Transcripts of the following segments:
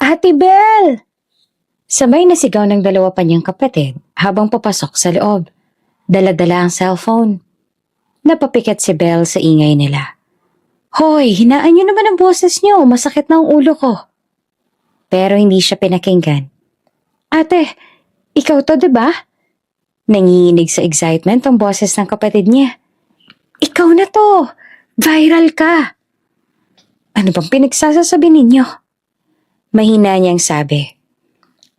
Ate Belle! Sabay na sigaw ng dalawa pa niyang kapatid habang papasok sa loob. Dala-dala ang cellphone. Napapikat si Belle sa ingay nila. Hoy, hinaan niyo naman ang boses niyo, masakit na ang ulo ko. Pero hindi siya pinakinggan. Ate, ikaw to, diba? Nanginginig sa excitement ang boses ng kapatid niya. Ikaw na to! Viral ka! Ano bang pinagsasasabi ninyo? Mahina niyang sabi.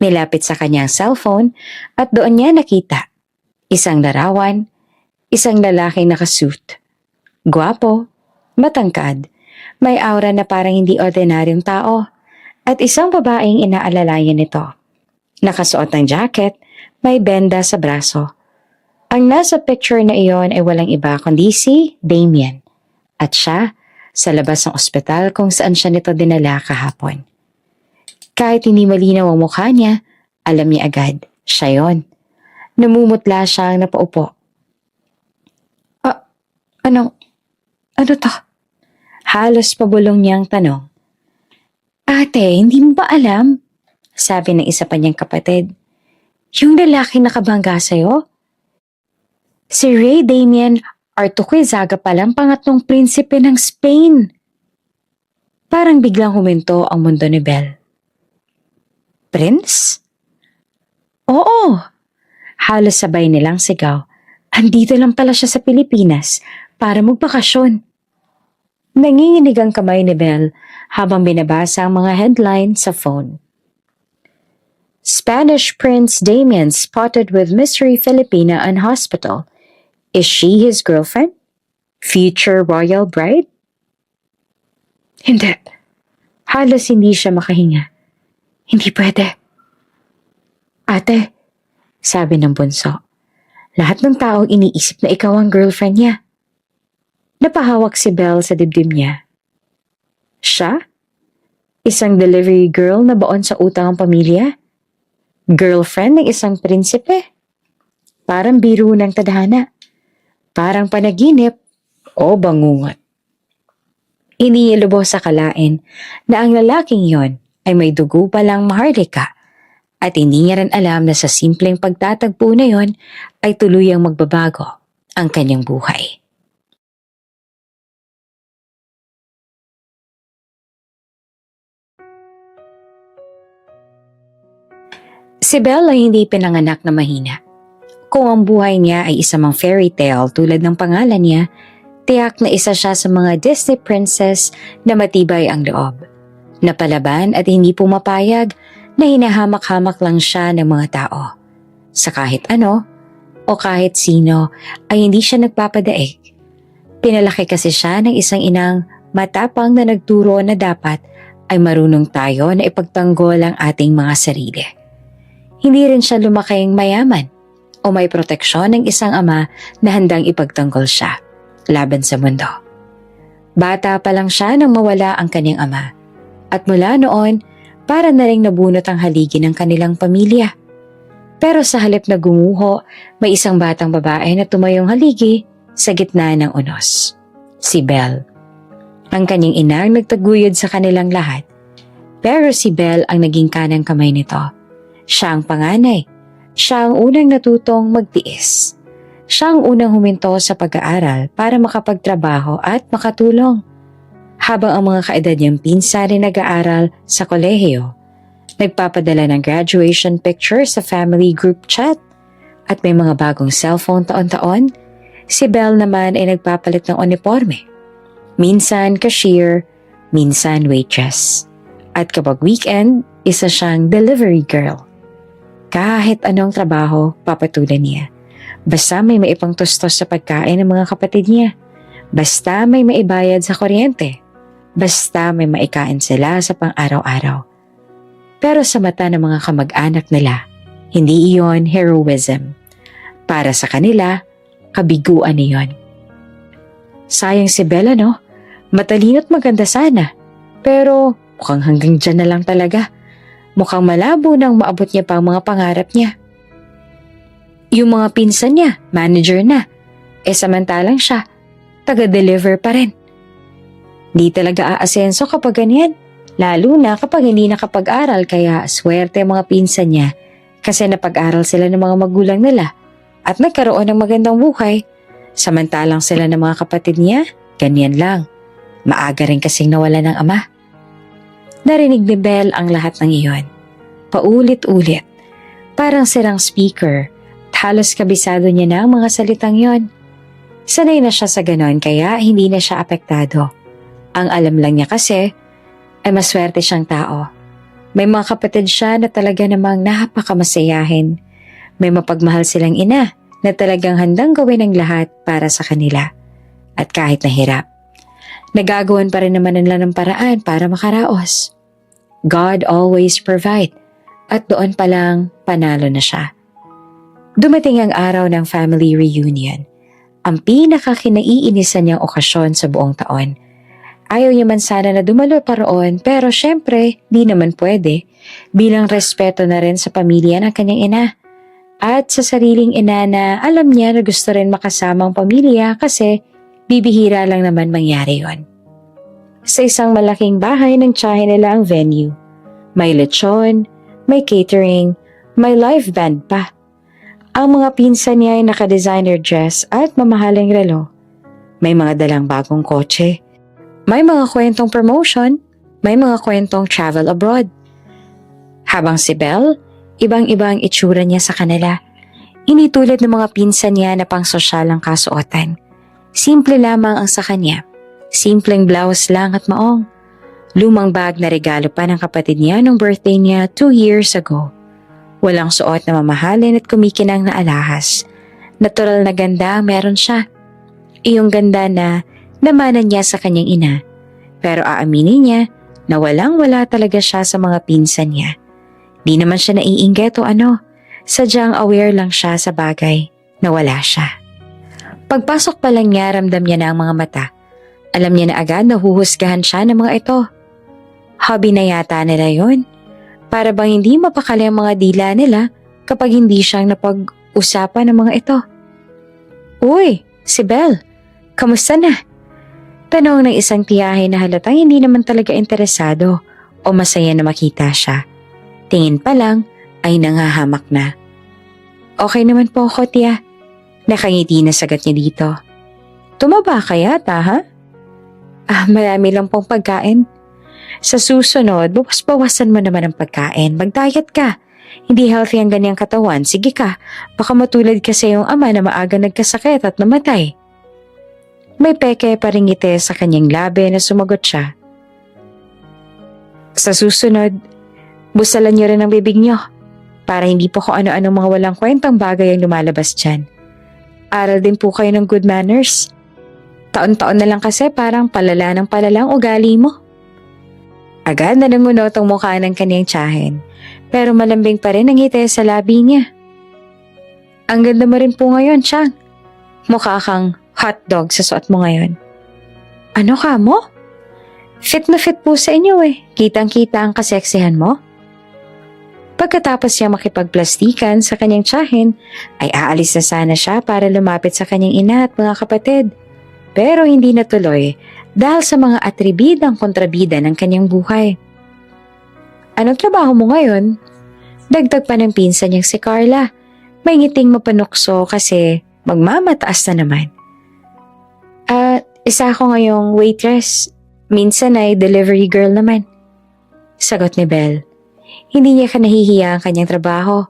Nilapit sa kanyang cellphone at doon niya nakita. Isang larawan, isang lalaking nakasuit. Gwapo, matangkad, may aura na parang hindi ordinaryong tao, at isang babaeng inaalalayan nito. Nakasuot ng jacket, may benda sa braso. Ang nasa picture na iyon ay walang iba kundi si Damien. At siya, sa labas ng ospital kung saan siya nito dinala kahapon. Kahit hindi malinaw ang mukha niya, alam niya agad, siya yon. Namumutla siyang napaupo. Ano to? Halos pabulong niyang tanong. Ate, hindi mo ba alam? Sabi ng isa pa niyang kapatid. Yung lalaki nakabangga sa'yo? Si Rey Damien Artuquizaga palang pangatlong prinsipe ng Spain. Parang biglang huminto ang mundo ni Belle. Prince? Oo. Halos sabay nilang sigaw. Andito lang pala siya sa Pilipinas para magbakasyon. Nanginginig ang kamay ni Belle habang binabasa ang mga headline sa phone. Spanish Prince Damien spotted with mystery Filipina in hospital. Is she his girlfriend? Future royal bride? Hindi. Halos hindi siya makahinga. Hindi pwede. Ate, sabi ng bunso, lahat ng taong iniisip na ikaw ang girlfriend niya. Napahawak si Belle sa dibdib niya. Siya? Isang delivery girl na baon sa utang ang pamilya? Girlfriend ng isang prinsipe? Parang biro ng tadhana. Parang panaginip o bangungot. Iniilubos sa kalain na ang lalaking yon ay may dugo palang maharlika at hindi niya rin alam na sa simpleng pagtatagpo na yon ay tuluyang magbabago ang kanyang buhay. Si Belle ay hindi pinanganak na mahina. Kung ang buhay niya ay isa mang fairy tale tulad ng pangalan niya, tiyak na isa siya sa mga Disney princess na matibay ang loob. Napalaban at hindi pumapayag na hinahamak-hamak lang siya ng mga tao. Sa kahit ano o kahit sino ay hindi siya nagpapadaig. Pinalaki kasi siya ng isang inang matapang na nagturo na dapat ay marunong tayo na ipagtanggol ang ating mga sarili. Hindi rin siya lumaking mayaman o may proteksyon ng isang ama na handang ipagtanggol siya laban sa mundo. Bata pa lang siya nang mawala ang kanyang ama. At mula noon, para na ring nabunot ang haligi ng kanilang pamilya. Pero sa halip na gumuho, may isang batang babae na tumayong haligi sa gitna ng unos. Si Belle. Ang kanyang inang nagtaguyod sa kanilang lahat. Pero si Belle ang naging kanang kamay nito. Siya ang panganay. Siya ang unang natutong magtiis. Siya ang unang huminto sa pag-aaral para makapagtrabaho at makatulong. Habang ang mga kaedad niyang pinsan ay nag-aaral sa kolehiyo, nagpapadala ng graduation picture sa family group chat at may mga bagong cellphone taon-taon, si Belle naman ay nagpapalit ng uniforme. Minsan cashier, minsan waitress. At kapag weekend, isa siyang delivery girl. Kahit anong trabaho, papatulan niya. Basta may maipangtustos sa pagkain ng mga kapatid niya. Basta may maibayad sa kuryente. Basta may maikain sila sa pang-araw-araw. Pero sa mata ng mga kamag-anak nila, hindi iyon heroism. Para sa kanila, kabiguan iyon. Sayang si Bella, no? Matalino't maganda sana. Pero mukhang hanggang dyan na lang talaga. Mukhang malabo nang maabot niya pa ang mga pangarap niya. Yung mga pinsan niya, manager na. Samantalang siya, taga-deliver pa rin. Di talaga aasenso kapag ganyan. Lalo na kapag hindi nakapag-aral, kaya swerte ang mga pinsan niya kasi napag-aral sila ng mga magulang nila at nagkaroon ng magandang buhay. Samantalang sila ng mga kapatid niya, ganyan lang. Maaga rin kasing nawala ng ama. Narinig ni Belle ang lahat ng iyon. Paulit-ulit. Parang sirang speaker. Halos kabisado niya na ang mga salitang yon. Sanay na siya sa ganon kaya hindi na siya apektado. Ang alam lang niya kasi ay maswerte siyang tao. May mga kapatid siya na talaga namang napakamasayahin. May mapagmahal silang ina na talagang handang gawin ang lahat para sa kanila. At kahit nahirap, nagagawan pa rin naman nila ng paraan para makaraos. God always provide at doon pa lang panalo na siya. Dumating ang araw ng family reunion, ang pinakakinaiinisan niyang okasyon sa buong taon. Ayaw niya man sana na dumalo pa roon pero syempre di naman pwede bilang respeto na rin sa pamilya ng kanyang ina. At sa sariling ina na alam niya na gusto rin makasama ang pamilya kasi bibihira lang naman mangyari yon. Sa isang malaking bahay ng tiyahin nila ang venue. May lechon, may catering, may live band pa. Ang mga pinsan niya ay naka-designer dress at mamahaling relo. May mga dalang bagong kotse. May mga kwentong promotion, may mga kwentong travel abroad. Habang si Belle, ibang-ibang itsura niya sa kanila. Hindi tulad ng mga pinsan niya na pang sosyal ang kasuotan. Simple lamang ang sa kanya. Simpleng blouse lang at maong. Lumang bag na regalo pa ng kapatid niya nung birthday niya 2 years ago. Walang suot na mamahalin at kumikinang na alahas. Natural na ganda ang meron siya. Iyong ganda na namanan niya sa kanyang ina. Pero aaminin niya na walang-wala talaga siya sa mga pinsan niya. Di naman siya naiinggit o ano. Sadyang aware lang siya sa bagay na wala siya. Pagpasok pa lang niya, ramdam niya na ang mga mata. Alam niya na agad na huhusgahan siya ng mga ito. Hobby na yata nila yon. Para bang hindi mapakali ang mga dila nila kapag hindi siyang napag-usapan ng mga ito. Uy, si Belle, kamusta na? Tanong ng isang tiyahin na halatang hindi naman talaga interesado o masaya na makita siya. Tingin pa lang ay nangahamak na. Okay naman po ako, tiya. Nakangiti na sagot niya dito. Tumaba ka yata, ha? Marami lang pong pagkain. Sa susunod, bawas-bawasan mo naman ang pagkain. Mag-diet ka. Hindi healthy ang ganyang katawan. Sige ka, baka matulad ka sa iyong ama na maaga nagkasakit at namatay. May peke pa ring ngiti sa kanyang labi na sumagot siya. Sa susunod, busalan niyo rin ang bibig niyo para hindi po kung ano-anong mga walang kwentang bagay ang lumalabas dyan. Aral din po kayo ng good manners. Taon-taon na lang kasi parang palala ng palalang ugali mo. Agad na nangunot ang mukha ng kanyang tiyahin, pero malambing pa rin ang ngiti sa labi niya. Ang ganda mo rin po ngayon, Chang. Mukha kang hotdog sa suot mo ngayon. Ano ka mo? Fit na fit po sa inyo eh. Kitang-kita ang kaseksihan mo. Pagkatapos niya makipagplastikan sa kanyang tiyahin, ay aalis na sana siya para lumapit sa kanyang ina at mga kapatid. Pero hindi natuloy dahil sa mga atribidang kontrabida ng kanyang buhay. Anong trabaho mo ngayon? Dagdag pa ng pinsan niyang si Carla. May ngiting mapanukso kasi magmamataas na naman. Isa ako ngayong waitress. Minsan ay delivery girl naman. Sagot ni Belle. Hindi niya nahihiya ang kanyang trabaho.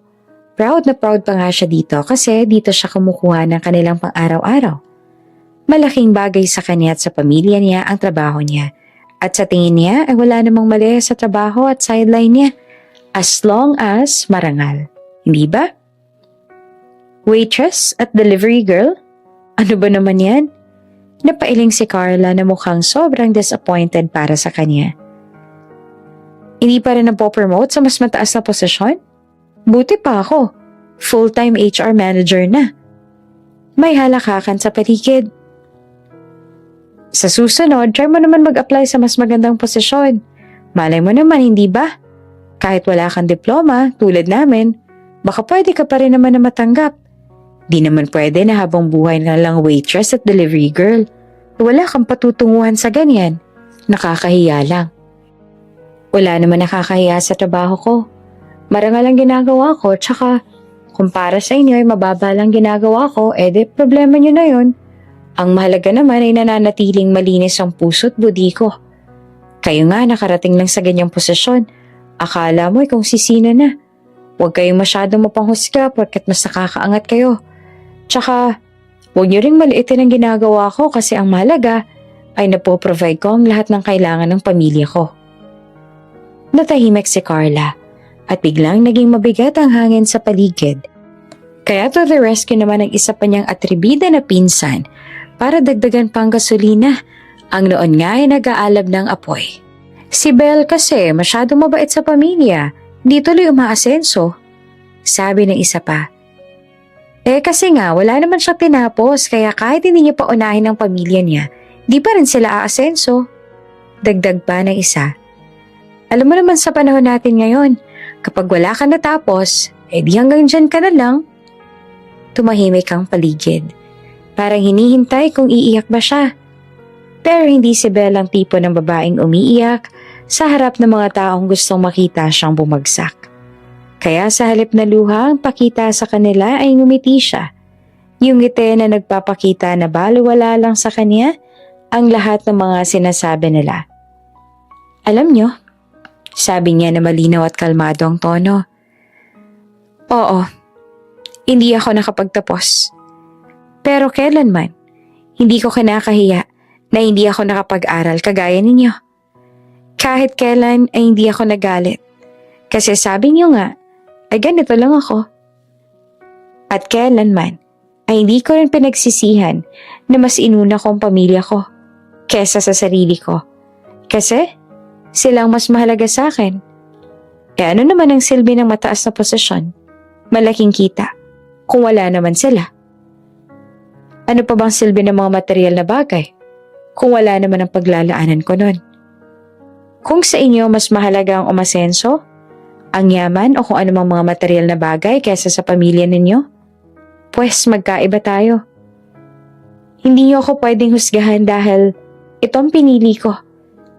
Proud na proud pa nga siya dito kasi dito siya kumukuha ng kanilang pang-araw-araw. Malaking bagay sa kanya at sa pamilya niya ang trabaho niya. At sa tingin niya ay wala namang mali sa trabaho at sideline niya as long as marangal. Hindi ba? Waitress at delivery girl? Ano ba naman yan? Napailing si Carla na mukhang sobrang disappointed para sa kanya. Hindi pa rin napopromote sa mas mataas na posisyon? Buti pa ako. Full-time HR manager na. May halakakan sa paligid. Sa susunod, try mo naman mag-apply sa mas magandang posisyon. Malay mo naman, hindi ba? Kahit wala kang diploma, tulad namin, baka pwede ka pa rin naman na matanggap. Di naman pwede na habang buhay na lang waitress at delivery girl. Wala kang patutunguhan sa ganyan. Nakakahiya lang. Wala naman nakakahiya sa trabaho ko. Marangal ang ginagawa ko, tsaka kung para sa inyo ay mababa lang ginagawa ko, edi problema nyo na yun. Ang mahalaga naman ay nananatiling malinis ang puso't budi ko. Kayo nga nakarating lang sa ganyang posisyon. Akala mo kung sisino na. Huwag kayong masyadong mapanghusga porket mas nakakaangat kayo. Tsaka, huwag nyo ring maliitin ang ginagawa ko kasi ang mahalaga ay napoprovide ko ang lahat ng kailangan ng pamilya ko. Natahimik si Carla at biglang naging mabigat ang hangin sa paligid. Kaya to the rescue naman ang isa pa niyang atribida na pinsan para dagdagan pang gasolina. Ang noon nga ay nag-aalab ng apoy. Si Belle kasi masyadong mabait sa pamilya, di tuloy umaasenso. Sabi ng isa pa. Kasi nga wala naman siya tinapos kaya kahit hindi niya paunahin ang pamilya niya, di pa rin sila aasenso. Dagdag pa ng isa. Alam mo naman sa panahon natin ngayon, kapag wala ka natapos, di hanggang dyan ka na lang. Tumahimik ang paligid. Parang hinihintay kung iiyak ba siya. Pero hindi si Belle ang tipo ng babaeng umiiyak sa harap ng mga taong gustong makita siyang bumagsak. Kaya sa halip na luha ang pakita sa kanila ay ngumiti siya. Yung ngiti na nagpapakita na baliwala lang sa kanya ang lahat ng mga sinasabi nila. Alam nyo, sabi niya na malinaw at kalmado ang tono. Oo, hindi ako nakapagtapos. Pero kailanman, hindi ko kinakahiya na hindi ako nakapag-aral kagaya ninyo. Kahit kailan ay hindi ako nagalit. Kasi sabi niyo nga, ay ganito lang ako. At kailanman ay hindi ko rin pinagsisihan na mas inuna ko ang pamilya ko kesa sa sarili ko. Kasi silang mas mahalaga sa akin. Ano naman ang silbi ng mataas na posisyon? Malaking kita. Kung wala naman sila. Ano pa bang silbi ng mga material na bagay? Kung wala naman ang paglalaanan ko nun. Kung sa inyo mas mahalaga ang umasenso, ang yaman o kung anumang mga material na bagay kaysa sa pamilya ninyo, pues magkaiba tayo. Hindi niyo ako pwedeng husgahan dahil itong pinili ko.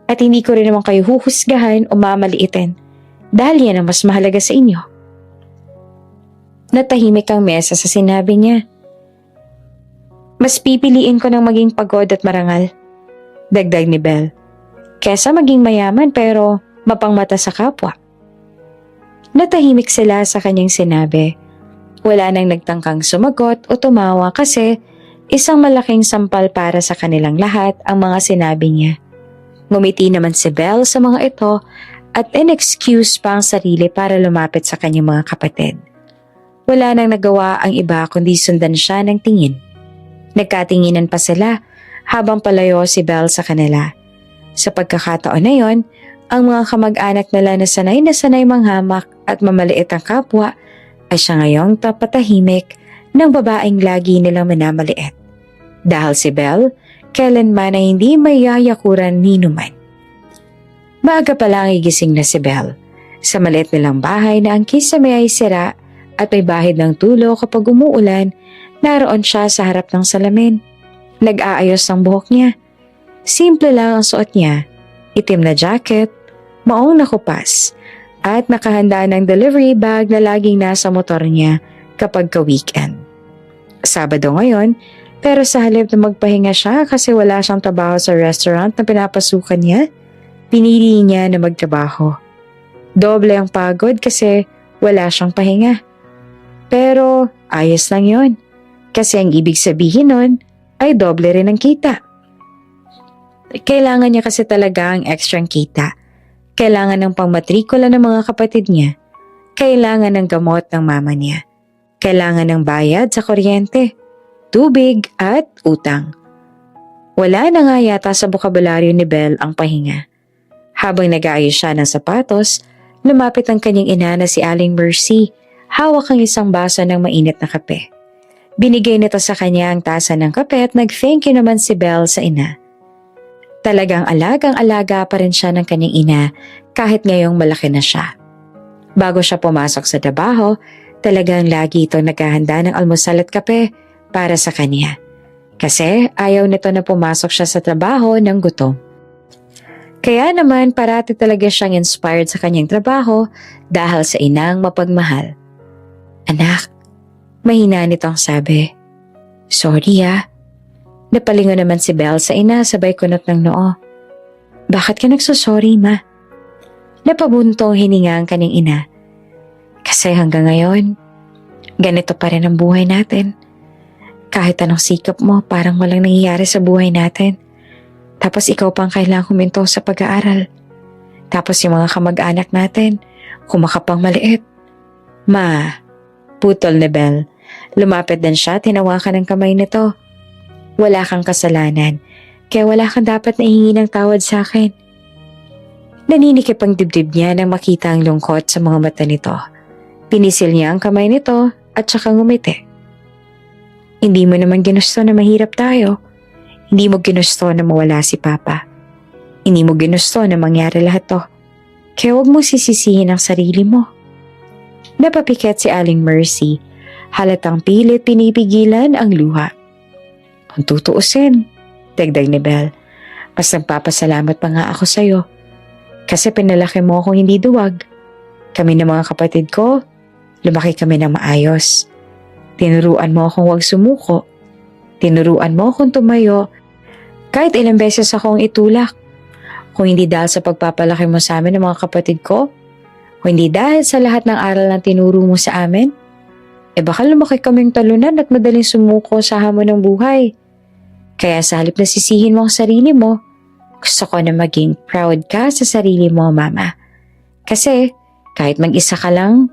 At hindi ko rin naman kayo huhusgahan o mamaliitin dahil yan ang mas mahalaga sa inyo. Natahimik ang mesa sa sinabi niya. Mas pipiliin ko ng maging pagod at marangal, dagdag ni Belle, kesa maging mayaman pero mapangmata sa kapwa. Natahimik sila sa kanyang sinabi. Wala nang nagtangkang sumagot o tumawa kasi isang malaking sampal para sa kanilang lahat ang mga sinabi niya. Ngumiti naman si Belle sa mga ito at in-excuse pa ang sarili para lumapit sa kanyang mga kapatid. Wala nang nagawa ang iba kundi sundan siya ng tingin. Nagkatinginan pa sila habang palayo si Belle sa kanila. Sa pagkakataon na yon, ang mga kamag-anak nila na sanay manghamak at mamaliit ang kapwa ay siya ngayong tapatahimik ng babaeng lagi nilang minamaliit. Dahil si Belle, kailanman ay hindi may yayakuran ni numan. Maaga pa lang igising na si Belle sa maliit nilang bahay na ang kisame ay sira at may bahid ng tulo kapag umuulan, naroon siya sa harap ng salamin. Nag-aayos ng buhok niya. Simple lang ang suot niya, itim na jacket, maong nakupas, at nakahanda ng delivery bag na laging nasa motor niya kapag ka-weekend. Sabado ngayon, pero sa halip na magpahinga siya kasi wala siyang trabaho sa restaurant na pinapasukan niya, pinili niya na magtrabaho. Doble ang pagod kasi wala siyang pahinga. Pero ayos lang yon, kasi ang ibig sabihin nun ay doble rin ang kita. Kailangan niya kasi talaga ang extrang kita. Kailangan ng pangmatrikula ng mga kapatid niya. Kailangan ng gamot ng mama niya. Kailangan ng bayad sa kuryente, tubig at utang. Wala na nga yata sa bokabularyo ni Belle ang pahinga. Habang nag-aayos siya ng sapatos, lumapit ang kanyang ina na si Aling Mercy, hawak ang isang baso ng mainit na kape. Binigay nito sa kanya ang tasa ng kape at nag-thank you naman si Belle sa ina. Talagang alagang-alaga pa rin siya ng kanyang ina kahit ngayong malaki na siya. Bago siya pumasok sa trabaho, talagang lagi itong naghahanda ng almusal at kape para sa kanya. Kasi ayaw nito na pumasok siya sa trabaho ng gutom. Kaya naman parati talaga siyang inspired sa kanyang trabaho dahil sa inang mapagmahal. Anak, mahina nitong sabi. Sorry Napalingon naman si Belle sa ina sabay kunot ng noo. Bakit ka nagsusorry, ma? Napabuntong hininga ang kanyang ina. Kasi hanggang ngayon, ganito pa rin ang buhay natin. Kahit anong sikap mo, parang walang nangyayari sa buhay natin. Tapos ikaw pang kailangang huminto sa pag-aaral. Tapos yung mga kamag-anak natin, kumakapang maliit. Ma, putol ni Belle. Lumapit din siya, tinawakan ng kamay nito. Wala kang kasalanan, kaya wala kang dapat nahingi ng tawad sa akin. Naninikip ang dibdib niya nang makita ang lungkot sa mga mata nito. Pinisil niya ang kamay nito at saka ngumiti. Hindi mo naman ginusto na mahirap tayo. Hindi mo ginusto na mawala si Papa. Hindi mo ginusto na mangyari lahat to. Kaya huwag mo sisisihin ang sarili mo. Napapikit si Aling Mercy. Halatang pilit pinipigilan ang luha. Kung tutuusin, dagdag ni Belle, mas nagpapasalamat pa nga ako sa'yo. Kasi pinalaki mo akong hindi duwag. Kami ng mga kapatid ko, lumaki kami ng maayos. Tinuruan mo akong huwag sumuko. Tinuruan mo akong tumayo. Kahit ilang beses akong itulak. Kung hindi dahil sa pagpapalaki mo sa amin ng mga kapatid ko, kung hindi dahil sa lahat ng aral na tinuro mo sa amin, baka lumaki kaming talunan at madaling sumuko sa hamon ng buhay. Kaya sa halip na sisihin mo ang sarili mo, gusto ko na maging proud ka sa sarili mo, Mama. Kasi kahit mag-isa ka lang,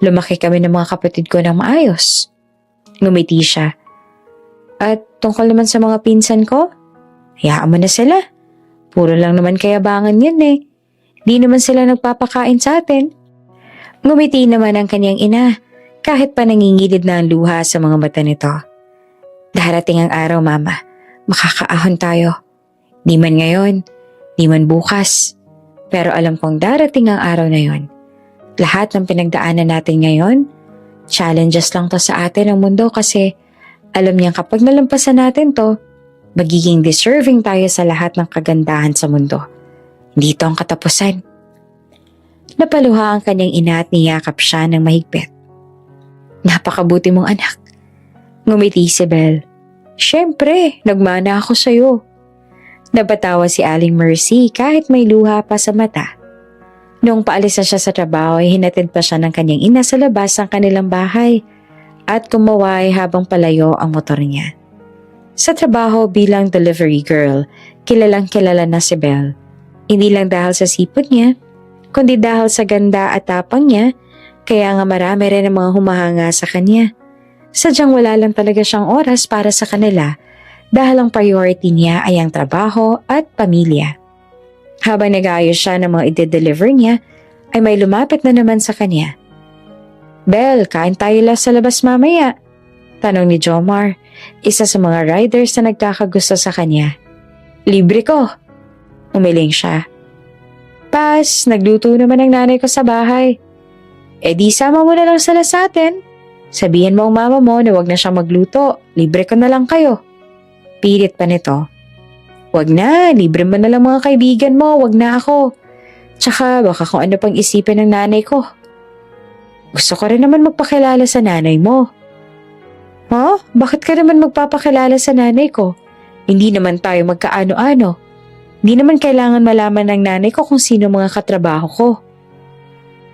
lumaki kami ng mga kapatid ko ng maayos. Ngumiti siya. At tungkol naman sa mga pinsan ko, hayaan mo na sila. Puro lang naman kayabangan yun Di naman sila nagpapakain sa atin. Ngumiti naman ang kanyang ina, kahit pa nangingilid na ang luha sa mga mata nito. Darating ang araw, Mama. Makakaahon tayo. Di man ngayon, di man bukas. Pero alam kong darating ang araw na yon. Lahat ng pinagdaanan natin ngayon, challenges lang to sa atin ng mundo kasi alam niyang kapag nalampasan natin to, magiging deserving tayo sa lahat ng kagandahan sa mundo. Hindi ito ang katapusan. Napaluha ang kanyang ina at niyakap siya ng mahigpit. Napakabuti mong anak. Ngumiti si Belle. Siyempre, nagmana ako sa'yo. Napatawa si Aling Mercy kahit may luha pa sa mata. Noong paalis na siya sa trabaho ay hinatid pa siya ng kanyang ina sa labas ng kanilang bahay at kumaway habang palayo ang motor niya. Sa trabaho bilang delivery girl, kilalang kilala na si Belle. Hindi lang dahil sa sipot niya, kundi dahil sa ganda at tapang niya, kaya nga marami rin ang mga humahanga sa kanya. Sadyang wala lang talaga siyang oras para sa kanila dahil ang priority niya ay ang trabaho at pamilya. Habang nag-aayos siya ng mga ide-deliver niya, ay may lumapit na naman sa kanya. Belle, kain tayo lang sa labas mamaya. Tanong ni Jomar, isa sa mga riders na nagkakagusto sa kanya. Libre ko. Umiling siya. Pas, nagluto naman ang nanay ko sa bahay. Di sama mo na lang sila sa atin. Sabihin mo ang mama mo na wag na siyang magluto. Libre ko na lang kayo. Pilit pa nito. Wag na, libre mo na lang mga kaibigan mo, wag na ako. Tsaka baka kung ano pang isipin ng nanay ko. Gusto ko rin naman magpakilala sa nanay mo. Ha? Bakit ka naman magpapakilala sa nanay ko? Hindi naman tayo magkaano-ano. Hindi naman kailangan malaman ng nanay ko kung sino mga katrabaho ko.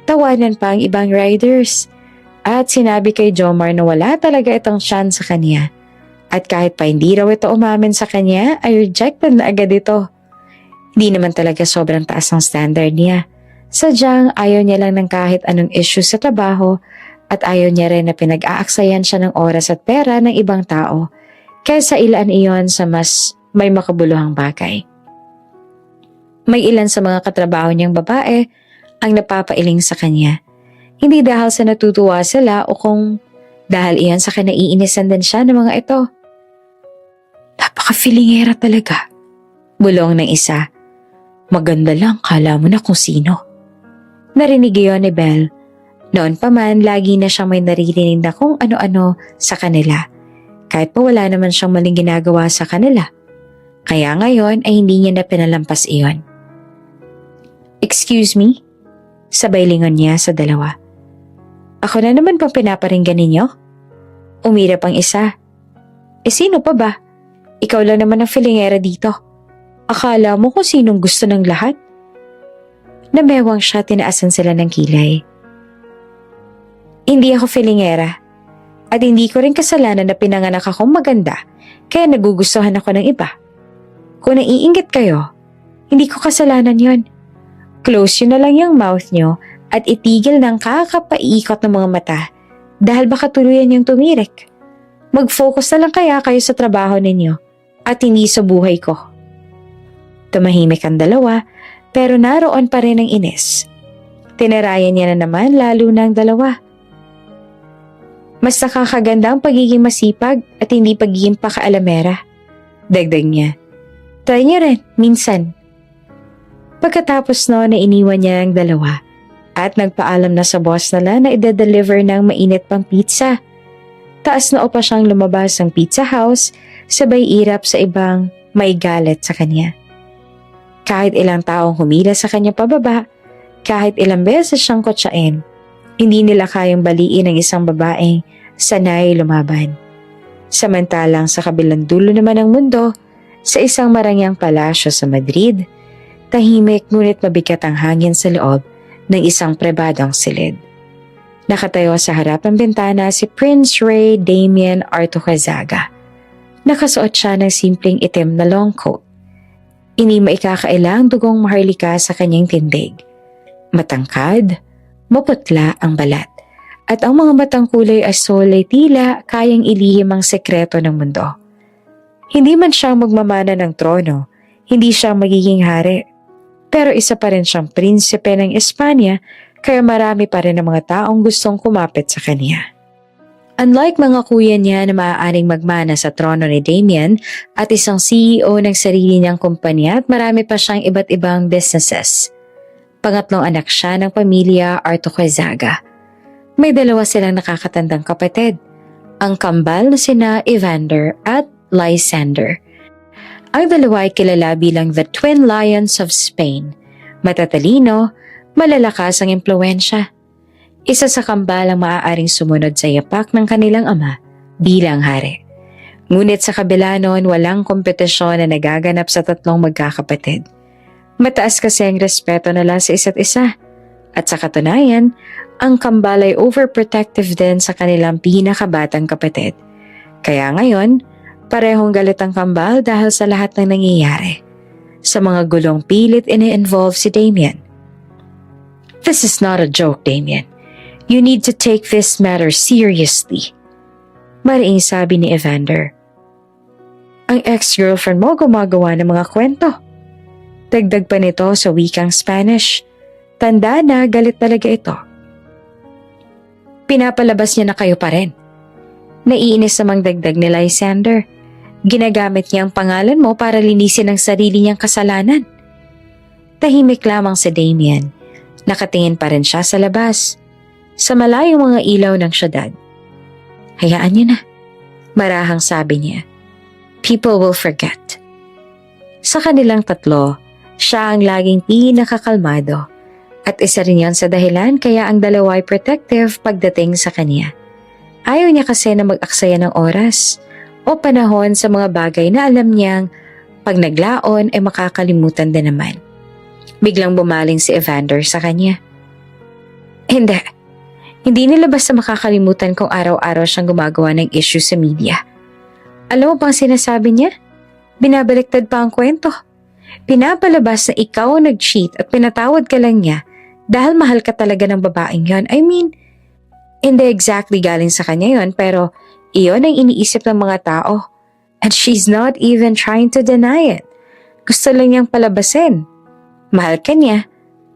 Tawanan pa ang ibang riders. At sinabi kay Jomar na wala talaga itong chance sa kanya. At kahit pa hindi raw ito umamin sa kanya, ay rejected na agad ito. Hindi naman talaga sobrang taas ang standard niya. Sadyang ayaw niya lang ng kahit anong issue sa trabaho at ayaw niya rin na pinag-aaksayan siya ng oras at pera ng ibang tao kaysa ilaan iyon sa mas may makabuluhang bagay. May ilan sa mga katrabaho niyang babae ang napapailing sa kanya. Hindi dahil sa natutuwa sila o kung dahil iyon sa kinaiinisan din siya ng mga ito. Napaka-filingera talaga. Bulong ng isa. Maganda lang, kala mo na kung sino. Narinig iyon ni Belle. Noon pa man, lagi na siyang may naririnig na kung ano-ano sa kanila. Kahit pa wala naman siyang maling ginagawa sa kanila. Kaya ngayon ay hindi niya na pinalampas iyon. Excuse me? Sabay lingon niya sa dalawa. Ako na naman pang pinaparinggan ninyo? Umirap ang isa. Sino pa ba? Ikaw lang naman ang filingera dito. Akala mo kung sinong gusto ng lahat? Namewang siya, tinaasan sila ng kilay. Hindi ako filingera. At hindi ko rin kasalanan na pinanganak akong maganda kaya nagugustuhan ako ng iba. Kung naiinggit kayo, hindi ko kasalanan yon. Close yun na lang yung mouth nyo at itigil ng kakapaiikot ng mga mata dahil baka tuluyan yung tumirik. Mag-focus na lang kaya kayo sa trabaho ninyo at hindi sa buhay ko. Tumahimik ang dalawa pero naroon pa rin ang inis. Tinarayan niya na naman lalo na ang dalawa. Mas nakakaganda ang pagiging masipag at hindi pagiging pakaalamera. Dagdag niya. Try niyo rin, minsan. Pagkatapos noon na iniwan niya ang dalawa at nagpaalam na sa boss nila na ide-deliver ng mainit pang pizza. Taas na pa siyang lumabas ng pizza house, sabay irap sa ibang may galit sa kanya. Kahit ilang taong humila sa kanya pababa, kahit ilang beses siyang kotsain, hindi nila kayang baliin ang isang babaeng sanay lumaban. Samantalang sa kabilang dulo naman ng mundo, sa isang marangyang palasyo sa Madrid, tahimik ngunit mabigat ang hangin sa loob ng isang prebadong silid. Nakatayo sa harap ng bintana si Prince Rey Damien Artucazaga. Nakasuot siya ng simpleng itim na long coat. Hindi maikakailang dugong maharlika sa kanyang tindig. Matangkad, maputla ang balat, at ang mga matang kulay asol ay tila kayang ilihim ang sekreto ng mundo. Hindi man siyang magmamana ng trono, hindi siya magiging hari, pero isa pa rin siyang prinsipe ng Espanya kaya marami pa rin ang mga taong gustong kumapit sa kanya. Unlike mga kuya niya na maaaring magmana sa trono ni Damien at isang CEO ng sarili niyang kumpanya at marami pa siyang iba't ibang businesses. Pangatlong anak siya ng pamilya Artucazaga. May dalawa silang nakakatandang kapatid, ang kambal na sina Evander at Lysander. Ang dalawa ay kilala bilang the Twin Lions of Spain. Matatalino, malalakas ang impluwensya. Isa sa kambal ang maaaring sumunod sa yapak ng kanilang ama bilang hari. Ngunit sa kabila noon walang kompetisyon na nagaganap sa tatlong magkakapatid. Mataas kasi ang respeto nila sa isa't isa. At sa katunayan, ang kambal ay overprotective din sa kanilang pinakabatang kapatid. Kaya ngayon, parehong galit ang kambal dahil sa lahat ng nangyayari. Sa mga gulong pilit ini-involve si Damien. This is not a joke, Damien. You need to take this matter seriously. Mariing sabi ni Evander. Ang ex-girlfriend mo gumagawa ng mga kwento. Dagdag pa nito sa wikang Spanish. Tanda na galit talaga ito. Pinapalabas niya na kayo pa rin. Naiinis namang dagdag ni Lysander. Ginagamit niya ang pangalan mo para linisin ang sarili niyang kasalanan. Tahimik lamang si Damien. Nakatingin pa rin siya sa labas. Sa malayong mga ilaw ng syudad. Hayaan niyo na. Marahang sabi niya. People will forget. Sa kanilang tatlo, siya ang laging pinakakalmado. At isa rin yan sa dahilan kaya ang dalawa ay protective pagdating sa kanya. Ayaw niya kasi na mag-aksaya ng oras o panahon sa mga bagay na alam niyang pag naglaon ay makakalimutan din naman. Biglang bumaling si Evander sa kanya. Hindi nila basta makakalimutan kung araw-araw siyang gumagawa ng issue sa media. Alam mo bang sinasabi niya? Binabaliktad pa ang kwento. Pinapalabas na ikaw ang nag-cheat at pinatawad ka lang niya dahil mahal ka talaga ng babaeng yon. I mean, hindi exactly galing sa kanya yon pero iyon ang iniisip ng mga tao. And she's not even trying to deny it. Gusto lang niyang palabasin. Mahal ka niya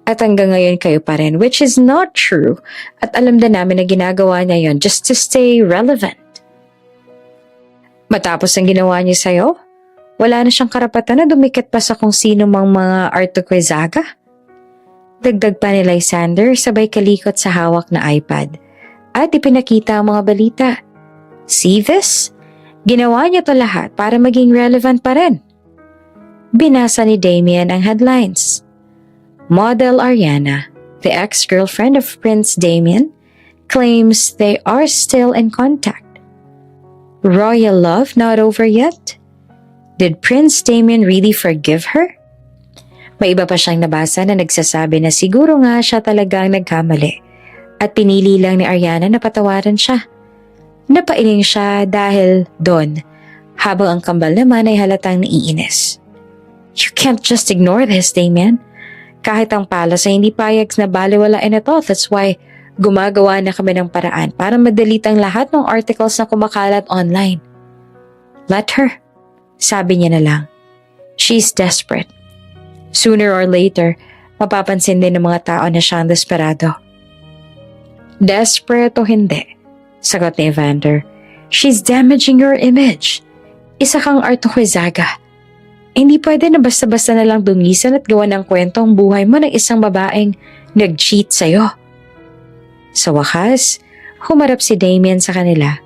at hanggang ngayon kayo pa rin, which is not true. At alam din namin na ginagawa niya yon just to stay relevant. Matapos ang ginawa niya sa'yo, wala na siyang karapatan na dumikit pa sa kung sino mang mga Artucazaga. Dagdag pa ni Lysander sabay kalikot sa hawak na iPad at ipinakita ang mga balita. See this? Ginawa niya to lahat para maging relevant pa rin. Binasa ni Damien ang headlines. Model Ariana, the ex-girlfriend of Prince Damien, claims they are still in contact. Royal love not over yet? Did Prince Damien really forgive her? May iba pa siyang nabasa na nagsasabi na siguro nga siya talagang nagkamali at pinili lang ni Ariana na patawarin siya. Napailing siya dahil doon, habang ang kambal naman ay halatang naiinis. You can't just ignore this, Damien. Kahit ang palas ay hindi payag na baliwalain ito, that's why gumagawa na kami ng paraan para ma-delete ang lahat ng articles na kumakalat online. Let her, sabi niya na lang. She's desperate. Sooner or later, mapapansin din ng mga tao na siyang desperado. Desperate o hindi, sagot ni Evander, she's damaging your image. Isa kang Artokuezaga. Hindi pwede na basta-basta na lang dungisan at gawa ng kwentong buhay mo ng isang babaeng nag-cheat sa'yo. Sa wakas, humarap si Damien sa kanila.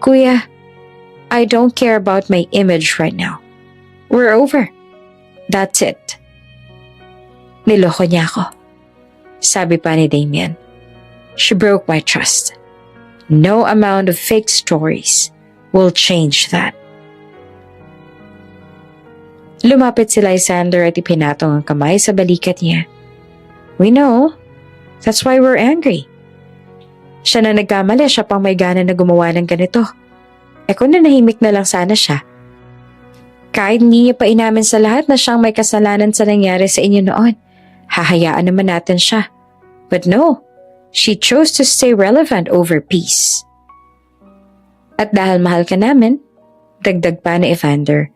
Kuya, I don't care about my image right now. We're over. That's it. Niloko niya ako. Sabi pa ni Damien. She broke my trust. No amount of fake stories will change that. Lumapit si Lysander at ipinatong ang kamay sa balikat niya. We know. That's why we're angry. Siya na nagkamali, siya pang may gana na gumawa ng ganito. Kung nanahimik na lang sana siya. Kahit hindi niya pa inamin sa lahat na siyang may kasalanan sa nangyari sa inyo noon, hahayaan naman natin siya. But no, she chose to stay relevant over peace. At dahil mahal ka namin, dagdag pa ni Evander,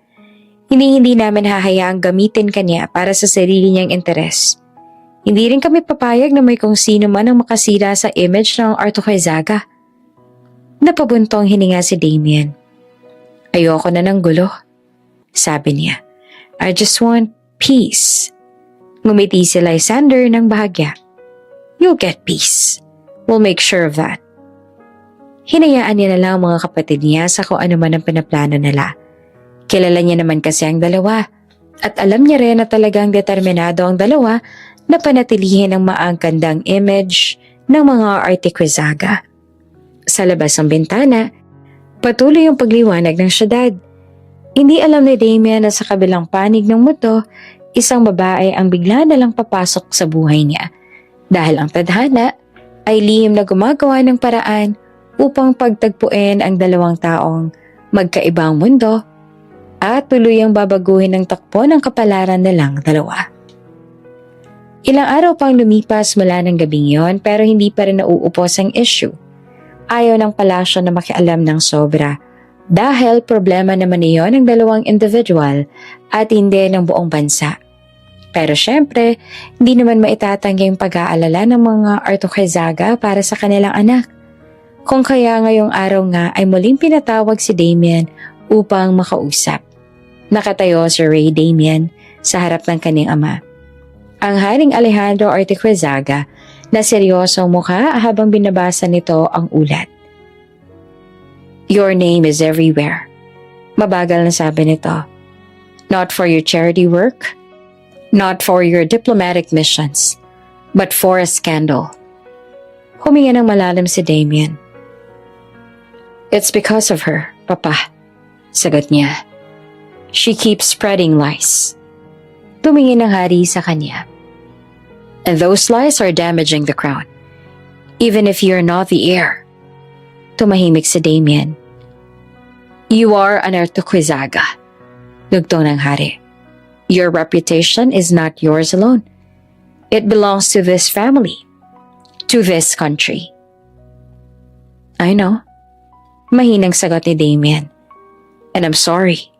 hindi namin hahayaang gamitin kanya para sa sarili niyang interes. Hindi rin kami papayag na may kung sino man ang makasira sa image ng Artokuezaga. Napabuntong hininga si Damien. Ayoko na ng gulo, sabi niya. I just want peace. Ngumiti si Lysander ng bahagya. You'll get peace. We'll make sure of that. Hinayaan niya na lang ang mga kapatid niya sa kung ano man ang pinaplano nila. Kilala niya naman kasi ang dalawa at alam niya rin na talagang determinado ang dalawa na panatilihin ang maangkandang image ng mga Artokuezaga. Sa labas ng bintana, patuloy ang pagliwanag ng syudad. Hindi alam ni Damien na sa kabilang panig ng mundo, isang babae ang bigla na lang papasok sa buhay niya dahil ang tadhana ay lihim na gumagawa ng paraan upang pagtagpuin ang dalawang taong magkaibang mundo at tuluyang babaguhin ng takbo ng kapalaran nilang dalawa. Ilang araw pang lumipas mula ng gabing yon pero hindi pa rin nauupos ang issue. Ayaw ng palasyo na makialam ng sobra dahil problema naman iyon ng dalawang individual at hindi ng buong bansa. Pero syempre, hindi naman maitatanggi ang pag-aalala ng mga Artokuezaga para sa kanilang anak. Kung kaya ngayong araw nga ay muling pinatawag si Damien upang makausap. Nakatayo si Rey Damien sa harap ng kanyang ama. Ang Haring Alejandro Artokuezaga na seryosong mukha habang binabasa nito ang ulat. Your name is everywhere. Mabagal na sabi nito. Not for your charity work, not for your diplomatic missions, but for a scandal. Huminga ng malalim si Damien. It's because of her, Papa, sagot niya. She keeps spreading lies. Tumingin ang hari sa kanya. And those lies are damaging the crown. Even if you're not the heir. Tumahimik si Damien. You are an Artokuezaga. Dugtong ng hari. Your reputation is not yours alone. It belongs to this family. To this country. I know. Mahinang sagot ni Damien. And I'm sorry.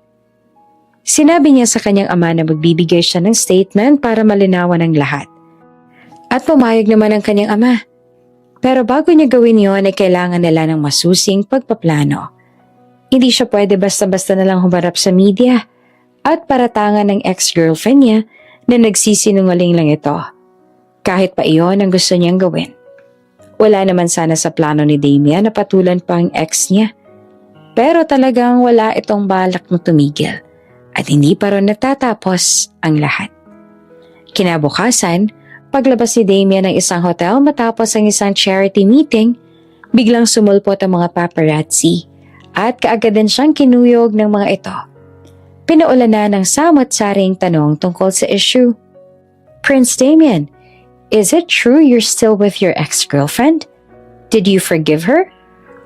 Sinabi niya sa kanyang ama na magbibigay siya ng statement para malinawan ang lahat. At pumayag naman ang kanyang ama. Pero bago niya gawin yon ay kailangan nila ng masusing pagpaplano. Hindi siya pwede basta-basta na lang humarap sa media at paratangan ng ex-girlfriend niya na nagsisinungaling lang ito. Kahit pa iyon ang gusto niyang gawin. Wala naman sana sa plano ni Damien na patulan pa ang ex niya. Pero talagang wala itong balak na tumigil at hindi pa ron natatapos ang lahat. Kinabukasan, paglabas ni Damien ng isang hotel matapos ang isang charity meeting, biglang sumulpot ang mga paparazzi at kaagad din siyang kinuyog ng mga ito. Pinaulanan ng samot-saring tanong tungkol sa issue. Prince Damien, is it true you're still with your ex-girlfriend? Did you forgive her?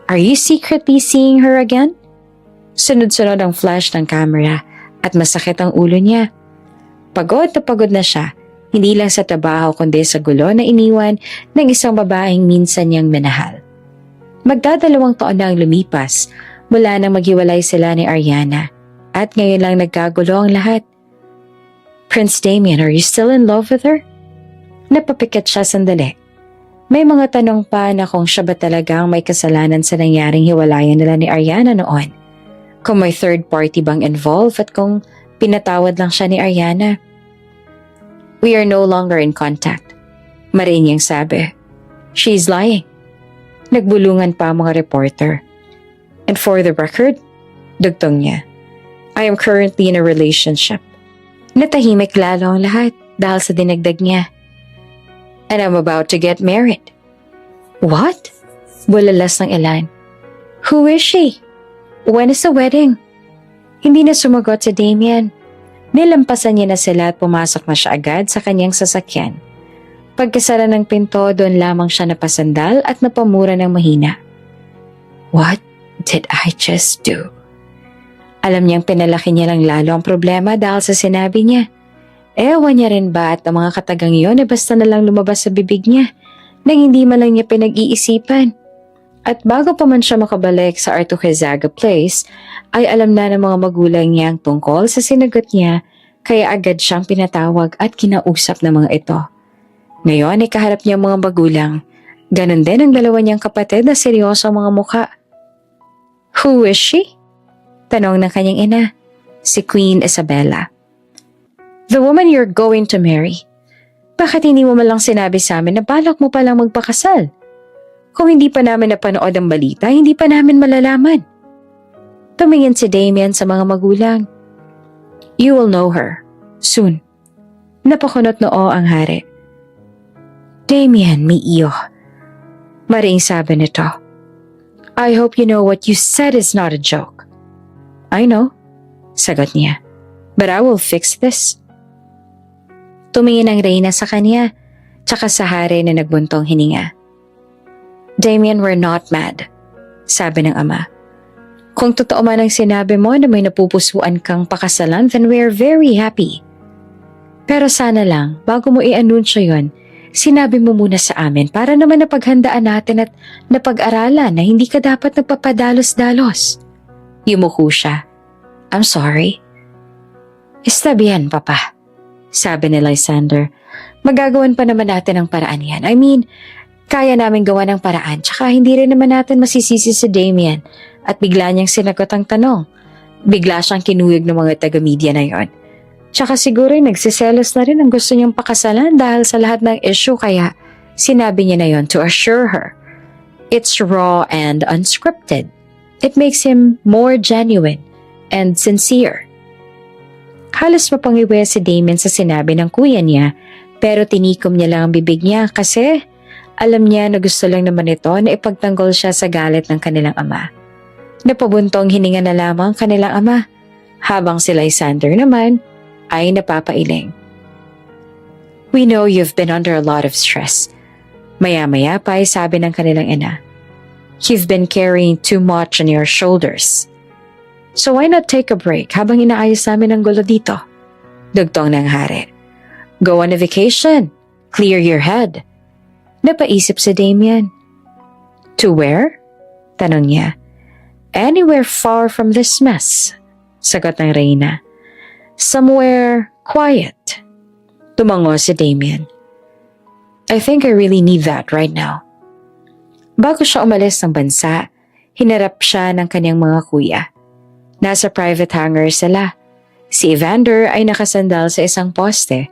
Are you secretly seeing her again? Sunod-sunod ang flash ng camera at masakit ang ulo niya. Pagod na siya, hindi lang sa trabaho kundi sa gulo na iniwan ng isang babaeng minsan niyang minahal. Magdadalawang taon na ang lumipas mula nang maghiwalay sila ni Ariana at ngayon lang nagkagulo ang lahat. Prince Damien, are you still in love with her? Napapikit siya sandali. May mga tanong pa na kung siya ba talagang may kasalanan sa nangyaring hiwalayan nila ni Ariana noon. Kung may third party bang involved at kung pinatawad lang siya ni Ariana. We are no longer in contact. Mariin niyang sabi. She's lying. Nagbulungan pa ang mga reporter. And for the record, dugtong niya, I am currently in a relationship. Natahimik lalo ang lahat dahil sa dinagdag niya. And I'm about to get married. What? Bulalas ng ilan. Who is she? When is the wedding? Hindi na sumagot si Damien. Nilampasan niya na sila at pumasok na siya agad sa kanyang sasakyan. Pagkasara ng pinto, doon lamang siya napasandal at napamura ng mahina. What did I just do? Alam niyang pinalaki niya lang lalo ang problema dahil sa sinabi niya. Ewan niya rin ba at ang mga katagang iyon ay basta na lang lumabas sa bibig niya nang hindi man lang niya pinag-iisipan. At bago pa man siya makabalik sa Artuquezaga Place, ay alam na ng mga magulang niya ang tungkol sa sinagot niya kaya agad siyang pinatawag at kinausap ng mga ito. Ngayon ay kaharap niya ang mga magulang. Ganon din ang dalawa niyang kapatid na seryoso ang mga mukha. Who is she? Tanong ng kanyang ina, si Queen Isabella. The woman you're going to marry. Bakit hindi mo man lang sinabi sa amin na balak mo palang magpakasal? Kung hindi pa namin napanood ang balita, hindi pa namin malalaman. Tumingin si Damien sa mga magulang. You will know her. Soon. Napakunot noo ang hari. Damien, may iyo. Mariing sabi nito. I hope you know what you said is not a joke. I know. Sagot niya. But I will fix this. Tumingin ang reyna sa kanya, tsaka sa hari na nagbuntong hininga. Damien, we're not mad, sabi ng ama. Kung totoo man ang sinabi mo na may napupusuan kang pakasalan, then we're very happy. Pero sana lang, bago mo i-anunsyo yon, sinabi mo muna sa amin para naman napaghandaan natin at napag-aralan na hindi ka dapat nagpapadalos-dalos. Yumuko siya. I'm sorry. Está bien, papa. Sabi ni Lysander, magagawan pa naman natin ang paraan yan. I mean, kaya namin gawa ng paraan tsaka hindi rin naman natin masisisi si Damien at bigla niyang sinagot ang tanong. Bigla siyang kinuyog ng mga taga-media na yon. Tsaka siguro nagsiselos na rin ang gusto niyang pakasalan dahil sa lahat ng issue kaya sinabi niya na yon to assure her. It's raw and unscripted. It makes him more genuine and sincere. Halos mapangiwi si Damien sa sinabi ng kuya niya pero tinikom niya lang ang bibig niya kasi alam niya na gusto lang naman ito na ipagtanggol siya sa galit ng kanilang ama. Napabuntong hininga na lamang kanilang ama habang si Lysander naman ay napapailing. We know you've been under a lot of stress. Maya-maya pa ay sabi ng kanilang ina. You've been carrying too much on your shoulders. So why not take a break habang inaayos namin ang gulo dito? Dugtong ng hari. Go on a vacation. Clear your head. Napaisip si Damien. To where? Tanong niya. Anywhere far from this mess. Sagot ng reyna. Somewhere quiet. Tumango si Damien. I think I really need that right now. Bago siya umalis ng bansa, hinarap siya ng kanyang mga kuya. Nasa private hangar sila. Si Evander ay nakasandal sa isang poste,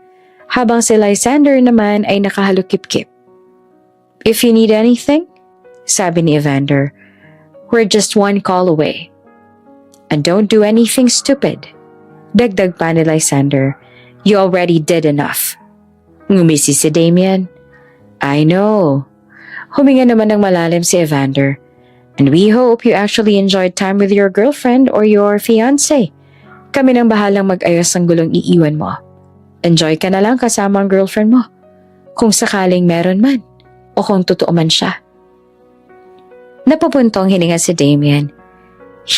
habang si Lysander naman ay nakahalukip-kip. If you need anything, sabi ni Evander, we're just one call away. And don't do anything stupid. Dagdag pa ni Lysander, you already did enough. Ngumisi si Damien. I know. Huminga naman ng malalim si Evander. And we hope you actually enjoyed time with your girlfriend or your fiancé. Kami nang bahalang mag-ayos ng gulong iiwan mo. Enjoy ka na lang kasama ang girlfriend mo. Kung sakaling meron man o kung totoo man siya. Napapuntong hininga si Damien.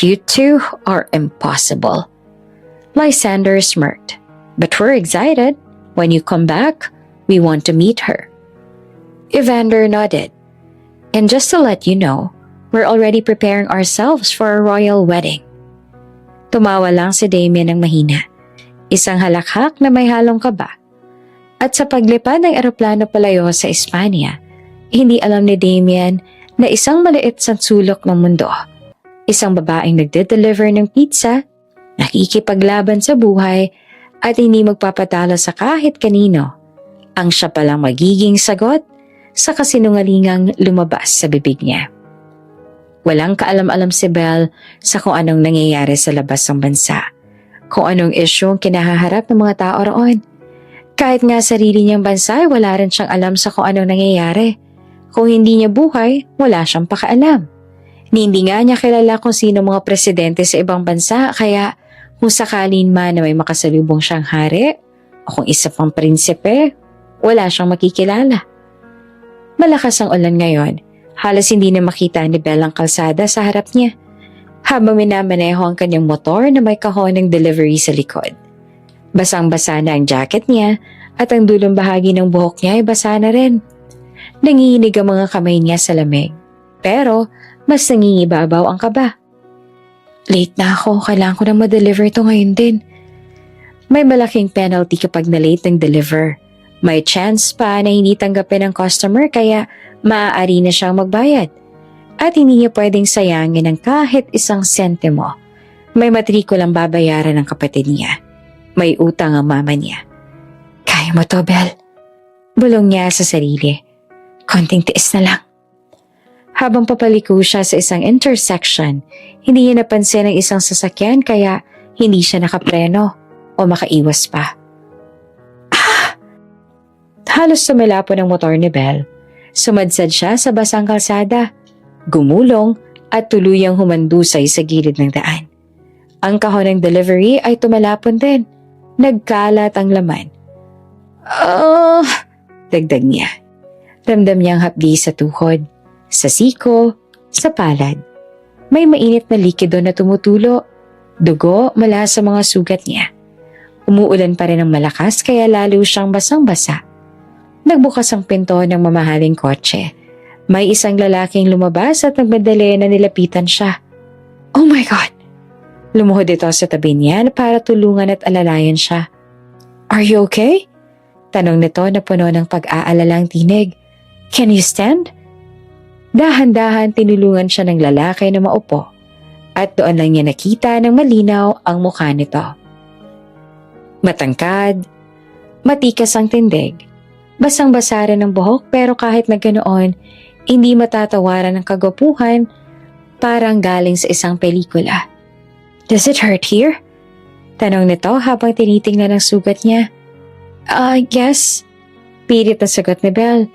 You two are impossible. Lysander smirked. But we're excited. When you come back, we want to meet her. Evander nodded. And just to let you know, we're already preparing ourselves for a royal wedding. Tumawa lang si Damien ng mahina. Isang halakhak na may halong kaba. At sa paglipad ng eroplano palayo sa Espanya, hindi alam ni Damien na isang maliit sa sulok ng mundo, isang babaeng nagde-deliver ng pizza, nakikipaglaban sa buhay at hindi magpapatalo sa kahit kanino, ang siya palang magiging sagot sa kasinungalingang lumabas sa bibig niya. Walang kaalam-alam si Belle sa kung anong nangyayari sa labas ng bansa, kung anong isyong kinahaharap ng mga tao roon. Kahit nga sarili niyang bansa ay wala rin siyang alam sa kung anong nangyayari. Kung hindi niya buhay, wala siyang pakaalam. Hindi nga niya kilala kung sino mga presidente sa ibang bansa, kaya kung sakalin man na may makasalubong siyang hari o kung isa pang prinsipe, wala siyang makikilala. Malakas ang ulan ngayon. Halos hindi na makita ni Belle ang kalsada sa harap niya habang minamaneho ang kanyang motor na may kahon ng delivery sa likod. Basang-basa na ang jacket niya at ang dulong bahagi ng buhok niya ay basa na rin. Nanginginig ang mga kamay niya sa lamig, pero mas nangingibabaw ang kaba. Late na ako, kailangan ko na ma-deliver ito ngayon din. May malaking penalty kapag na-late ng deliver. May chance pa na hindi tanggapin ng customer kaya maaari na siyang magbayad. At hindi niya pwedeng sayangin ng kahit isang sentimo. May matrikulang babayaran ng kapatid niya. May utang ang mama niya. Kaya mo to, Belle. Bulong niya sa sarili. Konting tiis na lang. Habang papaliko siya sa isang intersection, hindi niya napansin ang isang sasakyan kaya hindi siya nakapreno o makaiwas pa. Halos sumilapo ng motor ni Belle. Sumadsad siya sa basang kalsada, gumulong at tuluyang humandusay sa gilid ng daan. Ang kahon ng delivery ay tumalapon din. Nagkalat ang laman. Dagdag niya. Ramdam niyang hapdi sa tuhod, sa siko, sa palad. May mainit na likido na tumutulo. Dugo mula sa mga sugat niya. Umuulan pa rin ng malakas kaya lalo siyang basang-basa. Nagbukas ang pinto ng mamahaling kotse. May isang lalaking lumabas at nagmadali na nilapitan siya. Oh my God! Lumuhod ito sa tabi niya para tulungan at alalayan siya. Are you okay? Tanong nito na puno ng pag-aalalang tinig. Can you stand? Dahan-dahan tinulungan siya ng lalaki na maupo at doon lang niya nakita ng malinaw ang mukha nito. Matangkad, matikas ang tindig. Basang-basa rin ang buhok pero kahit na ganoon, hindi matatawaran ng kagwapuhan, parang galing sa isang pelikula. Does it hurt here? Tanong nito habang tinitingnan ang sugat niya. Yes. Pilit na sagot ni Belle.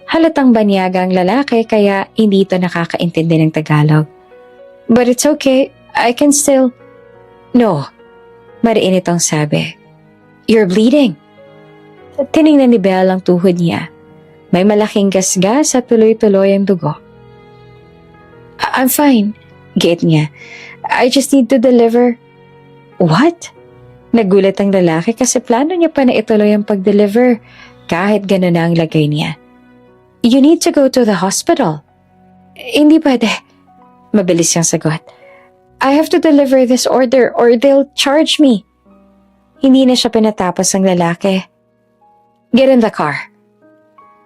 Halatang banyaga ang lalaki kaya hindi ito nakakaintindi ng Tagalog. But it's okay, I can still... No, mariin itong sabi. You're bleeding. Tiningnan ni Belle ang tuhod niya. May malaking gasgas at tuloy-tuloy ang dugo. I'm fine, giit niya. I just need to deliver. What? Nagulat ang lalaki kasi plano niya pa na ituloy ang pag-deliver kahit gano'n na ang lagay niya. You need to go to the hospital. Hindi pwede. Mabilis siyang sagot. I have to deliver this order or they'll charge me. Hindi na siya pinatapos ng lalaki. Get in the car.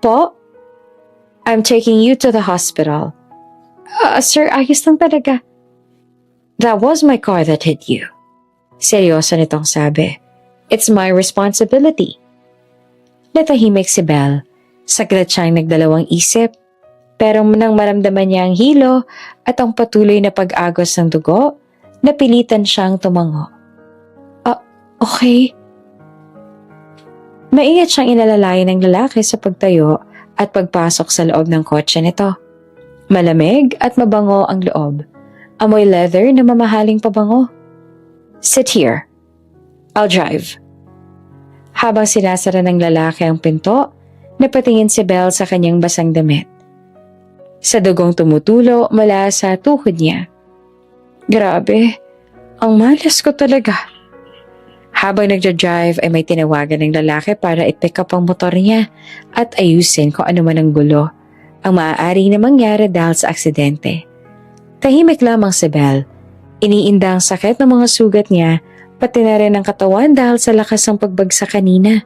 Po? I'm taking you to the hospital. Sir, ayos lang talaga. That was my car that hit you. Seryoso nitong sabi. It's my responsibility. Natahimik si Belle. Saglit siyang nagdalawang isip. Pero nang maramdaman niya ang hilo at ang patuloy na pag-agos ng dugo, napilitan siyang tumango. Okay. Maingat siyang inalalayan ng lalaki sa pagtayo at pagpasok sa loob ng kotse nito. Malamig at mabango ang loob. Amoy leather na mamahaling pabango. Sit here. I'll drive. Habang sinasara ng lalaki ang pinto, napatingin si Belle sa kanyang basang damit. Sa dugong tumutulo mula sa tuhod niya. Grabe, ang malas ko talaga. Habang nagja-drive ay may tinawagan ng lalaki para i-pick up ang motor niya at ayusin kung ano man ang gulo ang maaari na mangyari dahil sa aksidente. Tahimik lamang si Belle. Iniinda ang sakit ng mga sugat niya pati na rin ang katawan dahil sa lakas ng pagbagsak kanina.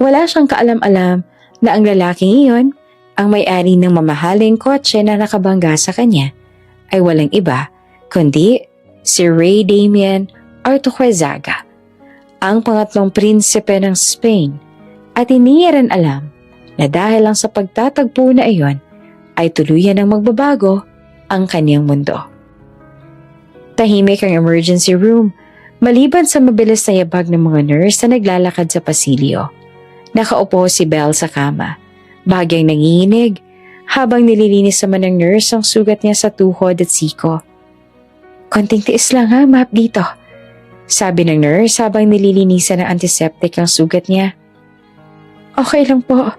Wala siyang kaalam-alam na ang lalaking iyon, ang may-ari ng mamahaling kotse na nakabangga sa kanya, ay walang iba kundi si Rey Damien Artuquezaga, ang pangatlong prinsipe ng Spain, at hindi niya rin alam na dahil lang sa pagtatagpo na iyon ay tuluyan ng magbabago ang kanyang mundo. Tahimik ang emergency room maliban sa mabilis na yabag ng mga nurse na naglalakad sa pasilyo. Nakaupo si Belle sa kama, bahagyang nanginginig habang nililinis naman ng nurse ang sugat niya sa tuhod at siko. "Konting tiis lang ha, map dito," sabi ng nurse habang nililinisan ng antiseptic ang sugat niya. "Okay lang po,"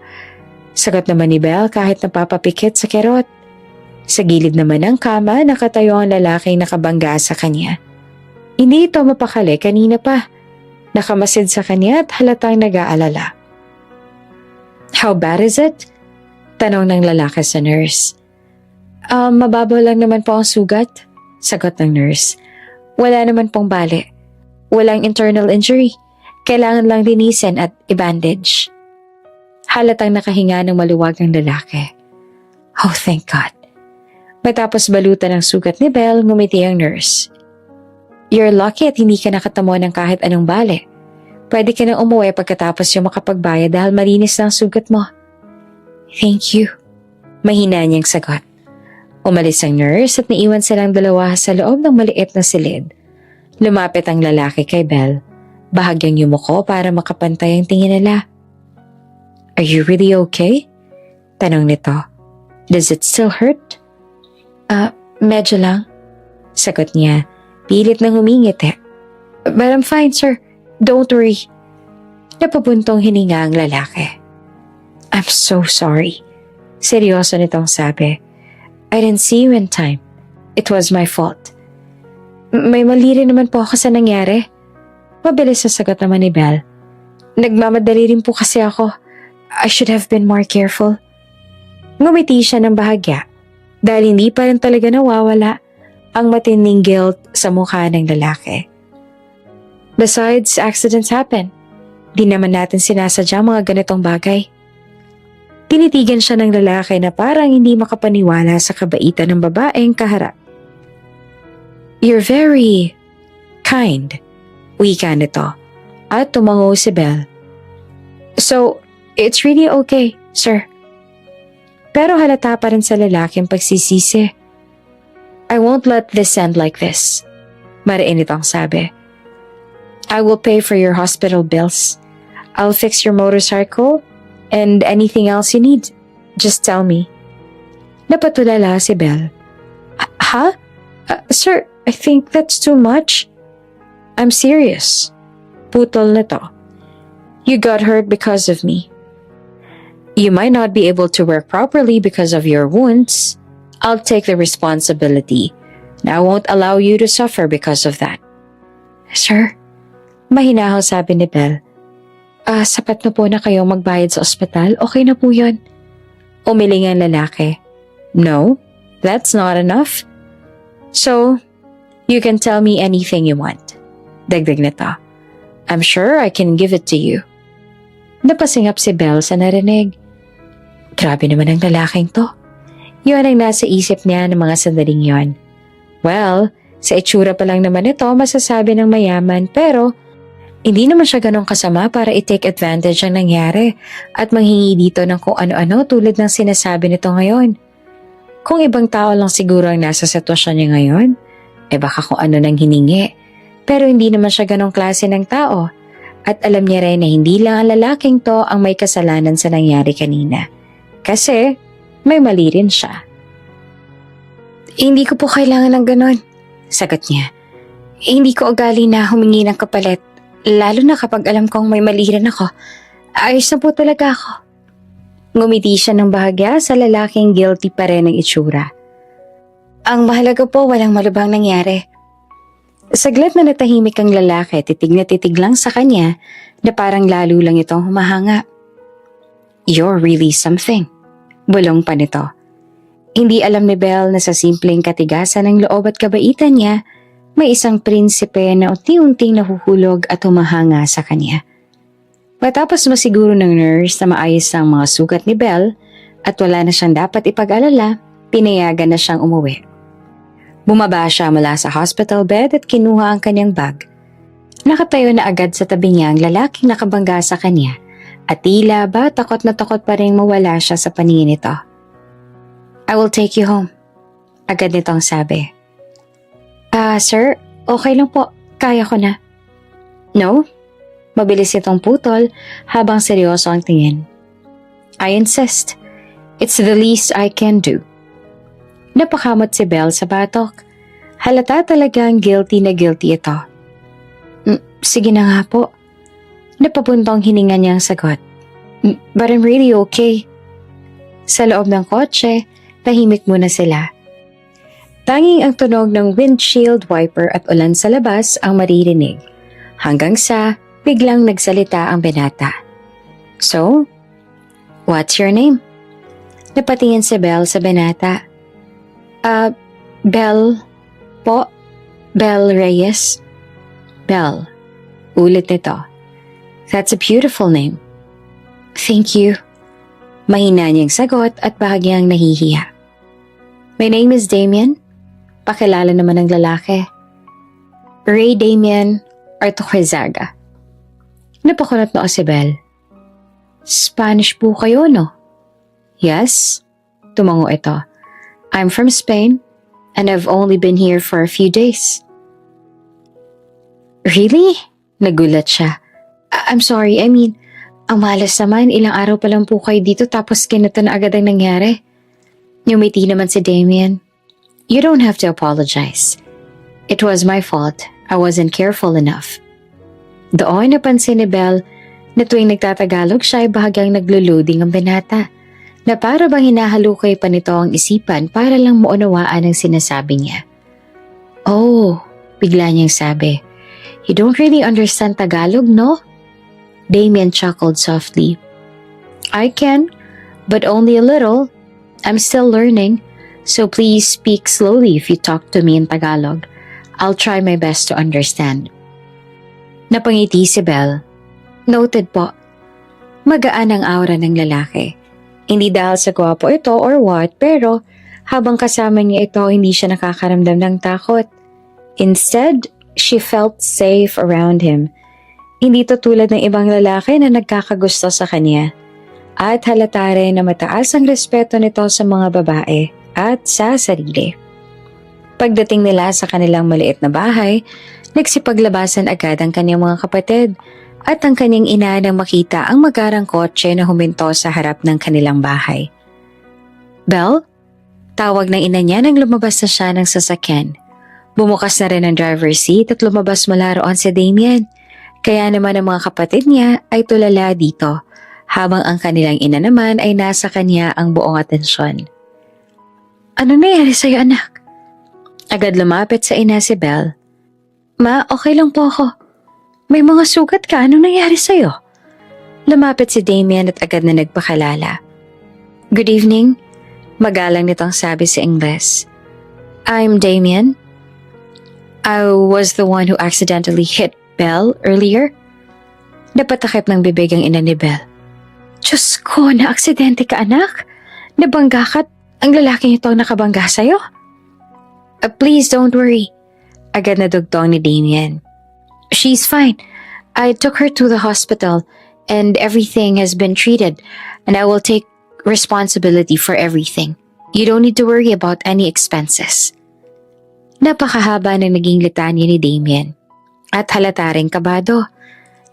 sagot naman ni Belle kahit napapapikit sa kerot. Sa gilid naman ng kama nakatayo ang lalaking nakabangga sa kanya. Hindi ito mapakali kanina pa. Nakamasid sa kanya at halatang nag-aalala. "How bad is it?" tanong ng lalaki sa nurse. Mababaw lang naman po ang sugat," sagot ng nurse. "Wala naman pong bali. Walang internal injury. Kailangan lang linisin at i-bandage." Halatang nakahinga ng maluwag ang lalaki. "Oh, thank God." Matapos balutan ang sugat ni Belle, ngumiti ang nurse. "You're lucky at hindi ka nakatamo ng kahit anong bali. Pwede ka nang umuwi pagkatapos yung makapagbayad dahil malinis na ang sugat mo." "Thank you," mahina niyang sagot. Umalis ang nurse at naiwan silang dalawa sa loob ng maliit na silid. Lumapit ang lalaki kay Belle. Bahagyang yumuko para makapantay ang tingin nila. "Are you really okay?" tanong nito. "Does it still hurt?" Medyo lang," sagot niya. Pilit nang humingiti. "But I'm fine, sir. Don't worry." Napabuntong hininga ang lalaki. "I'm so sorry." Seryoso nitong sabi. "I didn't see you in time. It was my fault." "May mali rin naman po ako sa nangyari." Mabilis na sagot naman ni Belle. "Nagmamadali rin po kasi ako. I should have been more careful." Ngumiti siya ng bahagya dahil hindi pa rin talaga nawawala ang matinding guilt sa mukha ng lalaki. Besides, accidents happen. Di naman natin sinasadya mga ganitong bagay. Tinitigan siya ng lalaki na parang hindi makapaniwala sa kabaitan ng babaeng kaharap. "You're very kind," wika nito, at tumango si Belle. "So, it's really okay, sir." Pero halata pa rin sa lalaki ang pagsisisi. "I won't let this end like this," mariin itong sabi. "I will pay for your hospital bills. I'll fix your motorcycle and anything else you need. Just tell me." Napatulala si Belle. "Ha? Sir, I think that's too much." "I'm serious." Putol nito. "You got hurt because of me. You might not be able to work properly because of your wounds. I'll take the responsibility, and I won't allow you to suffer because of that." "Sir," mahinaho sabi ni Belle. Sapat na po na kayo magbayad sa ospital. Okay na po yun." Umiling ang lalaki. "No, that's not enough. So, you can tell me anything you want." Dagdag nito. "I'm sure I can give it to you." Napasingap si Belle sa narinig. Grabe naman ang lalaking to. Yun ang nasa isip niya ng mga sandaling yon. Well, sa itsura pa lang naman ito masasabi ng mayaman pero hindi naman siya ganong kasama para i-take advantage ang nangyari at manghingi dito ng kung ano-ano tulad ng sinasabi nito ngayon. Kung ibang tao lang siguro ang nasa sitwasyon niya ngayon, baka kung ano nang hiningi. Pero hindi naman siya ganong klase ng tao At alam niya rin na hindi lang ang lalaking to ang may kasalanan sa nangyari kanina. Kasi may mali rin siya. Hindi ko po kailangan ng ganon, sagot niya. Hindi ko ugali na humingi ng kapalit, lalo na kapag alam kong may mali rin ako. Ayos na po talaga ako. Ngumiti siya ng bahagya sa lalaking guilty pa rin ng itsura. Ang mahalaga po walang malubhang nangyari. Saglit na natahimik ang lalaki, titig na titig lang sa kanya na parang lalo lang itong humahanga. You're really something. Bulong pa nito. Hindi alam ni Belle na sa simpleng katigasan ng loob at kabaitan niya, may isang prinsipe na unti-unting nahuhulog at humahanga sa kanya. Matapos masiguro ng nurse na maayos ang mga sugat ni Belle at wala na siyang dapat ipag-alala, pinayagan na siyang umuwi. Bumaba siya mula sa hospital bed at kinuha ang kanyang bag. Nakatayo na agad sa tabi niya ang lalaking nakabangga sa kanya at tila ba takot na takot pa rin mawala siya sa paningin nito. I will take you home, agad nitong sabi. Sir, okay lang po, kaya ko na. No? Mabilis itong putol habang seryoso ang tingin. I insist. It's the least I can do. Napakamot si Belle sa batok. Halata talagang guilty na guilty ito. Sige na nga po. Napapuntong hininga niyang sagot. But I'm really okay. Sa loob ng kotse, tahimik muna sila. Tanging ang tunog ng windshield wiper at ulan sa labas ang maririnig. Hanggang sa biglang nagsalita ang binata. So, what's your name? Napatingin si Belle sa binata. Belle po. Belle Reyes. Belle. Ulit nito. That's a beautiful name. Thank you. Mahina niyang sagot at bahagyang nahihiya. My name is Damien. Pakilala naman ng lalaki. Ray Damien Artojezaga. Napakunot noo si Belle. Spanish po kayo, no? Yes. Tumango ito. I'm from Spain, and I've only been here for a few days. Really? Nagulat siya. I'm sorry, ang malas naman, ilang araw pa lang po kayo dito tapos ganito na agad ang nangyari. Ngumiti naman si Damien. You don't have to apologize. It was my fault. I wasn't careful enough. Doon napansin ni Belle na tuwing nagtatagalog siya ay bahagyang naglo-loading ang binata. Na para bang hinahalukay pa nito ang isipan para lang maunawaan ang sinasabi niya. Oh, bigla niyang sabi. You don't really understand Tagalog, no? Damien chuckled softly. I can, but only a little. I'm still learning, so please speak slowly if you talk to me in Tagalog. I'll try my best to understand. Napangiti si Belle. Noted po. Magaan ang aura ng lalaki. Hindi dahil sa gwapo ito or what, pero habang kasama niya ito, hindi siya nakakaramdam ng takot. Instead, she felt safe around him. Hindi to tulad ng ibang lalaki na nagkakagusto sa kanya. At halata rin na mataas ang respeto nito sa mga babae at sa sarili. Pagdating nila sa kanilang maliit na bahay, nagsipaglabasan agad ang kanyang mga kapatid at ang kanyang ina nang makita ang magarang kotse na huminto sa harap ng kanilang bahay. Belle? Tawag ng ina niya nang lumabas na siya ng sasakyan. Bumukas na rin ang driver's seat at lumabas mula roon si Damien. Kaya naman ang mga kapatid niya ay tulala dito, habang ang kanilang ina naman ay nasa kanya ang buong atensyon. Ano nangyari sa'yo, anak? Agad lumapit sa ina si Belle. Ma, okay lang po ako. May mga sugat ka, anong nangyari sa'yo? Lumapit si Damien at agad na nagpakalala. Good evening. Magalang nitong sabi sa Ingles. I'm Damien. I was the one who accidentally hit Belle earlier. Napatakip ng bibig ang ina ni Belle. Diyos ko, na-aksidente ka anak? Nabangga ka at ang lalaking ito ang nakabangga sa'yo? Please don't worry. Agad na dugtong ni Damien. She's fine. I took her to the hospital and everything has been treated and I will take responsibility for everything. You don't need to worry about any expenses. Napakahaba ng naging litanya ni Damien at halata ring kabado.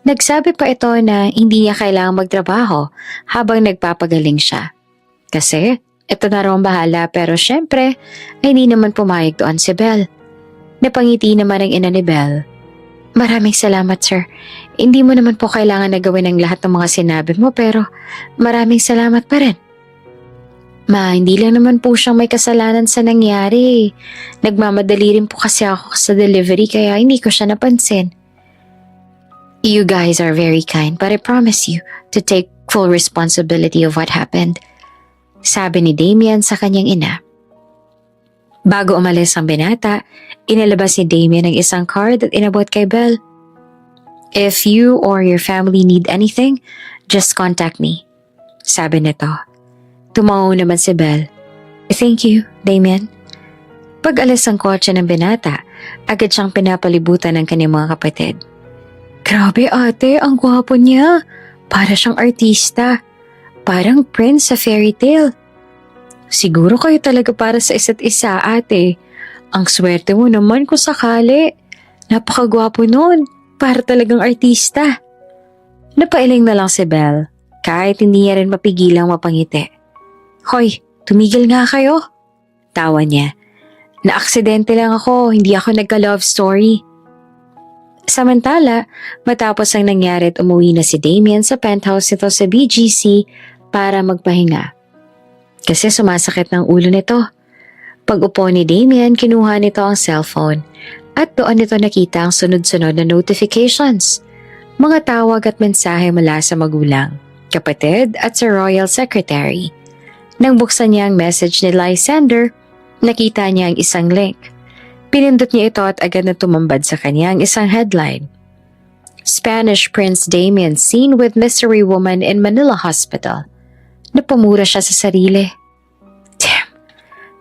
Nagsabi pa ito na hindi niya kailangang magtrabaho habang nagpapagaling siya. Kasi ito na raw ang bahala pero syempre ay hindi naman pumayag doon si Belle. Napangiti naman ang ina ni Belle. Maraming salamat sir. Hindi mo naman po kailangan na gawin ang lahat ng mga sinabi mo pero maraming salamat pa rin. Ma, hindi lang naman po siyang may kasalanan sa nangyari. Nagmamadali rin po kasi ako sa delivery kaya hindi ko siya napansin. You guys are very kind but I promise you to take full responsibility of what happened. Sabi ni Damien sa kanyang ina. Bago umalis ang binata, inilabas ni Damien ang isang card at inabot kay Belle. If you or your family need anything, just contact me. Sabi nito. Tumango naman si Belle. Thank you, Damien. Pag-alis ang kotse ng binata, agad siyang pinapalibutan ng kanyang mga kapatid. Grabe ate, ang gwapo niya. Para siyang artista. Parang prince sa fairy tale. Siguro kayo talaga para sa isa't isa ate. Ang swerte mo naman kung sakali. Napakagwapo nun. Para talagang artista. Napailing na lang si Belle. Kahit hindi niya rin mapigilang mapangiti. Hoy, tumigil nga kayo. Tawa niya. Naaksidente lang ako, hindi ako nagka-love story. Samantala, matapos ang nangyari at umuwi na si Damien sa penthouse nito sa BGC para magpahinga. Kasi sumasakit ng ulo nito. Pag-upo ni Damien, kinuha nito ang cellphone at doon nito nakita ang sunod-sunod na notifications. Mga tawag at mensahe mula sa magulang, kapatid at sa royal secretary. Nang buksan niya ang message ni Lysander, nakita niya ang isang link. Pinindot niya ito at agad na tumambad sa kanya ang isang headline. Spanish Prince Damien seen with mystery woman in Manila Hospital. Napamura siya sa sarili. Damn!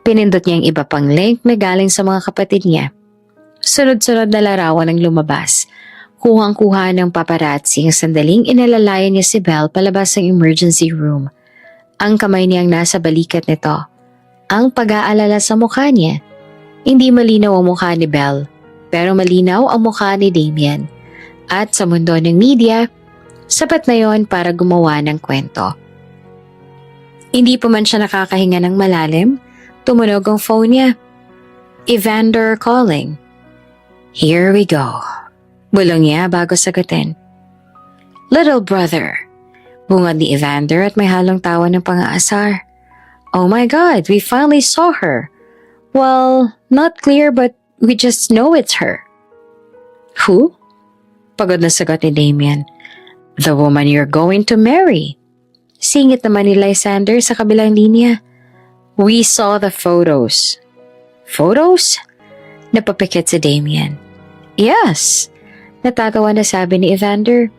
Pinindot niya ang iba pang link na galing sa mga kapatid niya. Sunod-sunod na larawan ang lumabas. Kuhang-kuha ng paparazzi ang sandaling inalalayan niya si Belle palabas ng emergency room. Ang kamay niyang nasa balikat nito. Ang pag-aalala sa mukha niya. Hindi malinaw ang mukha ni Belle, pero malinaw ang mukha ni Damien. At sa mundo ng media, sapat na yon para gumawa ng kwento. Hindi pa man siya nakakahinga ng malalim, tumunog ang phone niya. Evander calling. Here we go. Bulong niya bago sagutin. Little brother. Bungad ni Evander at may halong tawa ng pang-aasar. Oh my God, we finally saw her. Well, not clear but we just know it's her. Who? Pagod na sagot ni Damien. The woman you're going to marry. Singit naman ni Lysander sa kabilang linya. We saw the photos. Photos? Napapikit si Damien. Yes. Natatawa na sabi ni Evander.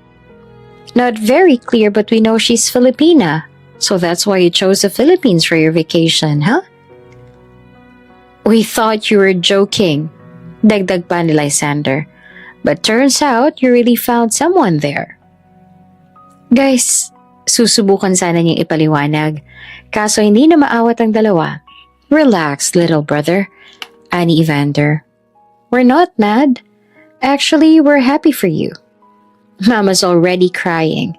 Not very clear but we know she's Filipina. So that's why you chose the Philippines for your vacation, huh? We thought you were joking. Dagdag pa ni Lysander. But turns out you really found someone there. Guys, susubukan sana niyang ipaliwanag. Kaso hindi na maawat ang dalawa. Relax, little brother. Ani Evander. We're not mad. Actually, we're happy for you. Mama's already crying.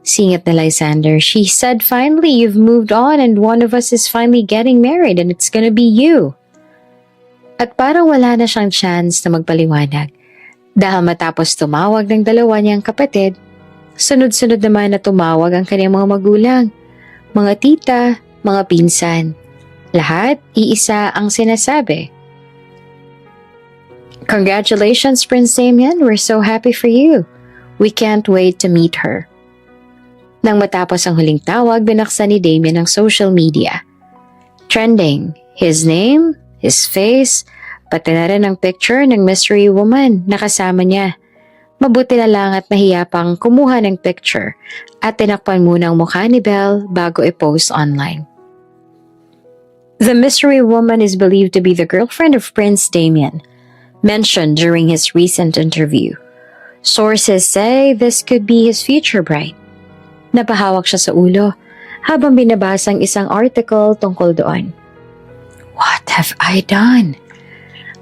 Singit ni Lysander. She said finally you've moved on and one of us is finally getting married and it's gonna be you. At parang wala na siyang chance na magpaliwanag. Dahil matapos tumawag ng dalawa niyang kapatid, sunod-sunod naman na tumawag ang kanyang mga magulang, mga tita, mga pinsan. Lahat, iisa ang sinasabi. Congratulations, Prince Damien. We're so happy for you. We can't wait to meet her. Nang matapos ang huling tawag, binaksan ni Damien ang social media. Trending, his name, his face, pati na rin ang picture ng mystery woman na kasama niya. Mabuti na lang at nahiya pang kumuha ng picture at tinakpan muna ang mukha ni Belle bago i-post online. The mystery woman is believed to be the girlfriend of Prince Damien, mentioned during his recent interview. Sources say this could be his future bride. Napahawak siya sa ulo habang binabasa ang isang article tungkol doon. What have I done?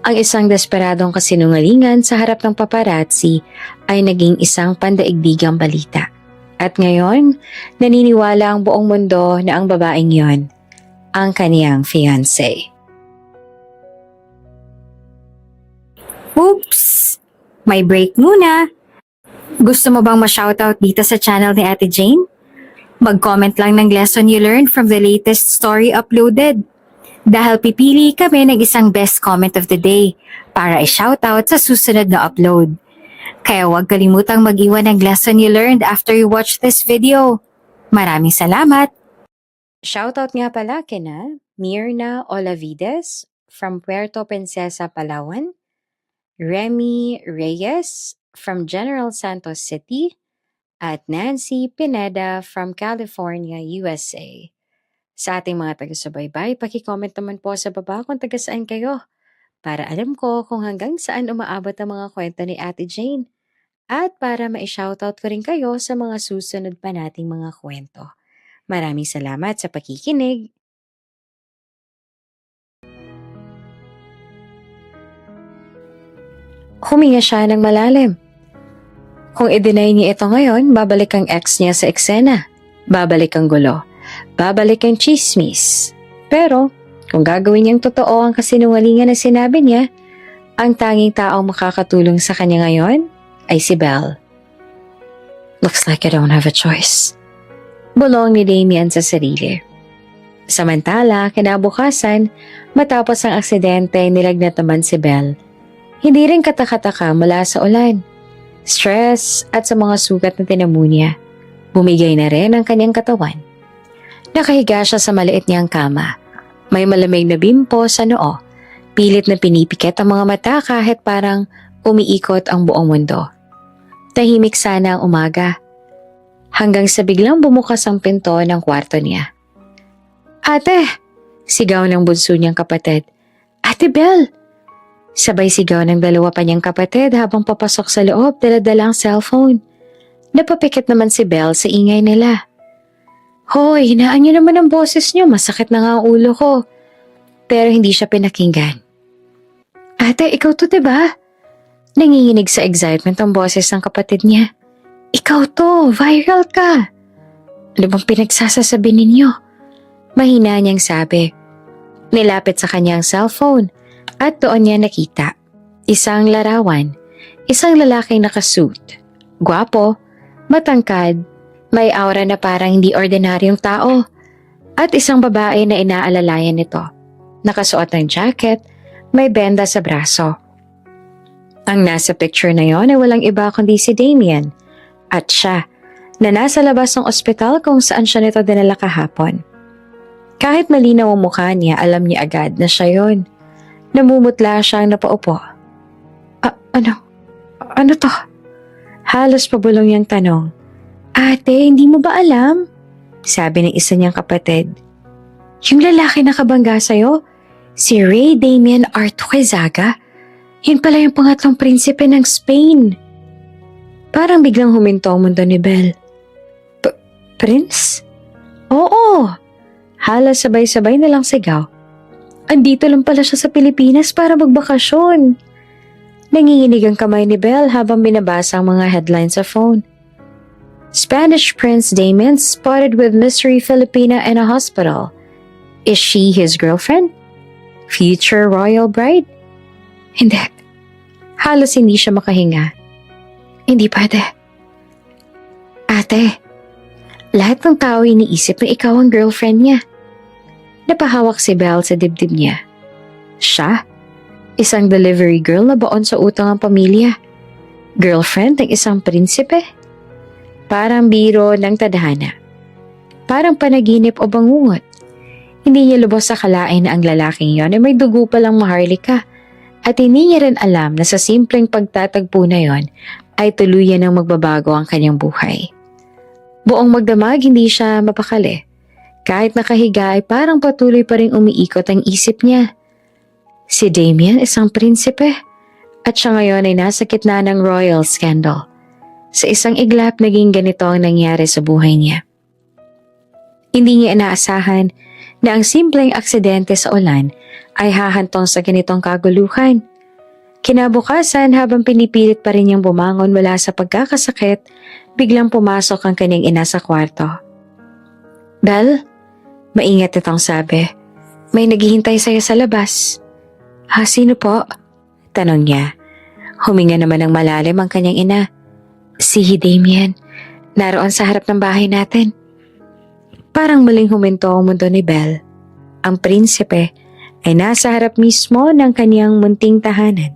Ang isang desperadong kasinungalingan sa harap ng paparazzi ay naging isang pandaigdigang balita. At ngayon, naniniwala ang buong mundo na ang babaeng yon ang kaniyang fiancé. Oops! May break muna. Gusto mo bang ma-shoutout dito sa channel ni Ate Jane? Mag-comment lang ng lesson you learned from the latest story uploaded. Dahil pipili kami ng isang best comment of the day para i-shoutout sa susunod na upload. Kaya huwag kalimutang mag-iwan ng lesson you learned after you watch this video. Maraming salamat! Shoutout nga pala kina Mirna Olavides from Puerto Princesa, Palawan, Remy Reyes from General Santos City, at Nancy Pineda from California, USA. Sa ating mga taga-subaybay, paki-comment naman po sa baba kung taga-saan kayo para alam ko kung hanggang saan umaabot ang mga kwento ni Ate Jane at para ma-shoutout ko rin kayo sa mga susunod pa nating mga kwento. Maraming salamat sa pakikinig. Huminga siya ng malalim. Kung i-deny niya ito ngayon, babalik ang ex niya sa eksena. Babalik ang gulo. Babalik ang chismis. Pero, kung gagawin niyang totoo ang kasinungalingan na sinabi niya, ang tanging taong makakatulong sa kanya ngayon ay si Belle. Looks like I don't have a choice. Bulong ni Damian sa sarili. Samantala, kinabukasan, matapos ang aksidente, nilagnat naman si Belle. Hindi rin katakataka mula sa ulan, stress at sa mga sugat na tinamo niya. Bumigay na rin ang kanyang katawan. Nakahiga siya sa maliit niyang kama. May malamig na bimpo sa noo. Pilit na pinipikit ang mga mata kahit parang umiikot ang buong mundo. Tahimik sana ang umaga. Hanggang sa biglang bumukas ang pinto ng kwarto niya. "Ate!" Sigaw ng bunso niyang kapatid. "Ate Belle!" Sabay sigaw ng dalawa pa niyang kapatid habang papasok sa loob, dala-dala ang cellphone. Napapikit naman si Belle sa ingay nila. "Hoy, hinaan niyo naman ang boses niyo, masakit na nga ang ulo ko." Pero hindi siya pinakinggan. "Ate, ikaw to, diba?" Nanginginig sa excitement ang boses ng kapatid niya. "Ikaw to, viral ka." "Ano bang pinagsasasabi ninyo?" Mahina niyang sabi. Nilapit sa kanyang cellphone at doon niya nakita. Isang larawan, isang lalaking nakasuit. Gwapo, matangkad, may aura na parang hindi ordinaryong tao. At isang babae na inaalalayan nito. Nakasuot ng jacket, may benda sa braso. Ang nasa picture na yon ay walang iba kundi si Damian. At siya, na nasa labas ng ospital kung saan siya nito dinala kahapon. Kahit malinaw ang mukha niya, alam niya agad na siya yon. Namumutla siyang napaupo. Ano to?" Halos pabulong niyang tanong. "Ate, hindi mo ba alam?" Sabi ng isa niyang kapatid. "Yung lalaki na kabangga sa'yo, si Rey Damian Artuezaga, yun pala yung pangatlong prinsipe ng Spain." Parang biglang huminto ang mundo ni Belle. Prince? Oo. Halos sabay-sabay na lang sigaw. Andito lang pala siya sa Pilipinas para magbakasyon. Nanginginig ang kamay ni Belle habang binabasa ang mga headlines sa phone. Spanish Prince Damian spotted with mystery Filipina in a hospital. Is she his girlfriend? Future royal bride? Hindi. Halos hindi siya makahinga. Hindi pwede. Ate, lahat ng tao iniisip na ikaw ang girlfriend niya. Napahawak si Belle sa dibdib niya. Siya? Isang delivery girl na baon sa utang ang pamilya. Girlfriend ng isang prinsipe? Parang biro ng tadhana. Parang panaginip o bangungot. Hindi niya lubos sa kalain na ang lalaking yon ay may dugo palang maharlika. At hindi niya rin alam na sa simpleng pagtatagpo na yon ay tuluyan ng magbabago ang kanyang buhay. Buong magdamag hindi siya mapakali. Kahit nakahiga ay parang patuloy pa rin umiikot ang isip niya. Si Damian isang prinsipe at siya ngayon ay nasa gitna ng royal scandal. Sa isang iglap naging ganito ang nangyari sa buhay niya. Hindi niya inaasahan na ang simpleng aksidente sa ulan ay hahantong sa ganitong kaguluhan. Kinabukasan, habang pinipilit pa rin niyang bumangon mula sa pagkakasakit, biglang pumasok ang kanyang ina sa kwarto. "Belle?" Maingat itong sabi. "May naghihintay sa'yo sa labas." Sino po?" tanong niya. Huminga naman ng malalim ang kanyang ina. "Si Damien. Naroon sa harap ng bahay natin." Parang muling huminto ang mundo ni Belle. Ang prinsipe ay nasa harap mismo ng kanyang munting tahanan.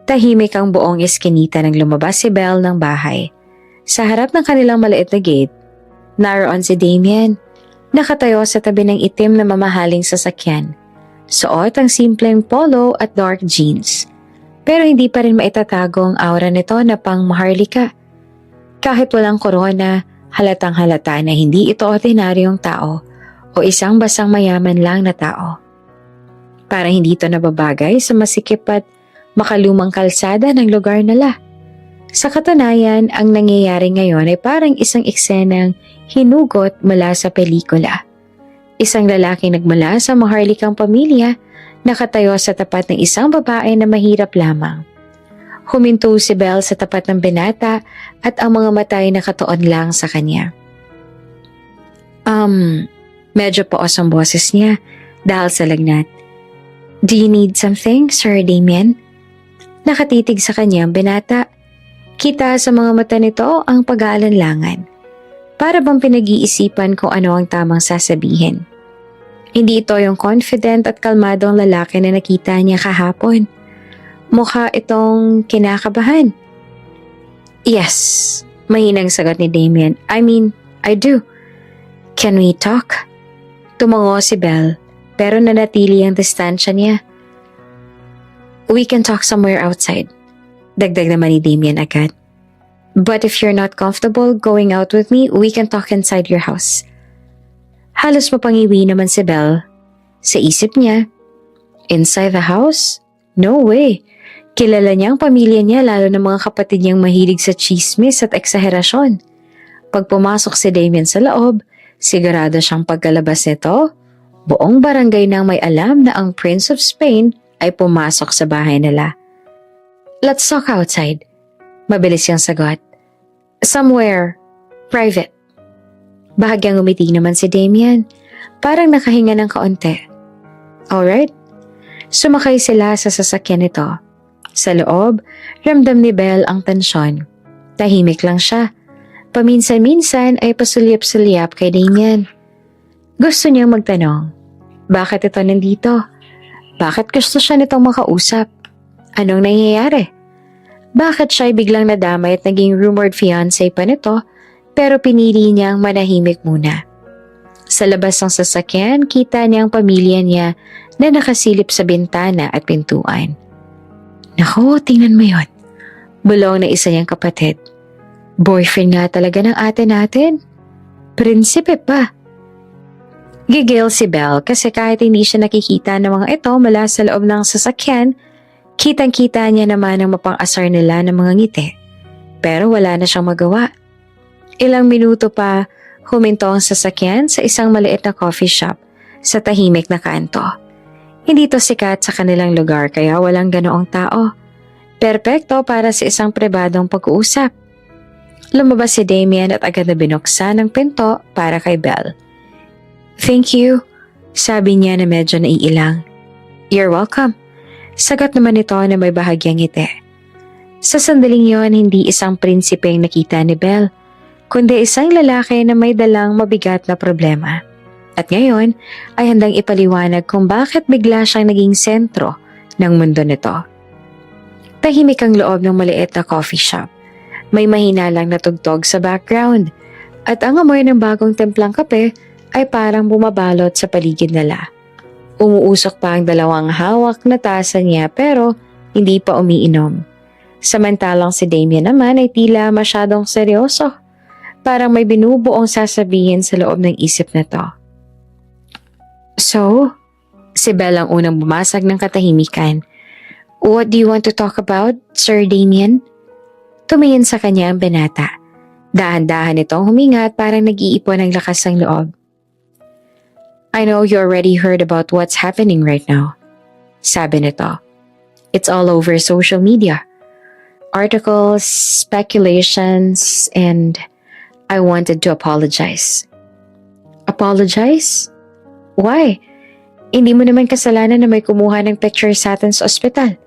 Tahimik ang buong eskinita nang lumabas si Belle ng bahay. Sa harap ng kanilang maliit na gate, naroon si Damien, nakatayo sa tabi ng itim na mamahaling sasakyan. Suot ang simpleng polo at dark jeans. Pero hindi pa rin maitatago ang aura nito na pang maharlika. Kahit walang korona, halatang halata na hindi ito ordinaryong tao o isang basang mayaman lang na tao. Para hindi ito nababagay sa masikip at makalumang kalsada ng lugar nila. Sa katunayan, ang nangyayari ngayon ay parang isang eksenang hinugot mula sa pelikula. Isang lalaking nagmula sa maharlikang pamilya, nakatayo sa tapat ng isang babae na mahirap lamang. Huminto si Belle sa tapat ng binata at ang mga mata ay nakatuon lang sa kanya. Medyo paos ang boses niya dahil sa lagnat. "Do you need something, Sir Damien?" Nakatitig sa kanya ang binata. Kita sa mga mata nito ang pag-aalanlangan. Para bang pinag-iisipan kung ano ang tamang sasabihin. Hindi ito yung confident at kalmadong lalaki na nakita niya kahapon. Mukha itong kinakabahan. "Yes," mahinang sagot ni Damien. I do. "Can we talk?" Tumango si Belle, pero nanatili ang distansya niya. "We can talk somewhere outside," dagdag naman ni Damien agad. "But if you're not comfortable going out with me, we can talk inside your house." Halos mapangiwi naman si Belle. Sa isip niya, inside the house? No way. Kilala niya ang pamilya niya, lalo ng mga kapatid niyang mahilig sa chismis at eksaherasyon. Pag pumasok si Damien sa loob, sigurado siyang pagkalabas nito, buong barangay nang may alam na ang Prince of Spain ay pumasok sa bahay nila. "Let's talk outside." Mabilis yung sagot. "Somewhere private." Bahagyang umiti naman si Damien, parang nakahinga ng kaunti. Alright. Sumakay sila sa sasakyan nito. Sa loob, ramdam ni Belle ang tensyon. Tahimik lang siya. Paminsan-minsan ay pasulyap-sulyap kay Damien. Gusto niyang magtanong, bakit ito nandito? Bakit gusto siya nitong makausap? Anong nangyayari? Bakit siya'y biglang nadamay at naging rumored fiancé pa nito, pero pinili niyang manahimik muna? Sa labas ng sasakyan, kita niya ang pamilya niya na nakasilip sa bintana at pintuan. Naku, tingnan mo yun. Bulong na isa niyang kapatid. Boyfriend nga talaga ng ate natin. Prinsipe pa. Gigil si Belle kasi kahit hindi siya nakikita ng mga ito mula sa loob ng sasakyan, kitang-kita niya naman ang mapang-asar nila ng mga ngiti. Pero wala na siyang magawa. Ilang minuto pa, huminto ang sasakyan sa isang maliit na coffee shop sa tahimik na kanto. Hindi to sikat sa kanilang lugar kaya walang ganoong tao. Perpekto para sa isang pribadong pag-uusap. Lumabas si Damien at agad na binuksan ang pinto para kay Belle. "Thank you," sabi niya na medyo naiilang. "You're welcome," sagot naman ito na may bahagyang ngiti. Sa sandaling yon, hindi isang prinsipeng nakita ni Belle, kundi isang lalaki na may dalang mabigat na problema. At ngayon ay handang ipaliwanag kung bakit bigla siyang naging sentro ng mundo nito. Tahimik ang loob ng maliit na coffee shop. May mahina lang na tugtog sa background at ang amoy ng bagong templang kape ay parang bumabalot sa paligid nila. Umuusok pa ang dalawang hawak na tasa niya pero hindi pa umiinom. Samantalang si Damien naman ay tila masyadong seryoso. Parang may binubuong sasabihin sa loob ng isip na to. "So?" Si Belle ang unang bumasag ng katahimikan. "What do you want to talk about, Sir Damien?" Tumingin sa kanya ang binata. Dahan-dahan itong huminga at parang nag-iipon ng lakas ng loob. "I know you already heard about what's happening right now," sabi nito. It's all over social media. Articles, speculations, and I wanted to apologize. Apologize? Why? Hindi mo naman kasalanan na may kumuha ng picture sa atin sa ospital.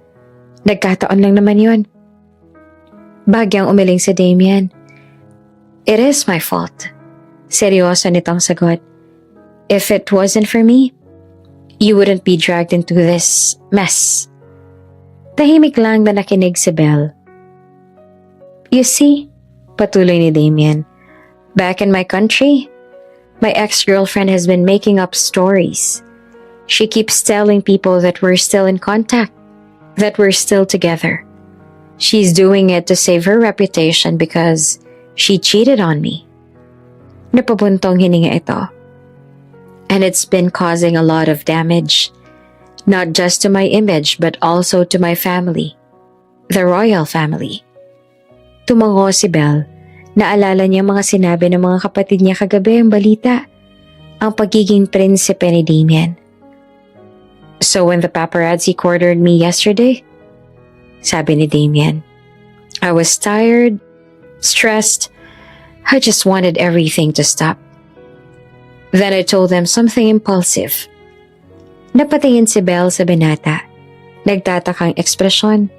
Nagkataon lang naman yun. Bagyang umiling si Damien. It is my fault. Seryoso nitong sagot. If it wasn't for me, you wouldn't be dragged into this mess. Tahimik lang na nakinig si Belle. You see, patuloy ni Damien, back in my country, my ex-girlfriend has been making up stories. She keeps telling people that we're still in contact, that we're still together. She's doing it to save her reputation because she cheated on me. Napabuntong hininga ito. And it's been causing a lot of damage, not just to my image but also to my family, the royal family. Tumango si Belle. Naalala niya mga sinabi ng mga kapatid niya kagabi ang balita, ang pagiging prinsipe ni Damien. So when the paparazzi cornered me yesterday, sabi ni Damien, I was tired, stressed, I just wanted everything to stop. Then I told them something impulsive. Napatingin si Belle sa binata. Nagtatakang ekspresyon.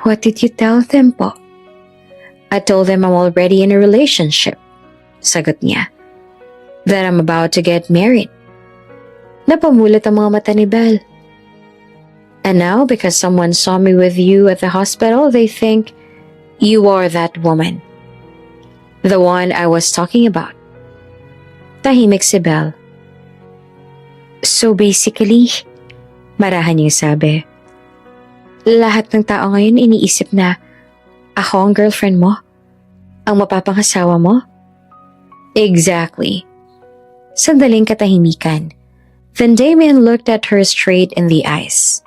What did you tell them po? I told them I'm already in a relationship. Sagot niya. That I'm about to get married. Napamulat ang mga mata ni Belle. And now, because someone saw me with you at the hospital, they think you are that woman. The one I was talking about. Tahimik si Belle. So basically, marahan niyang sabi, lahat ng tao ngayon iniisip na ako ang girlfriend mo? Ang mapapangasawa mo? Exactly. Sandaling katahimikan. Then Damien looked at her straight in the eyes.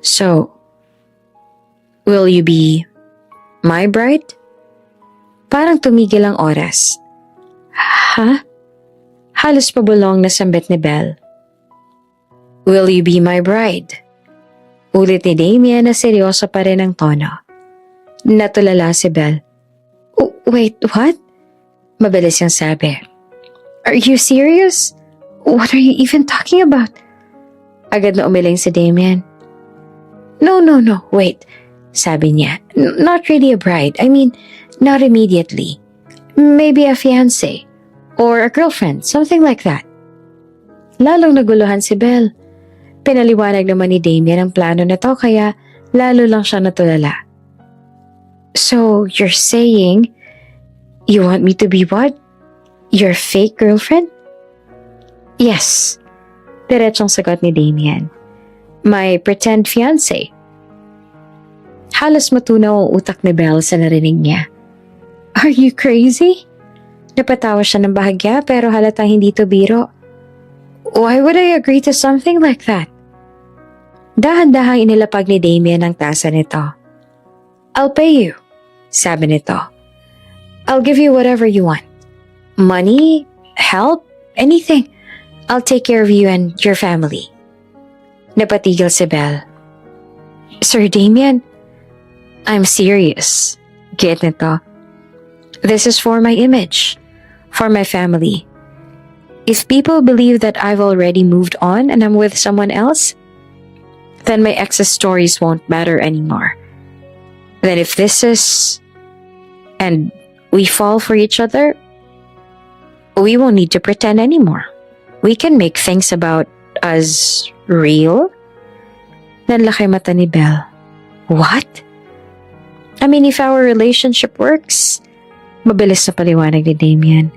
So, will you be my bride? Parang tumigil ang oras. Ha? Halos pabulong na sambit ni Belle. Will you be my bride? Ulit ni Damien na seryoso pa rin ang tono. Natulala si Belle. Wait, what? Mabilis niyang sabi. Are you serious? What are you even talking about? Agad na umiling si Damien. No, wait. Sabi niya, not really a bride. I mean, not immediately. Maybe a fiancé. Or a girlfriend, something like that. Lalong naguluhan si Belle. Pinaliwanag naman ni Damien ang plano na to kaya lalo lang siya natulala. So, you're saying you want me to be what? Your fake girlfriend? Yes. Diretsong sagot ni Damien. My pretend fiancé. Halos matunaw ang utak ni Belle sa narinig niya. Are you crazy? Napatawa siya ng bahagya pero halatang hindi to biro. Why would I agree to something like that? Dahan-dahang inilapag ni Damien ang tasa nito. I'll pay you, sabi nito. I'll give you whatever you want. Money, help, anything. I'll take care of you and your family. Napatigil si Belle. Sir Damien, I'm serious. Get nito. This is for my image, for my family. If people believe that I've already moved on and I'm with someone else, then my ex's stories won't matter anymore. Then if this is, and we fall for each other, we won't need to pretend anymore. We can make things about us real. Nanlaki mata ni Belle. What? I mean, if our relationship works, mabilis na paliwanag ni Damien,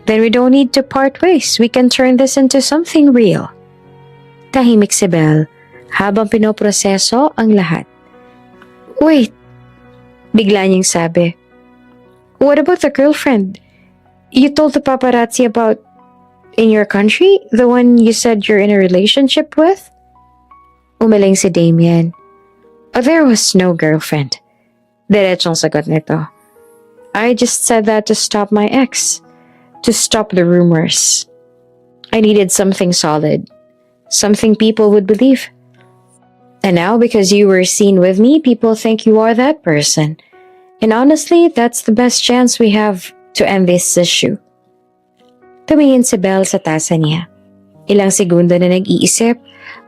then we don't need to part ways. We can turn this into something real. Tahimik si Belle habang pinoproseso ang lahat. Wait, bigla niyang sabi. What about the girlfriend? You told the paparazzi about in your country? The one you said you're in a relationship with? Umiling si Damien. Oh, there was no girlfriend. Diretsong sagot nito. I just said that to stop my ex. To stop the rumors. I needed something solid. Something people would believe. And now, because you were seen with me, people think you are that person. And honestly, that's the best chance we have to end this issue. Tumingin si Belle sa tasa niya. Ilang segundo na nag-iisip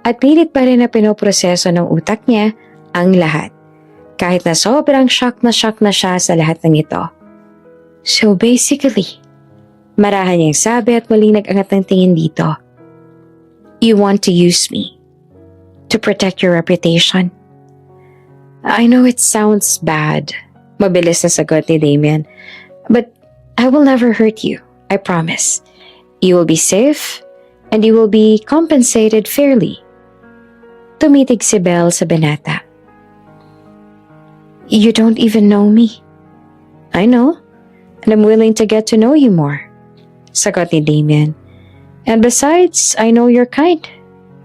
at pilit pa rin na pinoproseso ng utak niya ang lahat. Kahit na sobrang shock na siya sa lahat ng ito. So basically, marahan niyang sabi at muling nag-angat ng tingin dito. You want to use me to protect your reputation. I know it sounds bad. Mabilis na sagot ni Damien. But I will never hurt you. I promise. You will be safe and you will be compensated fairly. Tumitig si Belle sa binata. You don't even know me. I know. And I'm willing to get to know you more. Sagot ni Damien. And besides, I know you're kind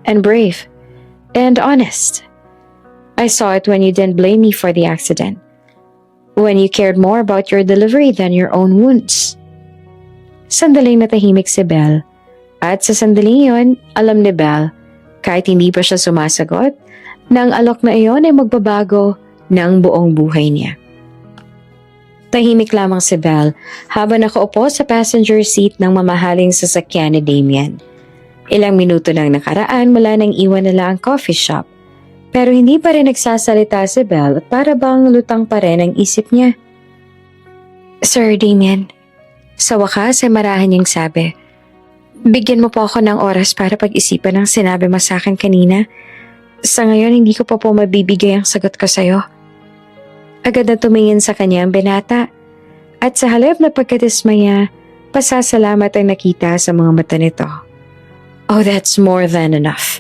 and brave and honest. I saw it when you didn't blame me for the accident. When you cared more about your delivery than your own wounds. Sandaling natahimik si Belle. At sa sandaling yon, alam ni Belle, kahit hindi pa siya sumasagot, na ang alok na iyon ay magbabago ng buong buhay niya. Tahimik lamang si Belle habang nakaupo sa passenger seat ng mamahaling sasakyan ni Damien. Ilang minuto nang nakaraan mula nang iwan nila ang coffee shop. Pero hindi pa rin nagsasalita si Belle at para bang lutang pa rin ang isip niya. Sir Damien, sa wakas ay marahan niyang sabi, bigyan mo po ako ng oras para pag-isipan ang sinabi mo sa akin kanina. Sa ngayon hindi ko pa po mabibigay ang sagot ko sa'yo. Agad na tumingin sa kanya ang binata at sa halip na pagkadismaya, pasasalamat ang nakita sa mga mata nito. Oh, that's more than enough.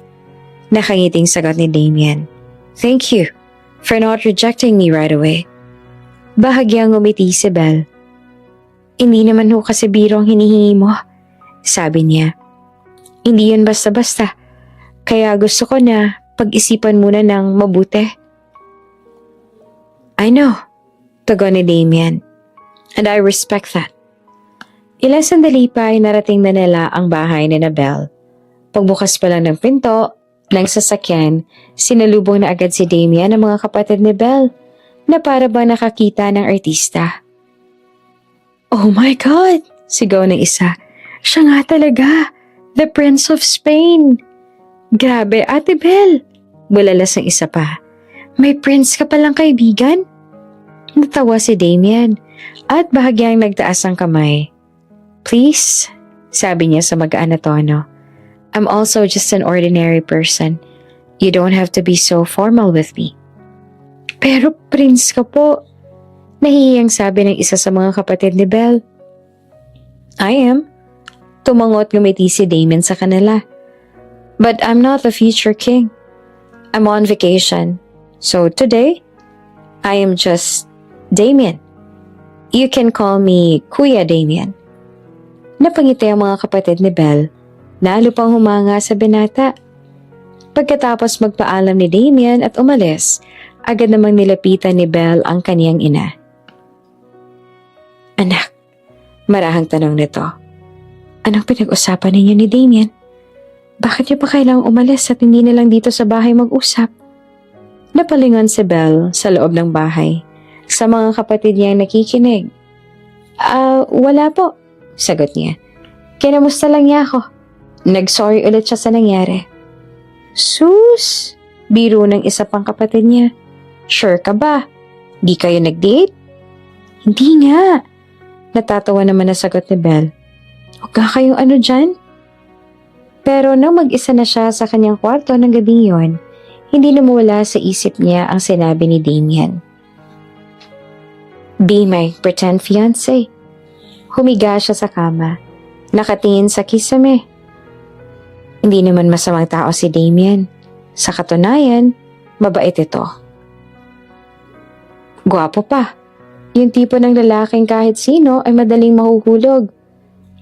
Nakangiting sagot ni Damien. Thank you for not rejecting me right away. Bahagyang umiti si Belle. Hindi naman ho kasi biro ang hinihingi mo, sabi niya. Hindi yun basta-basta, kaya gusto ko na pag-isipan muna ng mabuti. I know, tugon ni Damien, and I respect that. Ilang sandali pa ay narating na nila ang bahay ni Belle. Pagbukas pa lang ng pinto, ng sasakyan, sinalubong na agad si Damien ng mga kapatid ni Belle na para ba nakakita ng artista. Oh my God! Sigaw ng isa. Siya nga talaga! The Prince of Spain! Grabe, Ate Belle! Bulalas ng isa pa. May prince ka palang kaibigan? Natawa si Damien at bahagyang nagtaas ang kamay. Please, sabi niya sa magaan na tono. I'm also just an ordinary person. You don't have to be so formal with me. Pero prince ka po. Nahihiyang sabi ng isa sa mga kapatid ni Belle. I am. Tumangot ngumiti si Damien sa kanila. But I'm not the future king. I'm on vacation. So today, I am just Damien. You can call me Kuya Damien. Napangiti ang mga kapatid ni Belle. Lalo pang humanga sa binata. Pagkatapos magpaalam ni Damien at umalis, agad namang nilapitan ni Belle ang kaniyang ina. Anak, marahang tanong nito. Anong pinag-usapan ninyo ni Damien? Bakit niyo pa kailangang umalis at hindi na lang dito sa bahay mag-usap? Napalingon si Belle sa loob ng bahay sa mga kapatid niyang nakikinig. Wala po, sagot niya. Kinamusta lang niya ako. Nag-sorry ulit siya sa nangyari. Sus! Biro ng isa pang kapatid niya. Sure ka ba? Di kayo nag-date? Hindi nga. Natatawa naman na sagot ni Belle. Huwag ka kayong ano dyan? Pero nang mag-isa na siya sa kanyang kwarto ng gabing yon, hindi na mawala sa isip niya ang sinabi ni Damien. Be my pretend fiancé. Humiga siya sa kama. Nakatingin sa kisame. Hindi naman masamang tao si Damien. Sa katunayan, mabait ito. Gwapo pa. Yung tipo ng lalaking kahit sino ay madaling mahuhulog.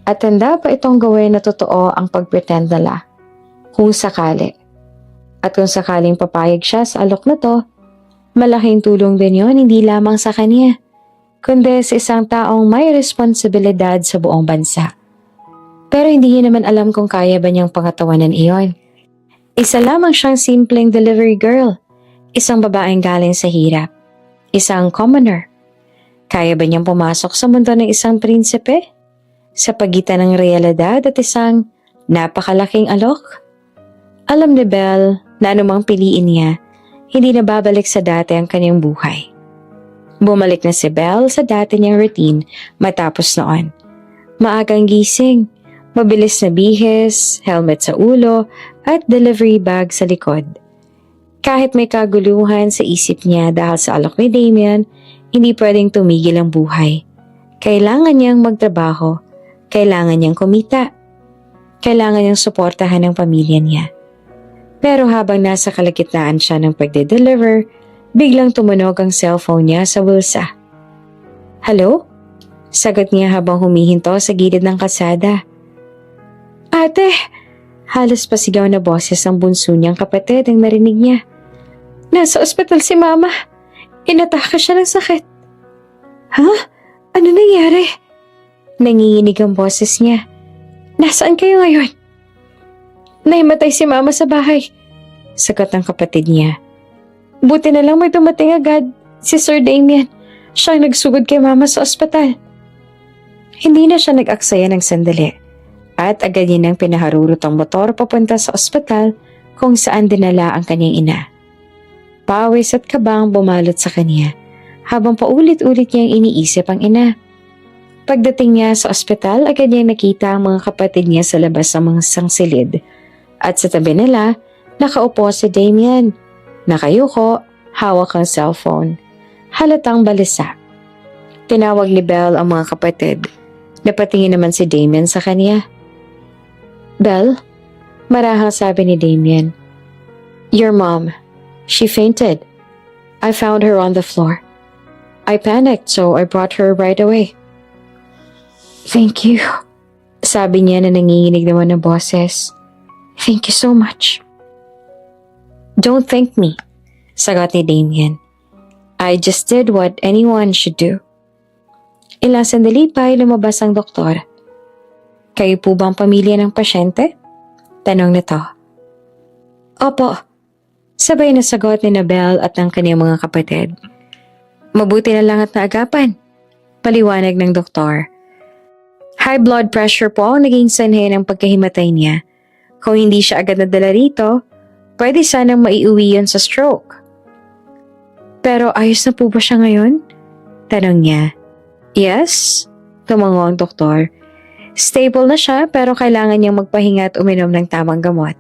At handa pa itong gawin na totoo ang pag-pretend nila. Kung sakali. At kung sakaling papayag siya sa alok na to, malaking tulong din yon hindi lamang sa kanya, kundi sa isang taong may responsibilidad sa buong bansa. Pero hindi niya naman alam kung kaya ba niyang pangatawanan iyon. Isa lamang siyang simpleng delivery girl. Isang babaeng galing sa hirap. Isang commoner. Kaya ba niyang pumasok sa mundo ng isang prinsipe? Sa pagitan ng realidad at isang napakalaking alok? Alam ni Belle na anumang piliin niya, hindi na babalik sa dati ang kanyang buhay. Bumalik na si Belle sa dati niyang routine matapos noon. Maagang gising, mabilis na bihis, helmet sa ulo, at delivery bag sa likod. Kahit may kaguluhan sa isip niya dahil sa alok ni Damien, hindi pwedeng tumigil ang buhay. Kailangan niyang magtrabaho, kailangan niyang kumita, kailangan niyang suportahan ang pamilya niya. Pero habang nasa kalagitnaan siya ng pagde-deliver, biglang tumunog ang cellphone niya sa bulsa. Hello? Sagot niya habang humihinto sa gilid ng kalsada. Ate! Halos pasigaw na boses ang bunso niyang kapatid ang narinig niya. Nasa ospital si Mama. Inatake siya ng sakit. Ha? Ano nangyari? Nanginginig ang boses niya. Nasaan kayo ngayon? Nahimatay si Mama sa bahay. Sagot ng kapatid niya. Buti na lang may dumating agad. Si Sir Damien. Siya ang nagsugod kay Mama sa ospital. Hindi na siya nag-aksaya ng sandali. At agad niya nang pinaharurot ang motor papunta sa ospital kung saan dinala ang kanyang ina. Pawis at kabang bumalot sa kanya habang paulit-ulit niyang iniisip ang ina. Pagdating niya sa ospital, agad niyang nakita ang mga kapatid niya sa labas ng mga sangsilid. At sa tabi nila, nakaupo si Damien. Nakayuko, hawak ang cellphone. Halatang balisa. Tinawag ni Belle ang mga kapatid. Napatingin naman si Damien sa kanya. Belle, marahang sabi ni Damien. Your mom. She fainted. I found her on the floor. I panicked, so I brought her right away. Thank you. Sabi niya na nanginginig naman ng boses. Thank you so much. Don't thank me, sagot ni Damien. I just did what anyone should do. Ilang sandali pa ay lumabas ang doktor. Kayo po bang pamilya ng pasyente? Tanong nito. Opo, sabay na sagot ni Belle at ng kanyang mga kapatid. Mabuti na lang at naagapan, paliwanag ng doktor. High blood pressure po ang naging sanhi ng pagkahimatay niya. Kung hindi siya agad nadala rito, pwede sanang maiuwi yun sa stroke. Pero ayos na po ba siya ngayon? Tanong niya. Yes, tumango ang doktor. Stable na siya pero kailangan niyang magpahinga at uminom ng tamang gamot.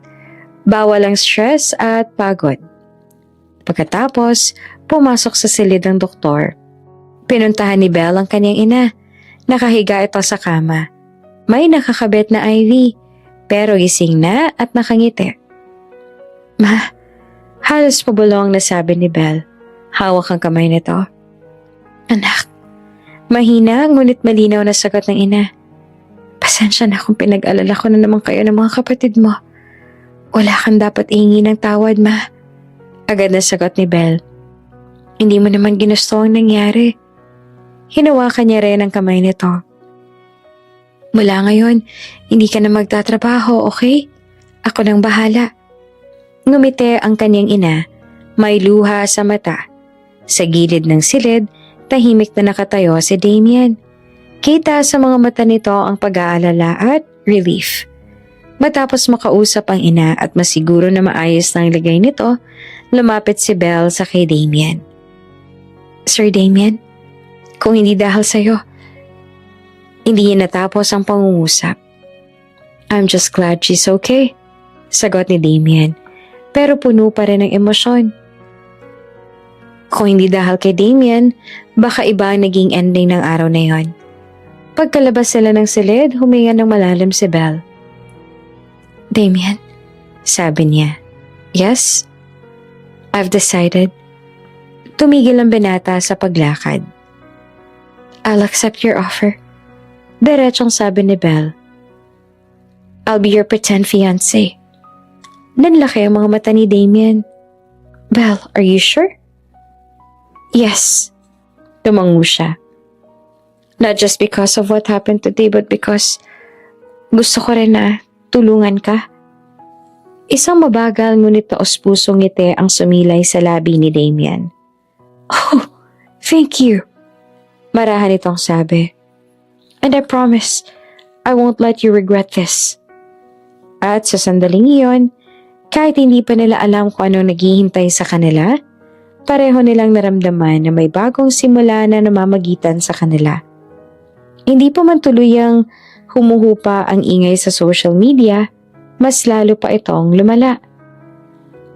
Bawal ang stress at pagod. Pagkatapos, pumasok sa silid ng doktor. Pinuntahan ni Belle ang kanyang ina. Nakahiga ito sa kama. May nakakabit na IV, pero gising na at nakangiti. Ma, halos pabulong na sabi ni Belle. Hawak ang kamay nito. Anak, mahina ngunit malinaw na sagot ng ina. Pasensya na kung pinag-alala ko na naman kayo ng mga kapatid mo. Wala kang dapat ihingi ng tawad, ma. Agad na sagot ni Belle. Hindi mo naman ginusto ang nangyari. Hinawakan niya rin ang kamay nito. Mula ngayon, hindi ka na magtatrabaho, okay? Ako nang bahala. Ngumiti ang kanyang ina, may luha sa mata. Sa gilid ng silid, tahimik na nakatayo si Damien. Kita sa mga mata nito ang pag-aalala at relief. Matapos makausap ang ina at masiguro na maayos na ang lagay nito, lumapit si Belle sa kay Damien. Sir Damien, kung hindi dahil sa'yo, hindi niya natapos ang pangungusap. I'm just glad she's okay, sagot ni Damien, pero puno pa rin ng emosyon. Kung hindi dahil kay Damien, baka iba ang naging ending ng araw na yon. Pagkalabas sila ng silid, huminga ng malalim si Belle. Damien, sabi niya. Yes? I've decided. Tumigil ang binata sa paglakad. I'll accept your offer. Diretsong sabi ni Belle. I'll be your pretend fiancé. Nanlaki ang mga mata ni Damien. Belle, are you sure? Yes. Tumango siya. Not just because of what happened today, but because gusto ko rin na tulungan ka. Isang mabagal ngunit taos-pusong ngiti ang sumilay sa labi ni Damien. Oh, thank you. Marahan itong sabi. And I promise, I won't let you regret this. At sa sandaling iyon, kahit hindi pa nila alam kung ano naghihintay sa kanila, pareho nilang naramdaman na may bagong simula na namamagitan sa kanila. Hindi pa man tuluyang humuhupa ang ingay sa social media, mas lalo pa itong lumala.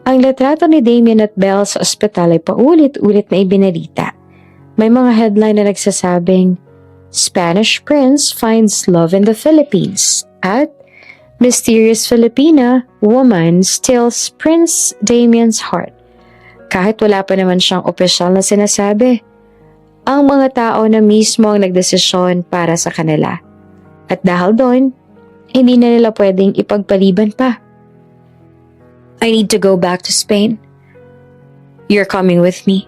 Ang litrato ni Damien at Belle sa ospital ay paulit-ulit na ibinalita. May mga headline na nagsasabing, Spanish Prince finds love in the Philippines at Mysterious Filipina woman steals Prince Damien's heart. Kahit wala pa naman siyang opisyal na sinasabi, ang mga tao na mismo ang nagdesisyon para sa kanila. At dahil doon, hindi na nila pwedeng ipagpaliban pa. I need to go back to Spain. You're coming with me.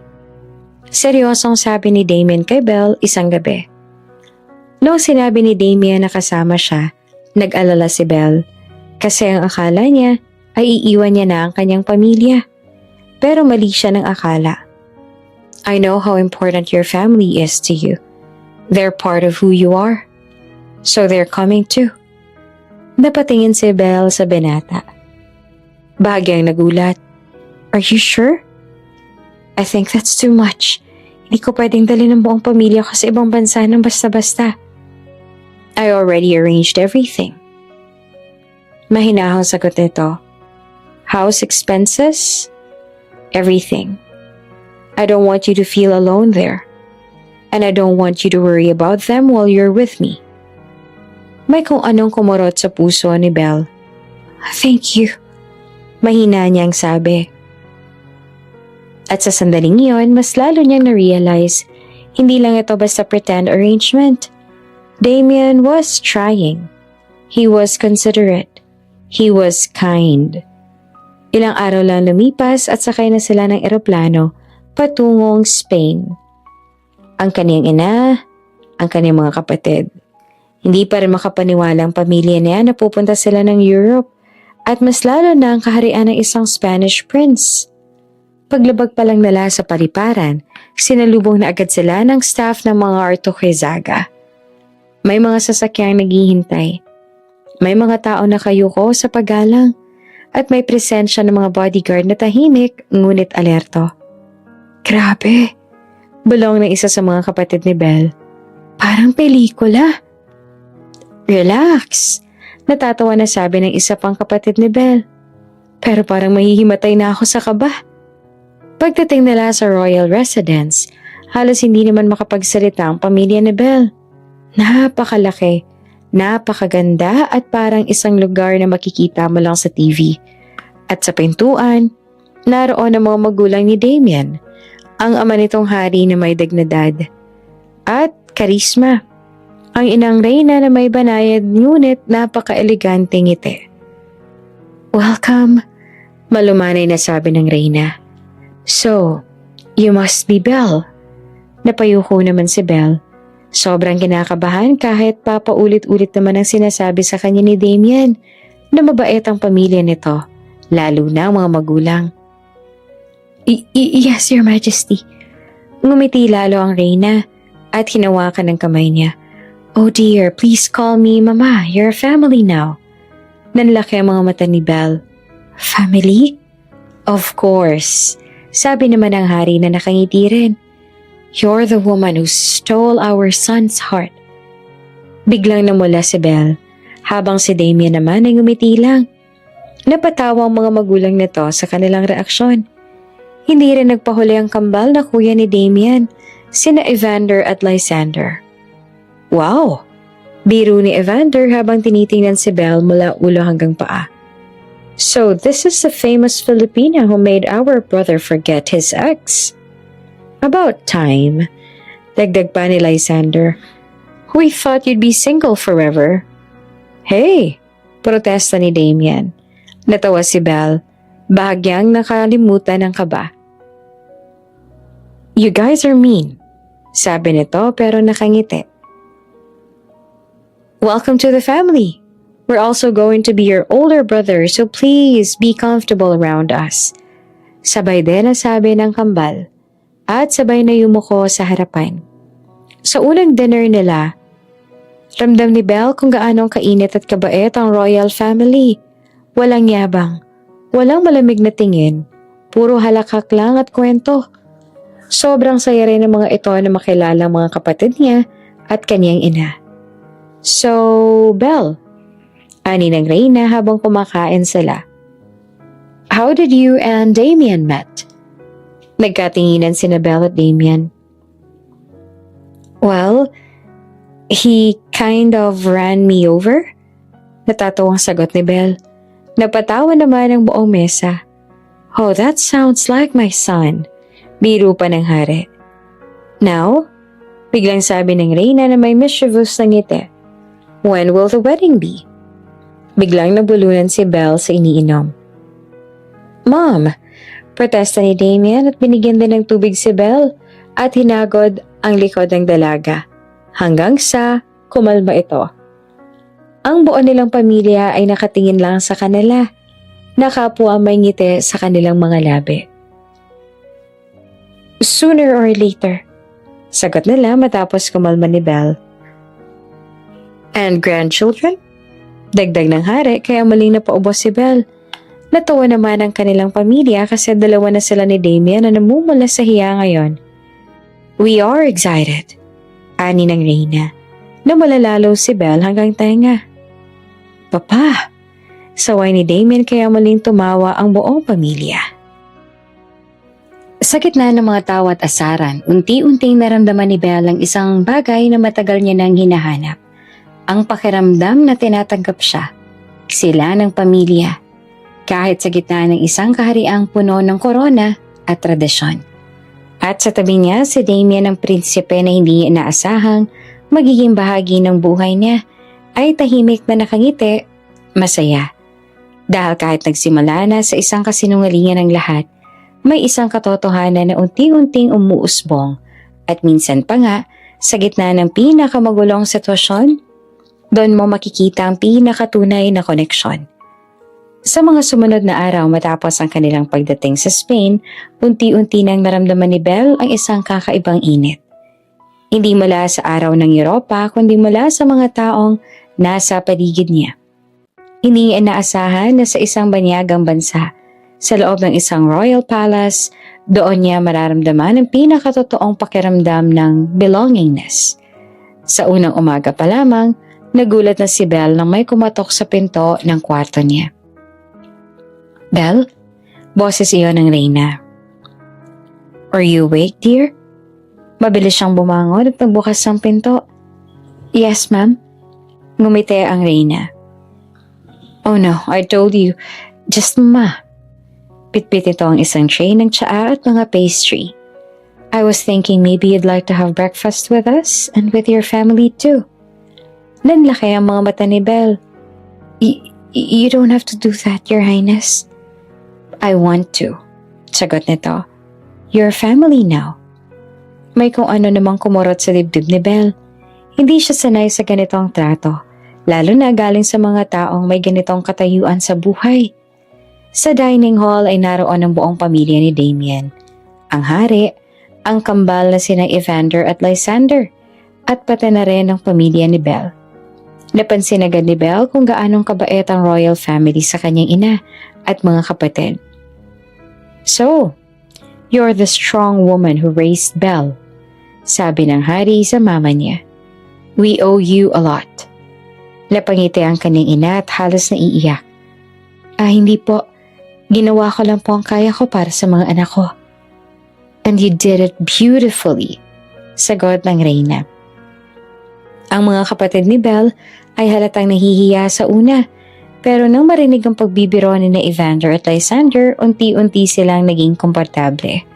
Seryosong sabi ni Damien kay Belle isang gabi. Noong sinabi ni Damien na kasama siya, nag-alala si Belle kasi ang akala niya ay iiwan niya na ang kanyang pamilya. Pero mali siya ng akala. I know how important your family is to you. They're part of who you are. So they're coming too. Napatingin si Belle sa binata. Bahagyang nagulat. Are you sure? I think that's too much. Hindi ko pwedeng dalhin ang buong pamilya ko sa ibang bansa ng basta-basta. I already arranged everything. Mahinahong sagot nito. House expenses? Everything. I don't want you to feel alone there. And I don't want you to worry about them while you're with me. May kung anong kumurot sa puso ni Belle. Thank you. Mahina niyang sabi. At sa sandaling iyon, mas lalo niyang na-realize, hindi lang ito basta pretend arrangement. Damien was trying. He was considerate. He was kind. Ilang araw lang lumipas at sakay na sila ng eroplano patungong Spain. Ang kaniyang ina, ang kaniyang mga kapatid. Hindi pa rin makapaniwala ang pamilya niya na pupunta sila ng Europe at mas lalo na ang kaharian ng isang Spanish prince. Paglabag pa lang nila sa paliparan, sinalubong na agad sila ng staff ng mga Artojezaga. May mga sasakyang naghihintay. May mga tao na kayuko sa paggalang at may presensya ng mga bodyguard na tahimik ngunit alerto. Grabe! Bulong ng isa sa mga kapatid ni Belle. Parang pelikula. Relax! Natatawa na sabi ng isa pang kapatid ni Belle. Pero parang mahihimatay na ako sa kaba. Pagdating nila sa royal residence, halos hindi naman makapagsalita ang pamilya ni Belle. Napakalaki, napakaganda at parang isang lugar na makikita mo lang sa TV. At sa pintuan, naroon ang mga magulang ni Damien, ang ama nitong hari na may dignidad. At karisma. Ang inang reyna na may banayad ngunit napaka-elegante ngiti. Welcome, malumanay na sabi ng reyna. So, you must be Belle. Napayuko naman si Belle. Sobrang kinakabahan kahit papaulit-ulit naman ang sinasabi sa kanya ni Damien na mabait ang pamilya nito, lalo na ang mga magulang. Yes, Your Majesty. Ngumiti lalo ang reyna at hinawakan ng kamay niya. Oh dear, please call me Mama. You're a family now. Nanlaki ang mga mata ni Belle. Family? Of course. Sabi naman ng hari na nakangiti rin. You're the woman who stole our son's heart. Biglang namula si Belle, habang si Damien naman ay ngumiti lang. Napatawa ang mga magulang nito sa kanilang reaksyon. Hindi rin nagpahuli ang kambal na kuya ni Damien, sina Evander at Lysander. Wow! Biro ni Evander habang tinitingnan si Belle mula ulo hanggang paa. So this is the famous Filipina who made our brother forget his ex. About time. Dagdag pa ni Lysander. We thought you'd be single forever. Hey! Protesta ni Damien. Natawa si Belle, bahagyang nakalimutan ng kaba. You guys are mean, sabi nito pero nakangiti. Welcome to the family. We're also going to be your older brother, so please be comfortable around us. Sabay din ang sabi ng kambal at sabay na yumuko sa harapan. Sa unang dinner nila, ramdam ni Belle kung gaano kainit at kabait ang royal family. Walang yabang, walang malamig na tingin, puro halakak lang at kwento. Sobrang saya rin ng mga ito na makilala ang mga kapatid niya at kanyang ina. So, Belle, ani ng Reyna habang kumakain sila. How did you and Damien met? Nagkatinginan sina Belle at Damien. Well, he kind of ran me over. Natatawang sagot ni Belle. Napatawa naman ang buong mesa. Oh, that sounds like my son. Biro pa ng hari. Now, biglang sabi ng Reyna na may mischievous na ngiti. When will the wedding be? Biglang nabulunan si Belle sa iniinom. Mom, protesta ni Damien at binigyan din ng tubig si Belle at hinagod ang likod ng dalaga hanggang sa kumalma ito. Ang buo nilang pamilya ay nakatingin lang sa kanila. Nakapwa may ngiti sa kanilang mga labi. Sooner or later, sagot nila matapos kumalma ni Belle. And grandchildren? Dagdag ng hari kaya muling napaubos si Belle. Natawa naman ang kanilang pamilya kasi dalawa na sila ni Damien na namumula sa hiya ngayon. We are excited, ani ng Reyna. Namula lalo si Belle hanggang tenga. Papa, saway ni Damien kaya muling tumawa ang buong pamilya. Sa gitna ng mga tawa at asaran, unti-unting naramdaman ni Belle ang isang bagay na matagal niya nang hinahanap. Ang pakiramdam na tinatanggap siya. Sila ng pamilya. Kahit sa gitna ng isang kahariang puno ng korona at tradisyon. At sa tabi niya si Damien ang prinsipe na hindi inaasahang magiging bahagi ng buhay niya ay tahimik na nakangiti, masaya. Dahil kahit nagsimula na sa isang kasinungalingan ng lahat, may isang katotohanan na unti-unting umuusbong at minsan pa nga sa gitna ng pinakamagulong sitwasyon, doon mo makikita ang pinakatunay na koneksyon. Sa mga sumunod na araw matapos ang kanilang pagdating sa Spain, unti-unti nang naramdaman ni Belle ang isang kakaibang init. Hindi mula sa araw ng Europa kundi mula sa mga taong nasa paligid niya. Hindi niya inaasahan na sa isang banyagang bansa, sa loob ng isang royal palace, doon niya mararamdaman ang pinakatotoong pakiramdam ng belongingness. Sa unang umaga pa lamang, nagulat na si Belle nang may kumatok sa pinto ng kwarto niya. Belle? Boses iyon ng Reyna. Are you awake, dear? Mabilis siyang bumangon at nagbukas ng pinto. Yes, ma'am. Ngumiti ang Reyna. Oh no, I told you. Just ma. Pitpit ito ang isang tray ng tsaa at mga pastry. I was thinking maybe you'd like to have breakfast with us and with your family too. Nanlaki ang mga mata ni Belle. You don't have to do that, Your Highness. I want to. Sagot nito. Your family now. May kung ano namang kumurot sa dibdib ni Belle. Hindi siya sanay sa ganitong trato, lalo na galing sa mga taong may ganitong katayuan sa buhay. Sa dining hall ay naroon ang buong pamilya ni Damien. Ang hari, ang kambal na sina Evander at Lysander, at pati na rin ang pamilya ni Belle. Napansin agad ni Belle kung gaanong kabait ang royal family sa kanyang ina at mga kapatid. So, you're the strong woman who raised Belle, sabi ng hari sa mama niya. We owe you a lot. Napangiti ang kanyang ina at halos naiiyak. Hindi po. Ginawa ko lang po ang kaya ko para sa mga anak ko. And you did it beautifully, sagot ng Reyna. Ang mga kapatid ni Belle ay halatang nahihiya sa una, pero nang marinig ang pagbibiro ni na Evander at Lysander, unti-unti silang naging komportable.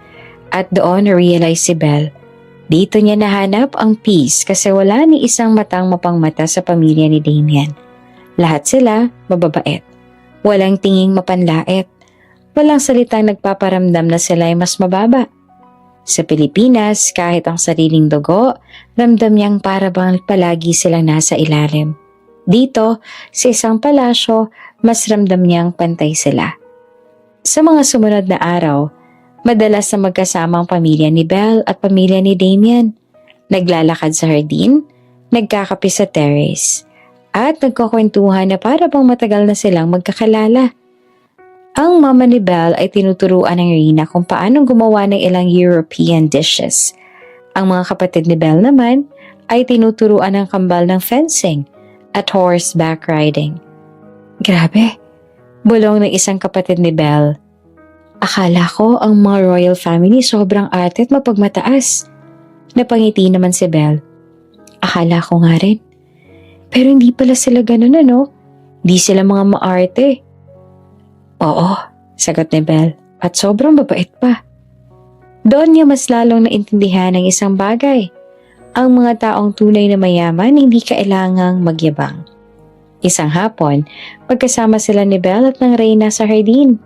At doon na-realize si Belle, dito niya nahanap ang peace kasi wala ni isang matang mapangmata sa pamilya ni Damien. Lahat sila mababait, walang tinging mapanlait, walang salitang nagpaparamdam na sila ay mas mababa. Sa Pilipinas, kahit ang sariling dugo, ramdam niyang para bang palagi silang nasa ilalim. Dito, sa isang palasyo, mas ramdam niyang pantay sila. Sa mga sumunod na araw, madalas na magkasamang pamilya ni Belle at pamilya ni Damien. Naglalakad sa hardin, nagkakape sa terrace, at nagkakwentuhan na para bang matagal na silang magkakalala. Ang mama ni Belle ay tinuturuan ng Rina kung paano gumawa ng ilang European dishes. Ang mga kapatid ni Belle naman ay tinuturuan ng kambal ng fencing at horseback riding. Grabe, bulong ng isang kapatid ni Belle. Akala ko ang mga royal family sobrang arte at mapagmataas. Napangiti naman si Belle. Akala ko nga rin. Pero hindi pala sila ganun ano. Di sila mga maarte. Oo, sagot ni Belle. At sobrang babait pa. Doon niya mas lalong naintindihan ng isang bagay. Ang mga taong tunay na mayaman hindi kailangang magyabang. Isang hapon, magkasama sila ni Belle at ng Reyna sa hardin.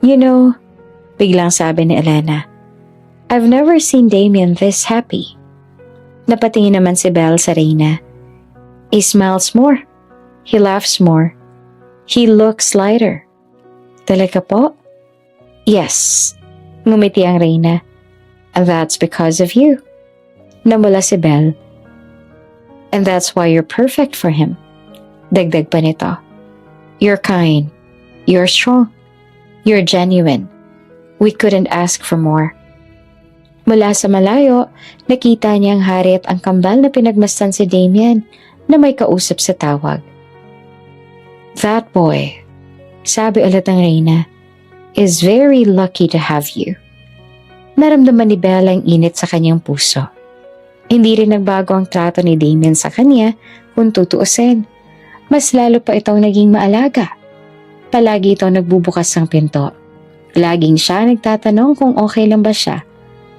You know, biglang sabi ni Elena, I've never seen Damien this happy. Napatingin naman si Belle sa Reyna. He smiles more. He laughs more. He looks lighter. Talaga po? Yes, ngumiti ang Reyna. And that's because of you. Namula si Belle. And that's why you're perfect for him. Dagdag pa nito. You're kind. You're strong. You're genuine. We couldn't ask for more. Mula sa malayo, nakita niya ang hari at ang kambal na pinagmasdan si Damien na may kausap sa tawag. That boy, sabi ulit ng Reyna, is very lucky to have you. Naramdaman ni Belle ang init sa kanyang puso. Hindi rin nagbago ang trato ni Damien sa kanya kung tutuusin. Mas lalo pa itong naging maalaga. Palagi itong nagbubukas ng pinto. Laging siya nagtatanong kung okay lang ba siya.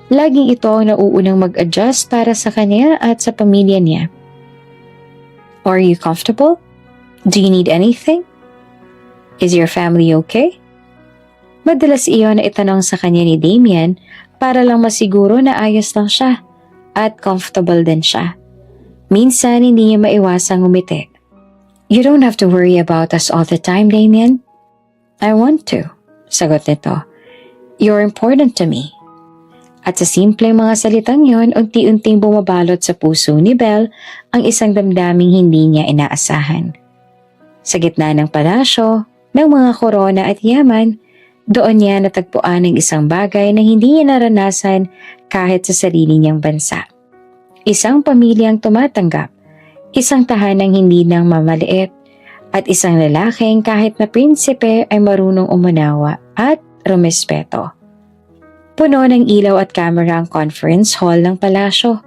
Laging ito ang nauunang mag-adjust para sa kanya at sa pamilya niya. Are you comfortable? Do you need anything? Is your family okay? Madalas iyon na itanong sa kanya ni Damien para lang masiguro na ayos lang siya at comfortable din siya. Minsan hindi niya maiwasang ngumiti. You don't have to worry about us all the time, Damien. I want to, sagot nito. You're important to me. At sa simpleng mga salitang yon, unti-unting bumabalot sa puso ni Belle ang isang damdaming hindi niya inaasahan. Sa gitna ng palasyo, ng mga korona at yaman, doon niya natagpuan ang isang bagay na hindi niya naranasan kahit sa sarili niyang bansa. Isang pamilyang tumatanggap, isang tahanang hindi nang mamaliit, at isang lalaking kahit na prinsipe ay marunong umunawa at rumespeto. Puno ng ilaw at camera ang conference hall ng palasyo.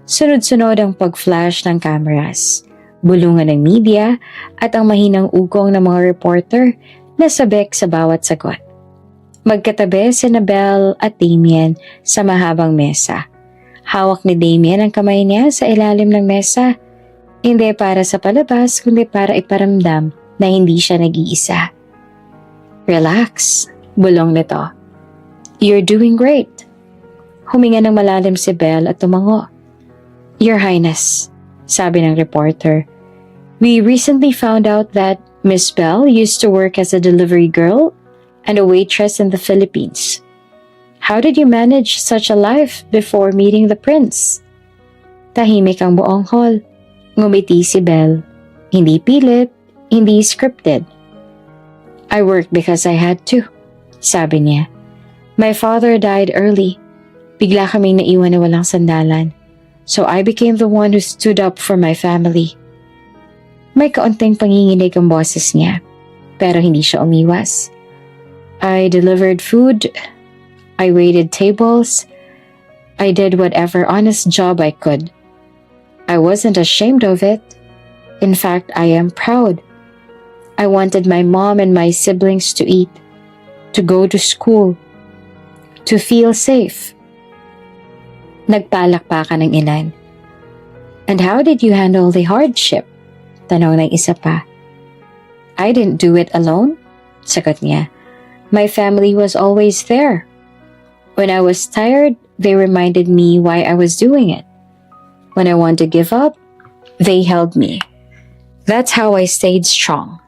Sunod-sunod ang pag-flash ng cameras, bulungan ng media at ang mahinang ugong ng mga reporter na sabik sa bawat sagot. Magkatabi sina Belle at Damien sa mahabang mesa. Hawak ni Damien ang kamay niya sa ilalim ng mesa. Hindi para sa palabas kundi para iparamdam na hindi siya nag-iisa. Relax, bulong nito. You're doing great. Huminga ng malalim si Belle at tumango. Your Highness, sabi ng reporter, we recently found out that Miss Belle used to work as a delivery girl and a waitress in the Philippines. How did you manage such a life before meeting the prince? Tahimik ang buong hall. Ngumiti si Belle. Hindi pilit, hindi scripted. I worked because I had to, sabi niya. My father died early. Bigla kaming naiwan na walang sandalan. So I became the one who stood up for my family. May kaunting panginginig ang boses niya, pero hindi siya umiwas. I delivered food. I waited tables. I did whatever honest job I could. I wasn't ashamed of it. In fact, I am proud. I wanted my mom and my siblings to eat, to go to school, to feel safe. Nagpalakpakan ng ilan. And how did you handle the hardship? Tanong ng isa pa. I didn't do it alone, sagot niya. My family was always there. When I was tired, they reminded me why I was doing it. When I wanted to give up, they held me. That's how I stayed strong.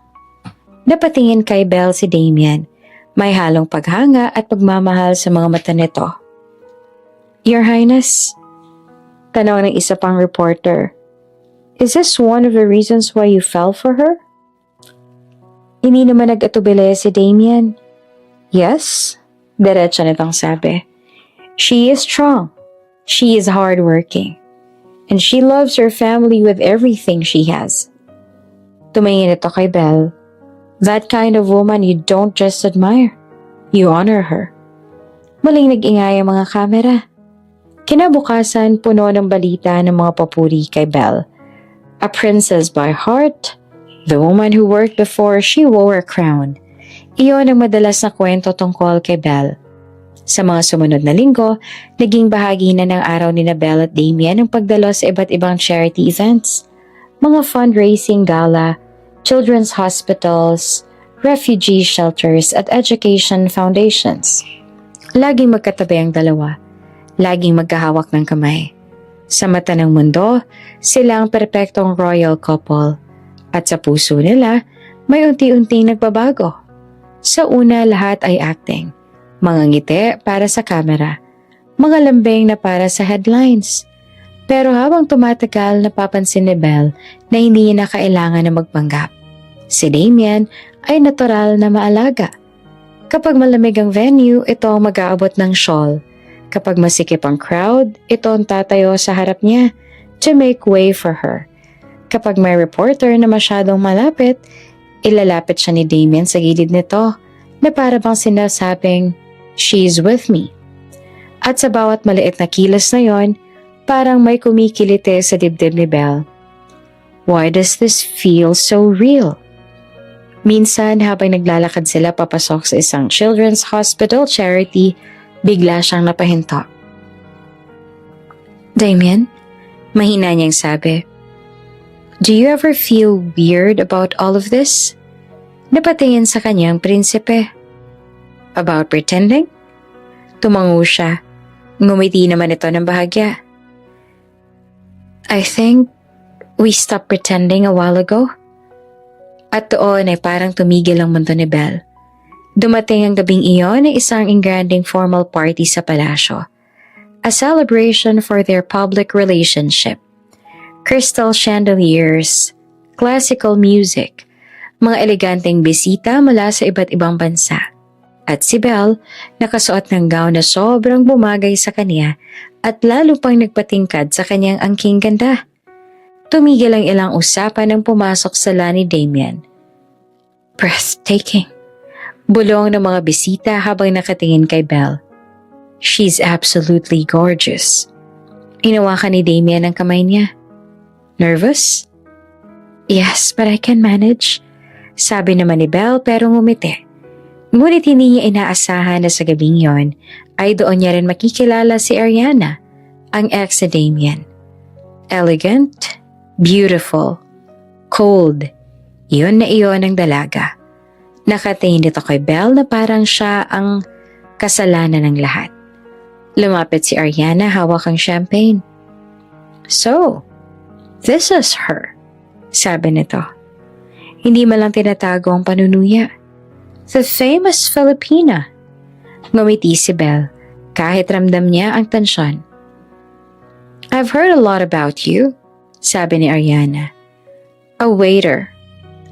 Napatingin kay Belle si Damien. May halong paghanga at pagmamahal sa mga mata nito. Your Highness, tanong ng isa pang reporter, is this one of the reasons why you fell for her? Hindi naman nag-atubili si Damien. Yes, diretso nitong sabi. She is strong. She is hardworking. And she loves her family with everything she has. Tumingin ito kay Belle. That kind of woman you don't just admire. You honor her. Muling nag-ingay ang mga kamera. Kinabukasan, puno ng balita ng mga papuri kay Belle. A princess by heart, the woman who worked before she wore a crown. Iyon ang madalas na kwento tungkol kay Belle. Sa mga sumunod na linggo, naging bahagi na ng araw ni Belle at Damien ang pagdalo sa iba't ibang charity events, mga fundraising gala, children's hospitals, refugee shelters at education foundations. Laging magkatabi ang dalawa, laging magkahawak ng kamay. Sa mata ng mundo, sila ang perpektong royal couple at sa puso nila, may unti-unting nagbabago. Sa una, lahat ay acting. Mga ngiti para sa kamera, mga lambing na para sa headlines. Pero habang tumatagal, napapansin ni Belle na hindi niya na kailangan na magpanggap. Si Damien ay natural na maalaga. Kapag malamig ang venue, ito ang mag-aabot ng shawl. Kapag masikip ang crowd, ito ang tatayo sa harap niya to make way for her. Kapag may reporter na masyadong malapit, ilalapit siya ni Damien sa gilid nito na para bang sinasabing, "She's with me." At sa bawat maliit na kilos na yon, parang may kumikiliti sa dibdib ni Belle. Why does this feel so real? Minsan habang naglalakad sila papasok sa isang children's hospital charity, bigla siyang napahinto. Damien, mahina niyang sabi, do you ever feel weird about all of this? Napatingin sa kanyang prinsipe. About pretending? Tumango siya. Ngumiti naman ito ng bahagya. I think we stopped pretending a while ago. At doon ay parang tumigil ang mundo ni Belle. Dumating ang gabing iyon ng isang engranding formal party sa palasyo. A celebration for their public relationship. Crystal chandeliers, classical music, mga eleganteng bisita mula sa iba't ibang bansa. At si Belle, nakasuot ng gown na sobrang bumagay sa kanya at lalo pang nagpatingkad sa kanyang angking ganda. Tumigil ang ilang usapan nang pumasok sa sala ni Damien. Breathtaking. Bulong ng mga bisita habang nakatingin kay Belle. She's absolutely gorgeous. Inawakan ni Damien ang kamay niya. Nervous? Yes, but I can manage. Sabi naman ni Belle pero ngumiti. Ngunit hindi niya inaasahan na sa gabing yon ay doon niya rin makikilala si Ariana, ang ex ni Damien. Elegant, beautiful, cold, iyon na iyon ang dalaga. Nakatingin dito kay Belle na parang siya ang kasalanan ng lahat. Lumapit si Ariana hawak ang champagne. So, this is her, sabi nito. Hindi man lang tinatago ang panunuya. The famous Filipina. Ngumiti si Belle kahit ramdam niya ang tensyon. I've heard a lot about you, sabi ni Ariana. A waiter,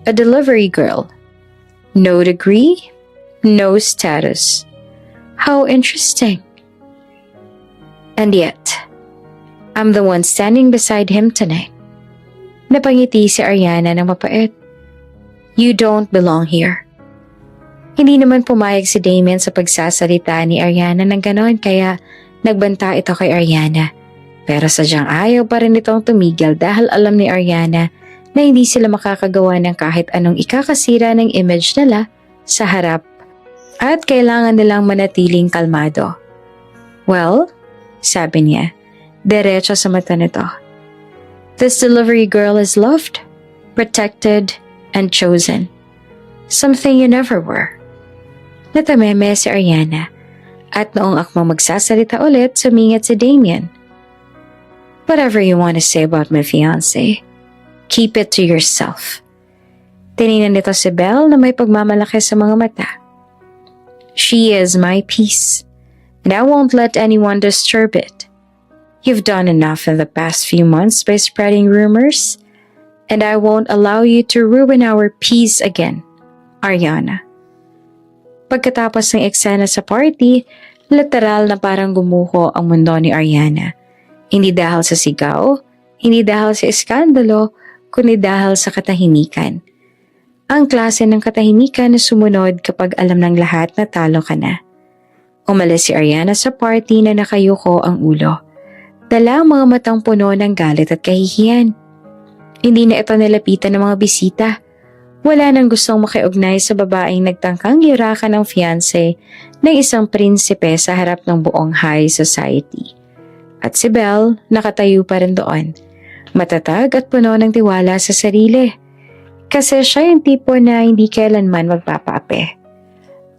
a delivery girl, no degree, no status. How interesting. And yet, I'm the one standing beside him tonight. Napangiti si Ariana ng mapait. You don't belong here. Hindi naman pumayag si Damien sa pagsasalita ni Ariana ng ganon kaya nagbanta ito kay Ariana. Pero sadyang ayaw pa rin itong tumigil dahil alam ni Ariana na hindi sila makakagawa ng kahit anong ikakasira ng image nila sa harap at kailangan nilang manatiling kalmado. Well, sabi niya, diretso sa mata nito. This delivery girl is loved, protected, and chosen. Something you never were. Natameme si Ariana at noong akmang magsasalita ulit, sumingit si Damien. Whatever you want to say about my fiancé, Keep it to yourself. Tiningnan nito si Belle na may pagmamalaki sa mga mata. She is my peace, and I won't let anyone disturb it. You've done enough in the past few months by spreading rumors, and I won't allow you to ruin our peace again, Ariana. Pagkatapos ng eksena sa party, literal na parang gumuho ang mundo ni Ariana. Hindi dahil sa sigaw, hindi dahil sa iskandalo, kundi dahil sa katahimikan. Ang klase ng katahimikan na sumunod kapag alam ng lahat na talo ka na. Umalis si Ariana sa party na nakayuko ang ulo. Dala ang mga matang puno ng galit at kahihiyan. Hindi na ito nilapitan ng mga bisita. Wala nang gustong makiugnay sa babaeng nagtangkang yurakan ng fiancé ng isang prinsipe sa harap ng buong high society. At si Belle nakatayo pa rin doon, matatag at puno ng tiwala sa sarili. Kasi siya yung tipo na hindi kailanman magpapaapi.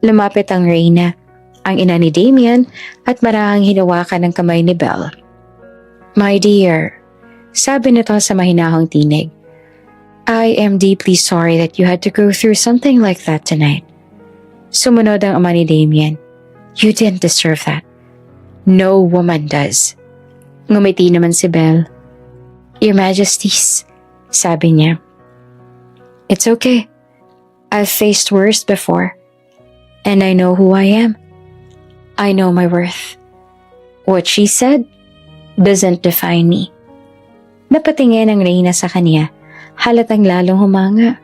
Lumapit ang Reyna, ang ina ni Damien, at marahang hinawakan ng kamay ni Belle. My dear, sabi nito sa mahinahong tinig, I am deeply sorry that you had to go through something like that tonight. Sumunod ang ama ni Damien. You didn't deserve that. No woman does. Ngumiti naman si Belle. Your Majesties, sabi niya. It's okay. I've faced worse before. And I know who I am. I know my worth. What she said doesn't define me. Napatingin ang Reyna sa kanya, halatang lalong humanga.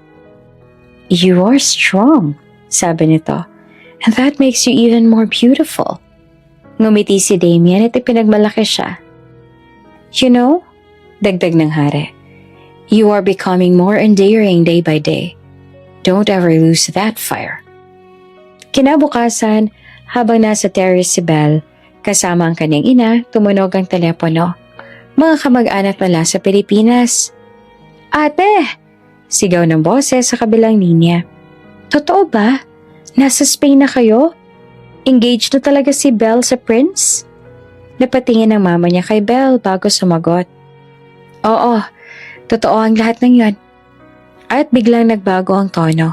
You are strong, sabi nito. And that makes you even more beautiful. Ngumiti si Damien at ipinagmalaki siya. You know, dagdag ng hari, you are becoming more endearing day by day. Don't ever lose that fire. Kinabukasan, habang nasa terrace si Belle, kasama ang kanyang ina, tumunog ang telepono. Mga kamag-anak mula sa Pilipinas. Ate! Sigaw ng boses sa kabilang linya. Totoo ba? Nasa Spain na kayo? Engaged na talaga si Belle sa prince? Napatingin ang mama niya kay Belle bago sumagot. Oo, totoo ang lahat ng yon. At biglang nagbago ang tono.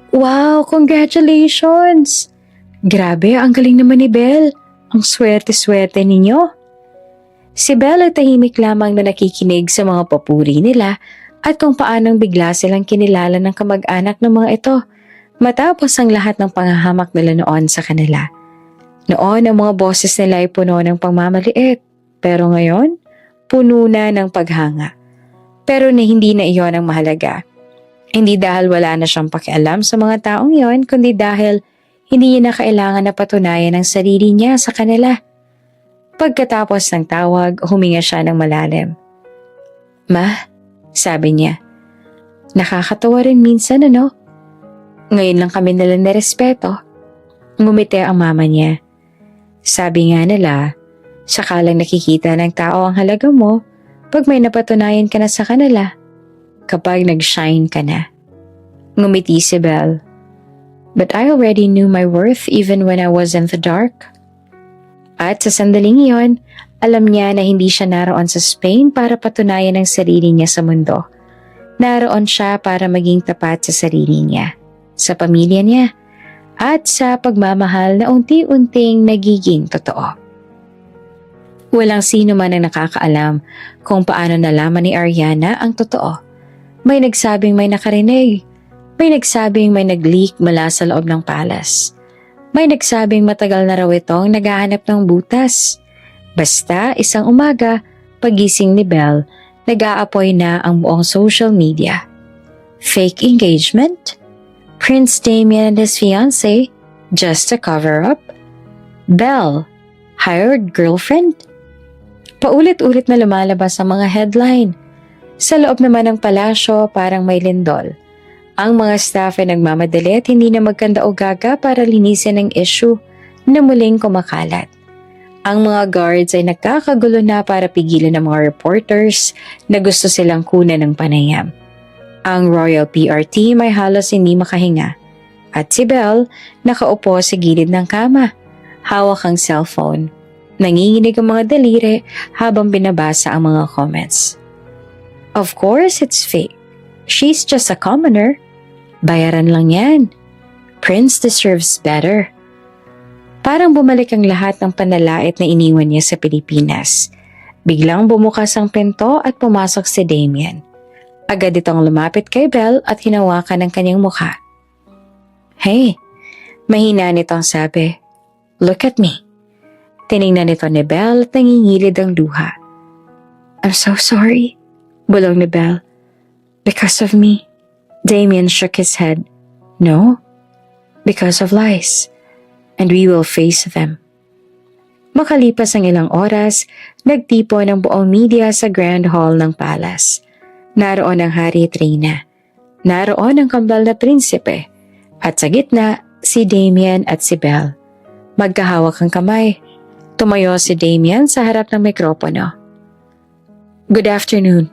Wow, congratulations! Grabe, ang galing naman ni Belle. Ang swerte-swerte ninyo. Si Belle ay tahimik lamang na nakikinig sa mga papuri nila at kung paanong bigla silang kinilala ng kamag-anak ng mga ito matapos ang lahat ng pangahamak nila noon sa kanila. Noon ang mga boses nila ay puno ng pagmamaliit, pero ngayon, puno na ng paghanga. Pero hindi na iyon ang mahalaga. Hindi dahil wala na siyang pakialam sa mga taong iyon, kundi dahil hindi niya na kailangan na patunayan ang sarili niya sa kanila. Pagkatapos ng tawag, huminga siya ng malalim. Ma, sabi niya, nakakatawa rin minsan ano? Ngayon lang kami nila nirespeto. Ngumiti ang mama niya. Sabi nga nila, saka lang nakikita ng tao ang halaga mo pag may napatunayan ka na sa kanila. Kapag nag-shine ka na. Ngumiti si Belle. But I already knew my worth even when I was in the dark. At sa sandaling iyon, alam niya na hindi siya naroon sa Spain para patunayan ang sarili niya sa mundo. Naroon siya para maging tapat sa sarili niya, sa pamilya niya, at sa pagmamahal na unti-unting nagiging totoo. Walang sino man ang nakakaalam kung paano nalaman ni Ariana ang totoo. May nagsabing may nakarinig. May nagsabing may nag-leak mula sa loob ng palace. May nagsabing matagal na raw itong naghahanap ng butas. Basta isang umaga, pagising ni Belle, nag-aapoy na ang buong social media. Fake engagement? Prince Damien and his fiancé? Just a cover-up? Belle, hired girlfriend? Paulit-ulit na lumalabas ang mga headline. Sa loob naman ng palasyo parang may lindol. Ang mga staff ay nagmamadali at hindi na magkanda o gaga para linisin ang issue na muling kumakalat. Ang mga guards ay nagkakagulo na para pigilan ang mga reporters na gusto silang kunan ng panayam. Ang Royal PR team ay halos hindi makahinga. At si Belle nakaupo sa gilid ng kama, hawak ang cellphone. Nanginginig ang mga daliri habang binabasa ang mga comments. Of course it's fake. She's just a commoner. Bayaran lang yan. Prince deserves better. Parang bumalik ang lahat ng panlalait na iniwan niya sa Pilipinas. Biglang bumukas ang pinto at pumasok si Damien. Agad itong lumapit kay Belle at hinawakan ang kanyang mukha. Hey, mahina nitong sabi. Look at me. Tiningnan nito ni Belle at nangingilid ang luha. I'm so sorry, bulong ni Belle. Because of me. Damien shook his head. No, because of lies. And we will face them. Makalipas ang ilang oras, nagtipon ang buong media sa Grand Hall ng Palace. Naroon ang Hari at Reyna. Naroon ang kambal na prinsipe. At sa gitna, si Damien at si Belle. Magkahawak ang kamay. Tumayo si Damien sa harap ng mikropono. Good afternoon,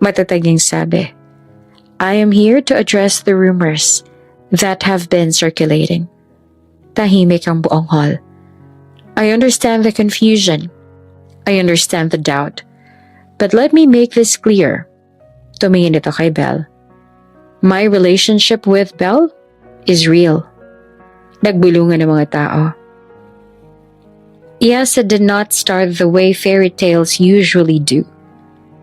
matatag niyang sabi. I am here to address the rumors that have been circulating. Tahimik ang buong hall. I understand the confusion. I understand the doubt. But let me make this clear. Tumingin ito kay Belle. My relationship with Belle is real. Nagbulungan ng mga tao. Yes, it did not start the way fairy tales usually do.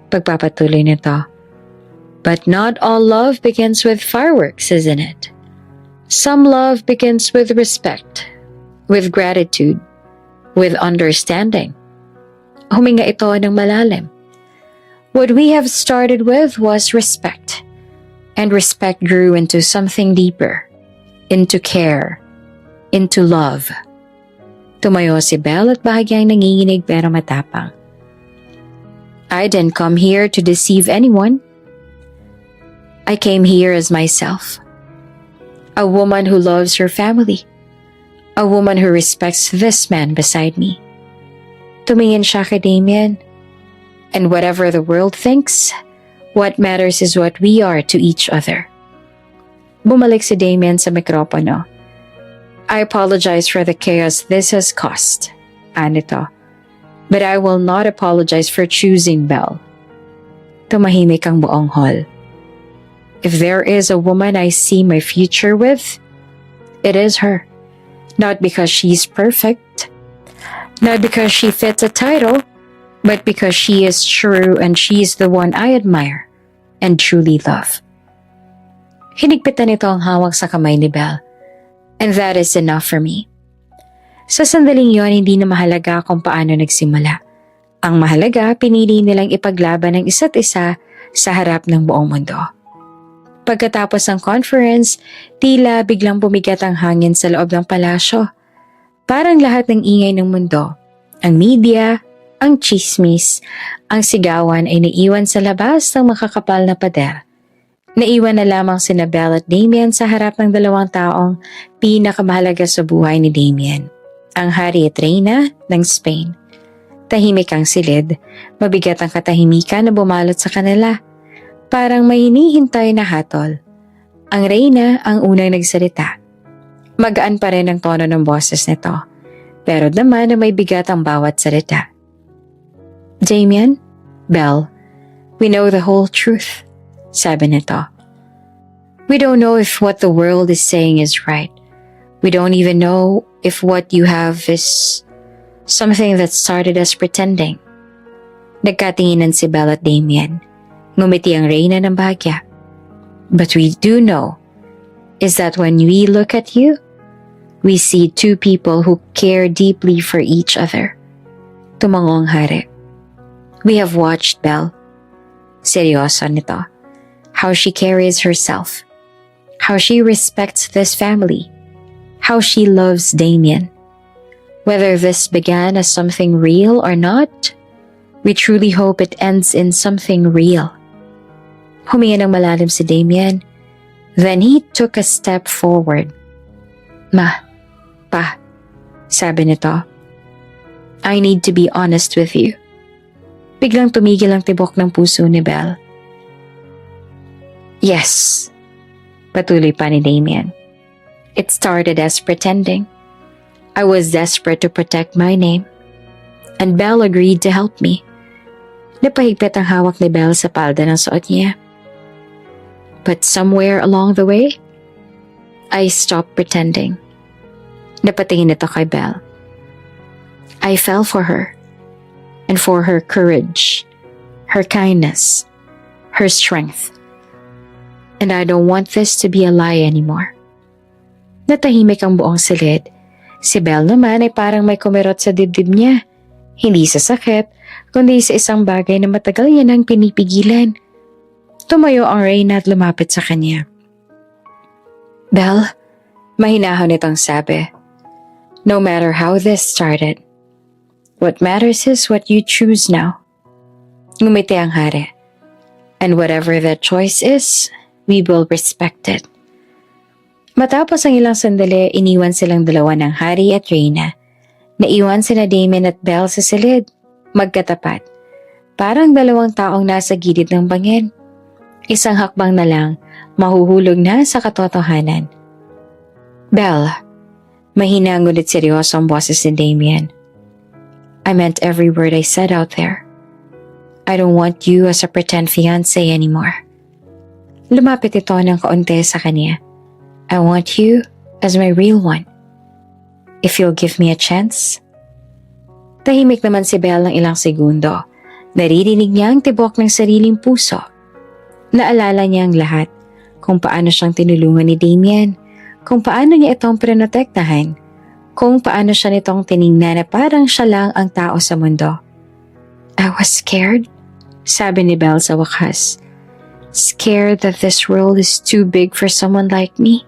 Pagpapatuloy nito. But not all love begins with fireworks, isn't it? Some love begins with respect, with gratitude, with understanding. Huminga ito ng malalim. What we have started with was respect, and respect grew into something deeper, into care, into love. Tumayo si Belle at bahagyang nanginginig pero matapang. I didn't come here to deceive anyone. I came here as myself. A woman who loves her family. A woman who respects this man beside me. Tumingin siya kay Damien. And whatever the world thinks, what matters is what we are to each other. Bumalik si Damien sa mikropono. I apologize for the chaos this has caused. Anito. But I will not apologize for choosing Belle. Tumahimik ang buong hall. If there is a woman I see my future with, it is her. Not because she's perfect, not because she fits a title, but because she is true and she's the one I admire and truly love. Hinigpitan nito ang hawak sa kamay ni Belle, and that is enough for me. Sa sandaling yon, hindi na mahalaga kung paano nagsimula. Ang mahalaga, pinili nilang ipaglaban ng isa't isa sa harap ng buong mundo. Pagkatapos ng conference, tila biglang bumigat ang hangin sa loob ng palasyo. Parang lahat ng ingay ng mundo, ang media, ang chismis, ang sigawan ay naiwan sa labas ng makakapal na pader. Naiwan na lamang sina Belle at Damien sa harap ng dalawang taong pinakamahalaga sa buhay ni Damien, ang Hari at Reyna ng Spain. Tahimik ang silid, mabigat ang katahimikan na bumalot sa kanila. Parang may hinihintay na hatol. Ang Reyna ang unang nagsalita. Magaan pa rin ang tono ng boses nito, pero naman na may bigat ang bawat salita. Damien, Belle, we know the whole truth, sabi nito. We don't know if what the world is saying is right. We don't even know if what you have is something that started as pretending. Nagkatinginan si Belle at Damien. Ngumiti ang Reyna ng bahagya. But we do know is that when we look at you, we see two people who care deeply for each other. Tumango ang hari. We have watched Belle. Seryoso nito. How she carries herself. How she respects this family. How she loves Damien. Whether this began as something real or not, we truly hope it ends in something real. Huminga ng malalim si Damien. Then he took a step forward. Ma, pa, sabi nito. I need to be honest with you. Biglang tumigil ang tibok ng puso ni Belle. Yes, patuloy pa ni Damien. It started as pretending. I was desperate to protect my name. And Belle agreed to help me. Napahigpit ang hawak ni Belle sa palda ng suot niya. But somewhere along the way, I stopped pretending. Napatingin ito kay Belle. I fell for her. And for her courage, her kindness, her strength. And I don't want this to be a lie anymore. Natahimik ang buong silid. Si Belle naman ay parang may kumirot sa dibdib niya. Hindi sa sakit, kundi sa isang bagay na matagal niya nang pinipigilan. Tumayo ang Reyna at lumapit sa kanya. Belle, mahinahon itong sabi. No matter how this started, what matters is what you choose now. Ngumiti ang hari. And whatever that choice is, we will respect it. Matapos ang ilang sandali, iniwan silang dalawa ng hari at Reyna. Naiwan sina Damien at Belle sa silid, magkatapat. Parang dalawang taong nasa gilid ng bangin. Isang hakbang na lang, mahuhulog na sa katotohanan. Belle, mahina ngunit seryoso ang boses ni Damien. I meant every word I said out there. I don't want you as a pretend fiancé anymore. Lumapit ito ng kaunti sa kanya. I want you as my real one. If you'll give me a chance. Tahimik naman si Belle ng ilang segundo. Naririnig niya ang tibok ng sariling puso. Naalala niya ang lahat. Kung paano siyang tinulungan ni Damien. Kung paano niya itong prinotektahan. Kung paano siya nitong tiningnan na parang siya lang ang tao sa mundo. I was scared, sabi ni Belle sa wakas. Scared that this world is too big for someone like me.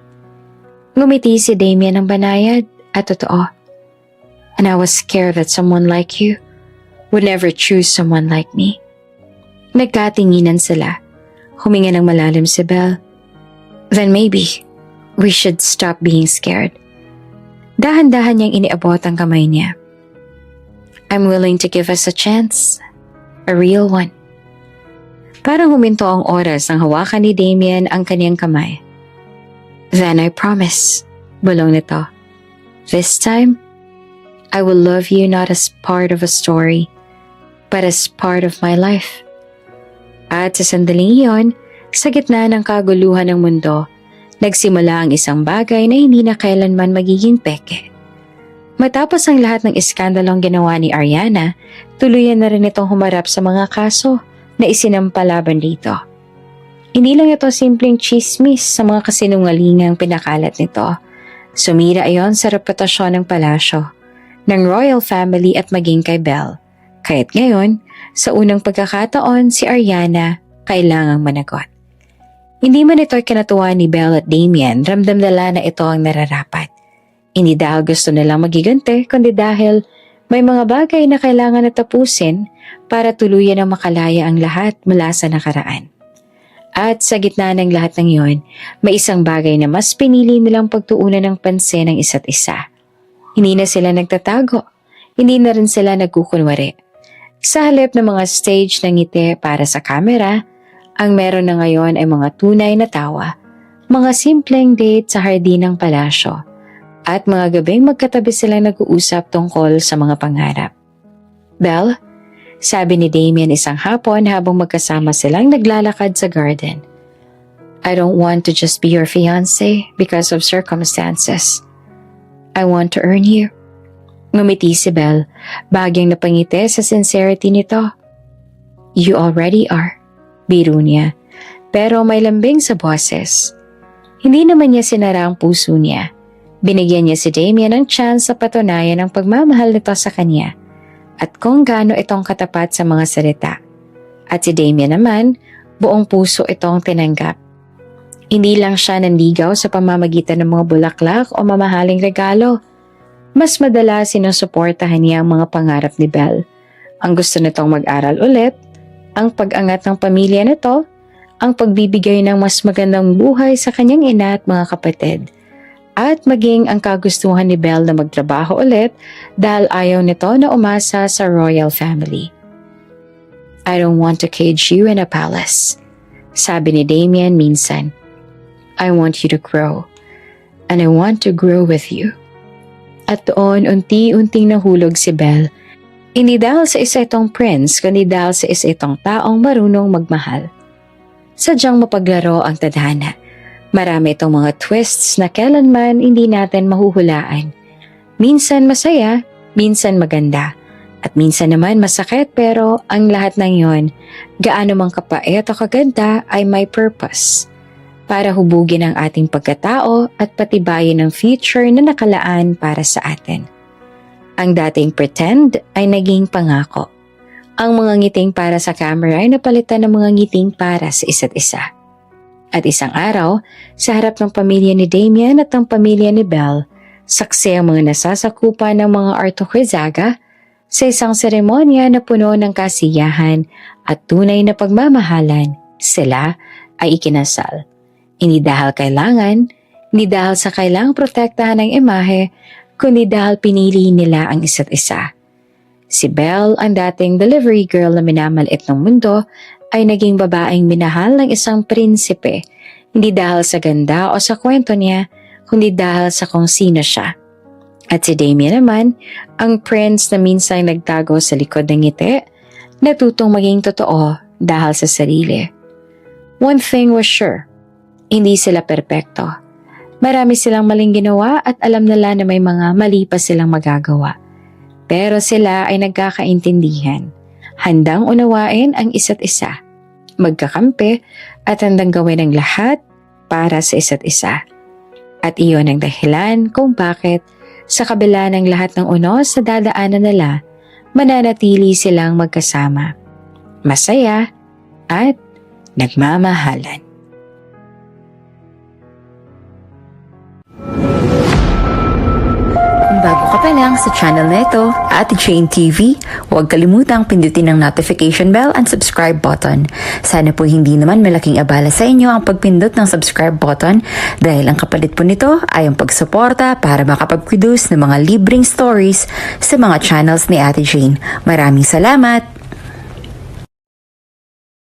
Ngumiti si Damien ng banayad at totoo. And I was scared that someone like you would never choose someone like me. Nagkatinginan sila. Huminga ng malalim si Belle. Then maybe we should stop being scared. Dahan-dahan niyang iniabot ang kamay niya. I'm willing to give us a chance. A real one. Parang huminto ang oras nang hawakan ni Damien ang kaniyang kamay. Then I promise, bulong nito. This time, I will love you not as part of a story, but as part of my life. At sa sandaling iyon, sa gitna ng kaguluhan ng mundo, nagsimula ang isang bagay na hindi na kailanman magiging peke. Matapos ang lahat ng iskandalong ginawa ni Ariana, tuluyan na rin itong humarap sa mga kaso na isinampalaban dito. Hindi lang ito simpleng chismis sa mga kasinungalingang pinakalat nito. Sumira iyon sa reputasyon ng palasyo, ng royal family at maging kay Belle. Kaya't ngayon, sa unang pagkakataon si Ariana kailangang managot. Hindi man ito'y kinatuwa ni Belle at Damien, ramdam nila na ito ang nararapat. Hindi dahil gusto nilang magigante, kundi dahil may mga bagay na kailangan na tapusin para tuluyan ang makalaya ang lahat mula sa nakaraan. At sa gitna ng lahat ng iyon, may isang bagay na mas pinili nilang pagtuunan ng pansin ng isa't isa. Hindi na sila nagtatago, hindi na rin sila nagkukunwari. Sa halip ng mga stage ng ngiti para sa kamera, ang meron na ngayon ay mga tunay na tawa, mga simpleng date sa hardin ng palasyo, at mga gabing magkatabi silang nag-uusap tungkol sa mga pangarap. Belle, sabi ni Damien isang hapon habang magkasama silang naglalakad sa garden. I don't want to just be your fiancé because of circumstances. I want to earn you. Ngumiti si Belle, bagyang napangiti sa sincerity nito. You already are, biro niya, pero may lambing sa boses. Hindi naman niya sinara ang puso niya. Binigyan niya si Damien ng chance sa patunayan ang pagmamahal nito sa kanya at kung gaano itong katapat sa mga salita. At si Damien naman, buong puso itong tinanggap. Hindi lang siya nanligaw sa pamamagitan ng mga bulaklak o mamahaling regalo. Mas madalas sinusuportahan niya ang mga pangarap ni Belle. Ang gusto nitong mag-aral ulit, ang pag-angat ng pamilya nito, ang pagbibigay ng mas magandang buhay sa kanyang ina at mga kapatid. At maging ang kagustuhan ni Belle na magtrabaho ulit dahil ayaw nito na umasa sa royal family. I don't want to cage you in a palace, sabi ni Damien minsan. I want you to grow, and I want to grow with you. At doon unti-unting nahulog si Belle Hindi dahil sa isa itong prince, kundi dahil sa isa itong taong marunong magmahal. Sadyang mapaglaro ang tadhana. Marami itong mga twists na kailanman hindi natin mahuhulaan. Minsan masaya, minsan maganda, at minsan naman masakit, pero ang lahat ng yon, gaano mang kapait o kaganda, ay may purpose. Para hubugin ang ating pagkatao at patibayin ang future na nakalaan para sa atin. Ang dating pretend ay naging pangako. Ang mga ngiting para sa camera ay napalitan ng mga ngiting para sa isa't isa. At isang araw, sa harap ng pamilya ni Damien at ng pamilya ni Belle, saksi ang mga nasasakupan ng mga Artocrizaga sa isang seremonya na puno ng kasiyahan at tunay na pagmamahalan, sila ay ikinasal. Hindi dahil kailangan, hindi dahil sa kailangang protektahan ng imahe, kundi dahil pinili nila ang isa't isa. Si Belle, ang dating delivery girl na minamaliit ng mundo, ay naging babaeng minahal ng isang prinsipe, hindi dahil sa ganda o sa kwento niya, kundi dahil sa kung sino siya. At si Damien naman, ang prince na minsan nagtago sa likod ng ngiti, natutong maging totoo dahil sa sarili. One thing was sure, hindi sila perpekto. Marami silang maling ginawa at alam nila na may mga mali pa silang magagawa. Pero sila ay nagkakaintindihan, handang unawain ang isa't isa, magkakampi at handang gawin ang lahat para sa isa't isa. At iyon ang dahilan kung bakit sa kabila ng lahat ng unos sa dadaanan nila, mananatili silang magkasama, masaya at nagmamahalan. Bago ka pa lang sa channel na ito, Ate Jane TV, huwag kalimutang pindutin ang notification bell and subscribe button. Sana po hindi naman malaking abala sa inyo ang pagpindot ng subscribe button dahil ang kapalit po nito ay ang pagsuporta para makapag-produce ng mga libreng stories sa mga channels ni Ate Jane. Maraming salamat!